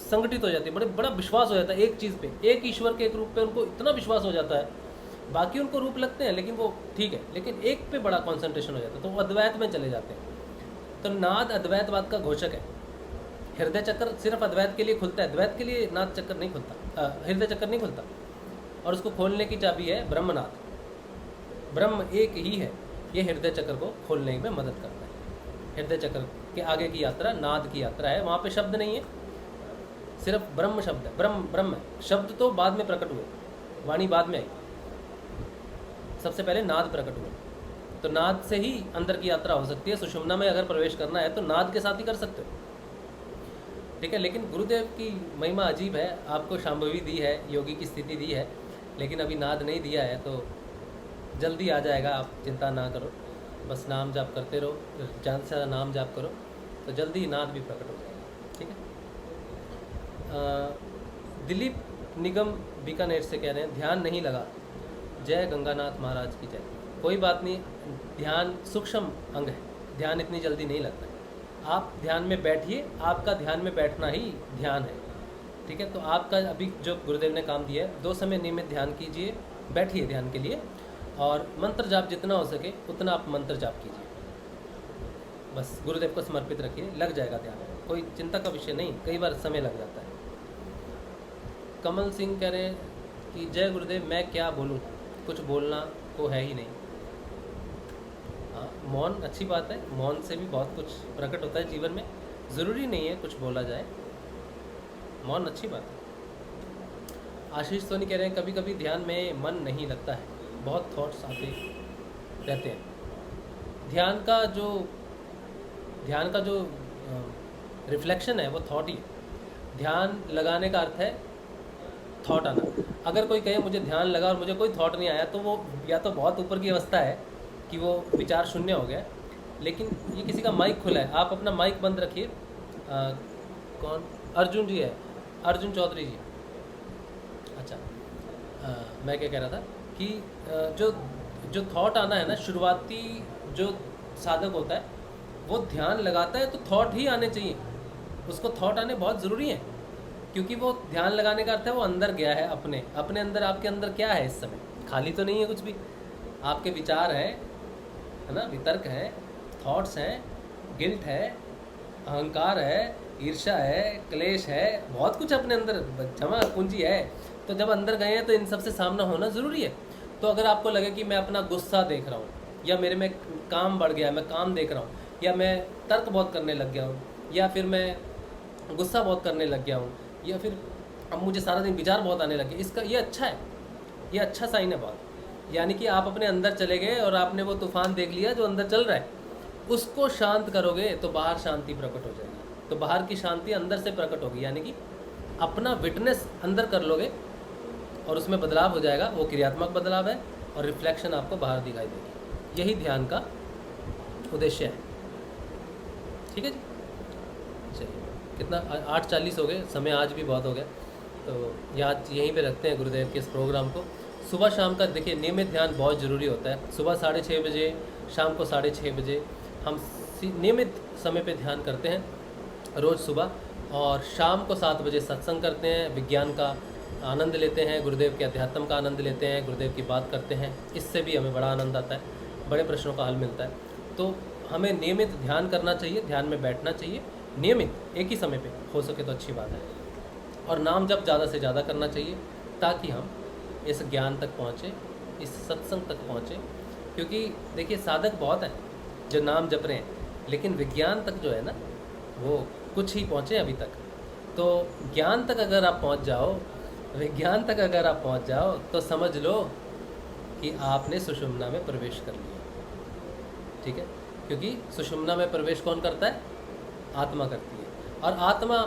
संगठित हो जाती है, बड़ा विश्वास हो जाता है एक चीज़ पे, एक ईश्वर के एक रूप पे उनको इतना विश्वास हो जाता है। बाकी उनको रूप लगते हैं लेकिन वो ठीक है, लेकिन एक पे बड़ा कंसंट्रेशन हो जाता है, तो वो अद्वैत में चले जाते हैं। तो नाद अद्वैतवाद का घोषक है। हृदय चक्र सिर्फ अद्वैत के लिए खुलता है, द्वैत के लिए नाद चक्कर नहीं खुलता, हृदय चक्कर नहीं खुलता। और उसको खोलने की चाबी है ब्रह्मनाद। ब्रह्म एक ही है, ये हृदय चक्र को खोलने में मदद करता है। हृदय चक्र के आगे की यात्रा नाद की यात्रा है। वहाँ पे शब्द नहीं है, सिर्फ ब्रह्म शब्द है, ब्रह्म है। शब्द तो बाद में प्रकट हुए, वाणी बाद में आई, सबसे पहले नाद प्रकट हुआ। तो नाद से ही अंदर की यात्रा हो सकती है। सुषुम्ना में अगर प्रवेश करना है तो नाद के साथ ही कर सकते हो, ठीक है। लेकिन गुरुदेव की महिमा अजीब है, आपको शांभवी दी है, योगी की स्थिति दी है, लेकिन अभी नाद नहीं दिया है, तो जल्दी आ जाएगा। आप चिंता ना करो, बस नाम जाप करते रहो, ज़्यादा से ज़्यादा नाम जाप करो, तो जल्दी नाद भी प्रकट हो जाएगा, ठीक है। दिलीप निगम बीकानेर से कह रहे हैं ध्यान नहीं लगा, जय गंगानाथ महाराज की जय। कोई बात नहीं, ध्यान सूक्ष्म अंग है, ध्यान इतनी जल्दी नहीं लगता है। आप ध्यान में बैठिए, आपका ध्यान में बैठना ही ध्यान है, ठीक है। तो आपका अभी जो गुरुदेव ने काम दिया है, 2 समय नियमित ध्यान कीजिए, बैठिए ध्यान के लिए, और मंत्र जाप जितना हो सके उतना आप मंत्र जाप कीजिए, बस गुरुदेव को समर्पित रखिए, लग जाएगा ध्यान, कोई चिंता का विषय नहीं। कई बार समय लग जाता है। कमल सिंह कह रहे हैं कि जय गुरुदेव, मैं क्या बोलूं, कुछ बोलना को है ही नहीं। हाँ, मौन अच्छी बात है, मौन से भी बहुत कुछ प्रकट होता है जीवन में, ज़रूरी नहीं है कुछ बोला जाए, मौन अच्छी बात है। आशीष सोनी कह रहे हैं कभी कभी ध्यान में मन नहीं लगता है, बहुत थॉट्स आते रहते हैं। ध्यान का जो रिफ्लेक्शन है वो थॉट ही है। ध्यान लगाने का अर्थ है थॉट आना। अगर कोई कहे मुझे ध्यान लगा और मुझे कोई थॉट नहीं आया, तो वो या तो बहुत ऊपर की अवस्था है कि वो विचार शून्य हो गया, लेकिन ये किसी का माइक खुला है, आप अपना माइक बंद रखिए। कौन? अर्जुन जी है, अर्जुन चौधरी जी। अच्छा, मैं क्या कह रहा था कि जो थॉट आना है ना, शुरुआती जो साधक होता है वो ध्यान लगाता है तो थॉट ही आने चाहिए, उसको थॉट आने बहुत ज़रूरी है, क्योंकि वो ध्यान लगाने का अर्थ है वो अंदर गया है, अपने अंदर। आपके अंदर क्या है इस समय? खाली तो नहीं है कुछ भी, आपके विचार हैं, है ना, वितर्क हैं, थॉट्स हैं, गिल्ट है, अहंकार है, ईर्ष्या है, क्लेश है, बहुत कुछ अपने अंदर जमा पूंजी है। तो जब अंदर गए हैं तो इन सब से सामना होना ज़रूरी है। तो अगर आपको लगे कि मैं अपना गुस्सा देख रहा हूँ, या मेरे में काम बढ़ गया है, मैं काम देख रहा हूँ, या मैं तर्क बहुत करने लग गया हूँ, या फिर मैं गुस्सा बहुत करने लग गया हूँ, या फिर अब मुझे सारा दिन विचार बहुत आने लगे, इसका ये अच्छा है, ये अच्छा साइन है बहुत। यानी कि आप अपने अंदर चले गए और आपने वो तूफान देख लिया जो अंदर चल रहा है, उसको शांत करोगे तो बाहर शांति प्रकट हो जाएगी। तो बाहर की शांति अंदर से प्रकट होगी, यानी कि अपना विटनेस अंदर कर लोगे और उसमें बदलाव हो जाएगा। वो क्रियात्मक बदलाव है और रिफ्लेक्शन आपको बाहर दिखाई देगी। यही ध्यान का उद्देश्य है, ठीक है जी। चलिए, कितना 8:40 हो गए, समय आज भी बहुत हो गया, तो याद यहीं पे रखते हैं गुरुदेव के इस प्रोग्राम को। सुबह शाम का देखिए नियमित ध्यान बहुत ज़रूरी होता है। सुबह 6:30 बजे, शाम को 6:30 बजे हम नियमित समय पे ध्यान करते हैं रोज़ सुबह, और शाम को 7 बजे सत्संग करते हैं, विज्ञान का आनंद लेते हैं, गुरुदेव के अध्यात्म का आनंद लेते हैं, गुरुदेव की बात करते हैं। इससे भी हमें बड़ा आनंद आता है, बड़े प्रश्नों का हल मिलता है। तो हमें नियमित ध्यान करना चाहिए, ध्यान में बैठना चाहिए, नियमित एक ही समय पे हो सके तो अच्छी बात है। और नाम जप ज़्यादा से ज़्यादा करना चाहिए, ताकि हम इस ज्ञान तक पहुँचे, इस सत्संग तक पहुँचे। क्योंकि देखिए साधक बहुत हैं जो नाम जप रहे हैं, लेकिन विज्ञान तक जो है ना, वो कुछ ही पहुँचे अभी तक। तो ज्ञान तक अगर आप पहुँच जाओ, विज्ञान तक अगर आप पहुँच जाओ, तो समझ लो कि आपने सुषुम्ना में प्रवेश कर लिया, ठीक है। क्योंकि सुषुम्ना में प्रवेश कौन करता है? आत्मा करती है। और आत्मा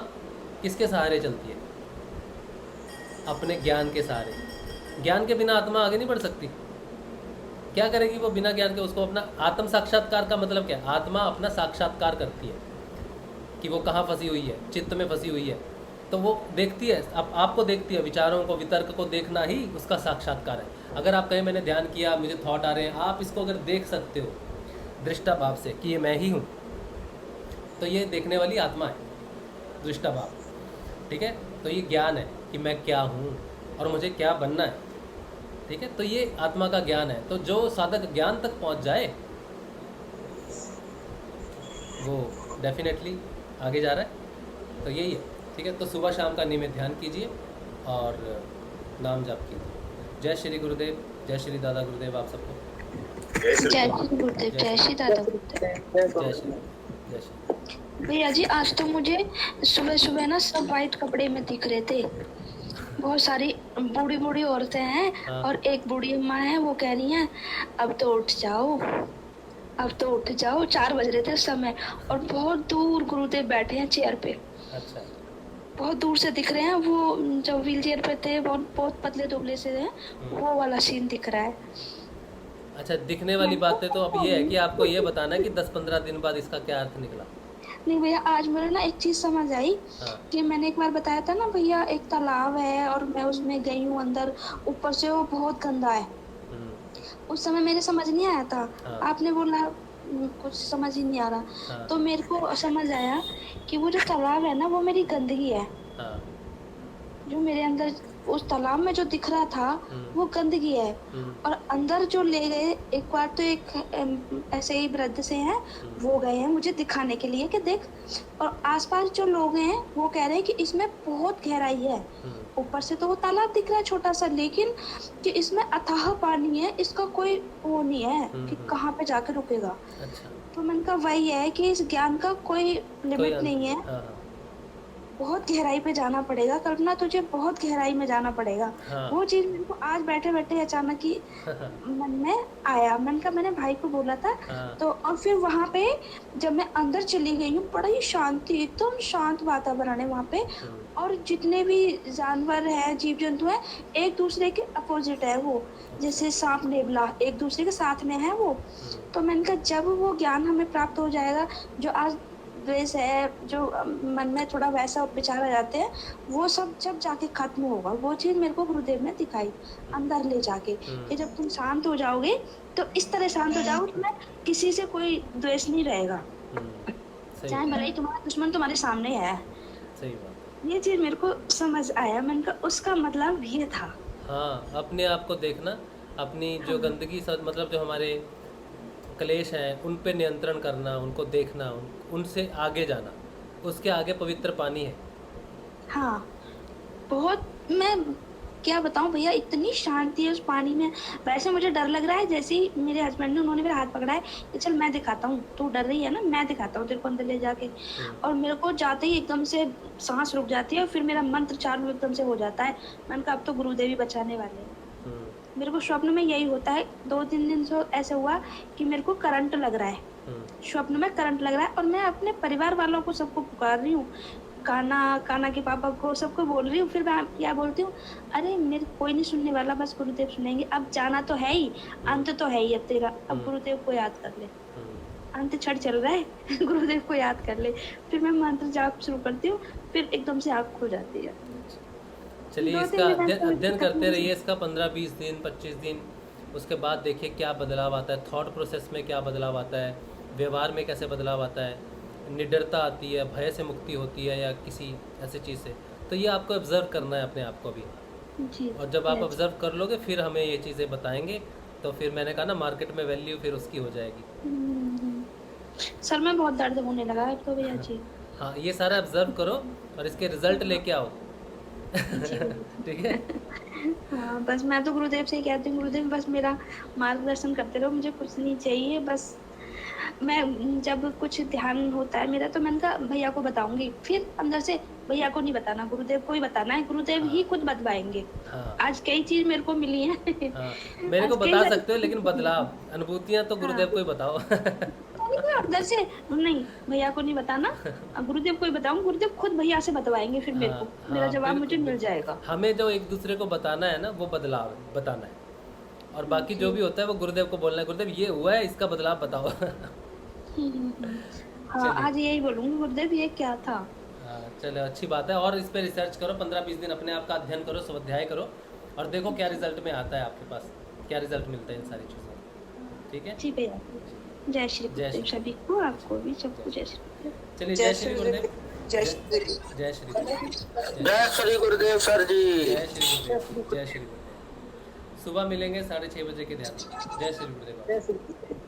किसके सहारे चलती है? अपने ज्ञान के सहारे। ज्ञान के बिना आत्मा आगे नहीं बढ़ सकती। क्या करेगी वो बिना ज्ञान के? उसको अपना आत्म साक्षात्कार का मतलब क्या है? आत्मा अपना साक्षात्कार करती है कि वो कहाँ फंसी हुई है, चित्त में फंसी हुई है, तो वो देखती है, आपको देखती है, विचारों को, वितर्क को देखना ही उसका साक्षात्कार है। अगर आप कहें मैंने ध्यान किया, मुझे थॉट आ रहे हैं, आप इसको अगर देख सकते हो दृष्टा भाव से कि ये मैं ही हूँ, तो ये देखने वाली आत्मा है, दृष्टा भाव। ठीक है, तो ये ज्ञान है कि मैं क्या हूँ और मुझे क्या बनना है। ठीक है, तो ये आत्मा का ज्ञान है। तो जो साधक ज्ञान तक पहुँच जाए वो डेफिनेटली आगे जा रहा है। तो यही है। ठीक है, तो सुबह शाम का नियमित ध्यान कीजिए और नाम जाप कीजिए। जय श्री गुरुदेव, जय श्री दादा गुरुदेव आप सबको। जय श्री जय श्री गुरुदेव, जय श्री दादा गुरुदेव। जय श्री, जय श्री। भैया जी आज तो मुझे सुबह सुबह ना सब वाइट कपड़े में दिख रहे थे। बहुत सारी बूढ़ी बूढ़ी औरतें हैं हाँ। और एक बूढ़ी अम्मा है, वो कह रही हैं अब तो उठ जाओ, अब तो उठ जाओ। 4 बज रहे थे उस समय और बहुत दूर गुरुदेव बैठे हैं चेयर पे, अच्छा, बहुत दूर से दिख रहे हैं। वो जो व्हील चेयर पे थे बहुत बहुत पतले दुबले से हैं, वो वाला सीन दिख रहा है। अच्छा, दिखने वाली बातें तो अब ये है कि आपको ये बताना है कि 10-15 दिन बाद इसका क्या अर्थ निकला। नहीं भैया, आज मेरे ना एक चीज समझ आई हाँ, कि मैंने एक बार बताया था ना भैया, एक तालाब है और मैं उसमें गई हूँ अंदर, ऊपर से वो बहुत गंदा है। उस समय मेरे समझ नहीं आया था, हाँ। आपने बोला कुछ समझ ही नहीं आ रहा, हाँ, तो मेरे को समझ आया कि वो जो तालाब है ना वो मेरी गंदगी है। हाँ, जो मेरे अंदर उस तालाब में जो दिख रहा था वो गंदगी है। और अंदर जो ले गए, एक बार तो एक ऐसे ही वृद्ध से हैं, वो गए हैं मुझे दिखाने के लिए कि देख, और आसपास जो लोग हैं वो कह रहे हैं कि इसमें बहुत गहराई है। ऊपर से तो वो तालाब दिख रहा है छोटा सा, लेकिन कि इसमें अथाह पानी है, इसका कोई वो नहीं है कि कहाँ पे जाके रुकेगा। अच्छा, तो मैंने कहा वही है कि इस ज्ञान का कोई कोई लिमिट अंत नहीं है, हाँ, हाँ, बहुत गहराई पे जाना पड़ेगा। कल्पना तुझे बहुत गहराई में जाना पड़ेगा। हाँ। वो चीज मेरे को आज बैठे बैठे अचानक ही मन में आया। मैंने कहा, मैंने भाई को बोला था हाँ। तो, और फिर वहाँ पे जब मैं अंदर चली गई हूँ, बड़ा ही शांति, एकदम शांत वातावरण है वहाँ पे। और जितने भी जानवर है, जीव जंतु है, एक दूसरे के अपोजिट है वो, जैसे सांप नेवला एक दूसरे के साथ में है वो। तो मैंने कहा जब वो ज्ञान हमें प्राप्त हो जाएगा, जो आज द्वेष है, जो मन में थोड़ा वैसा विचार आ जाते हैं, वो सब जब जाके खत्म होगा। वो चीज मेरे को गुरुदेव ने दिखाई अंदर ले जाके कि जब तुम शांत हो जाओगे तो इस तरह शांत हो जाओगे, तुम्हें किसी से कोई द्वेष नहीं रहेगा, चाहे भले ही तुम्हारा दुश्मन तुम्हारे सामने है। सही बात। ये चीज मेरे को समझ आया। मैंने कहा उसका मतलब ये था। हाँ, अपने आप को देखना, अपनी जो गंदगी मतलब जो हमारे क्लेश हैं उन पे नियंत्रण करना, उनको देखना, उनसे आगे जाना, उसके आगे पवित्र पानी है। हाँ, बहुत, मैं क्या बताऊं भैया, इतनी शांति है उस पानी में। वैसे मुझे डर लग रहा है, जैसे ही मेरे हस्बैंड ने, उन्होंने मेरा हाथ पकड़ा है कि चल मैं दिखाता हूँ, तू डर रही है ना, मैं दिखाता हूँ तेरे को अंदर ले जाके। और मेरे को जाते ही एकदम से सांस रुक जाती है और फिर मेरा मंत्र चालू एकदम से हो जाता है। मैंने कहा अब तो गुरुदेव ही बचाने वाले हैं। मेरे को स्वप्न में यही होता है। 2-3 दिन से ऐसे हुआ कि मेरे को करंट लग रहा है, स्वप्न में करंट लग रहा है, और मैं अपने परिवार वालों को सबको पुकार रही हूँ, काना के पापा को, सबको बोल रही हूँ। फिर मैं क्या बोलती हूँ, अरे मेरे कोई नहीं सुनने वाला, बस गुरुदेव सुनेंगे। अब जाना तो है ही, अंत तो है ही अब तेरा, अब गुरुदेव को याद कर ले, अंत छड़ चल रहा है गुरुदेव को याद कर ले। फिर मैं मंत्र जाप शुरू करती हूँ, फिर एकदम से आँख खुल जाती है। चलिए, इसका अध्ययन करते रहिए, इसका 15-20 दिन 25 दिन, उसके बाद देखिए क्या बदलाव आता है, थॉट प्रोसेस में क्या बदलाव आता है, व्यवहार में कैसे बदलाव आता है, निडरता आती है, भय से मुक्ति होती है या किसी ऐसी चीज़ से। तो ये आपको ऑब्जर्व करना है अपने आप को भी, जी। और जब आप ऑब्जर्व कर लोगे फिर हमें ये चीज़ें बताएंगे, तो फिर मैंने कहा ना मार्केट में वैल्यू फिर उसकी हो जाएगी। सर में बहुत दर्द होने लगा है तो भैया जी। हाँ, ये सारा ऑब्जर्व करो और इसके रिजल्ट लेके आओ ठीक है। हाँ, बस मैं तो गुरुदेव से ही कहती हूँ, गुरुदेव बस मेरा मार्गदर्शन करते रहो, मुझे कुछ नहीं चाहिए। बस मैं जब कुछ ध्यान होता है मेरा, तो मैंने कहा भैया को बताऊंगी, फिर अंदर से भैया को नहीं बताना, गुरुदेव को ही बताना है, गुरुदेव ही खुद बतवाएंगे। हाँ, आज कई चीज मेरे को मिली है हाँ, मेरे को बता सकते हो, लेकिन बदलाव, अनुभूतियाँ तो गुरुदेव को ही बताओ तो बताऊंगी कोई और दर से, नहीं भैया को नहीं बताना, गुरुदेव को ही बताऊंगी, गुरुदेव खुद भैया से बतवाएंगे फिर मेरे को, हाँ, मेरा हाँ, जवाब मुझे बिल्कुल, मिल बिल्कुल। जाएगा। हमें जो एक दूसरे को बताना है ना वो बदलाव है, बताना है, और बाकी जो भी होता है वो गुरुदेव को बोलना है, गुरुदेव ये हुआ है, इसका बदलाव बताओ। हाँ चलिए। आज यही बोलूंगी, गुरुदेव ये क्या था। हाँ चलो, अच्छी बात है। और इस पे रिसर्च करो, 15-20 दिन अपने आप का अध्ययन करो, स्वाध्याय करो, और देखो क्या रिजल्ट में आता है आपके पास, क्या रिजल्ट मिलता है इन सारी चीज़ों में। ठीक है, जी भैया, जय श्री जय गुरुदेव श्री- सभी को, आपको भी सबको जय श्री गुरुदेव। चलिए, जय श्री गुरुदेव। जय श्री जय श्री गुरुदेव। जय श्री गुरुदेव सर जी। जय श्री गुरुदेव। जय श्री गुरुदेव। सुबह मिलेंगे 6:30 बजे के ध्यान। जय श्री गुरुदेव।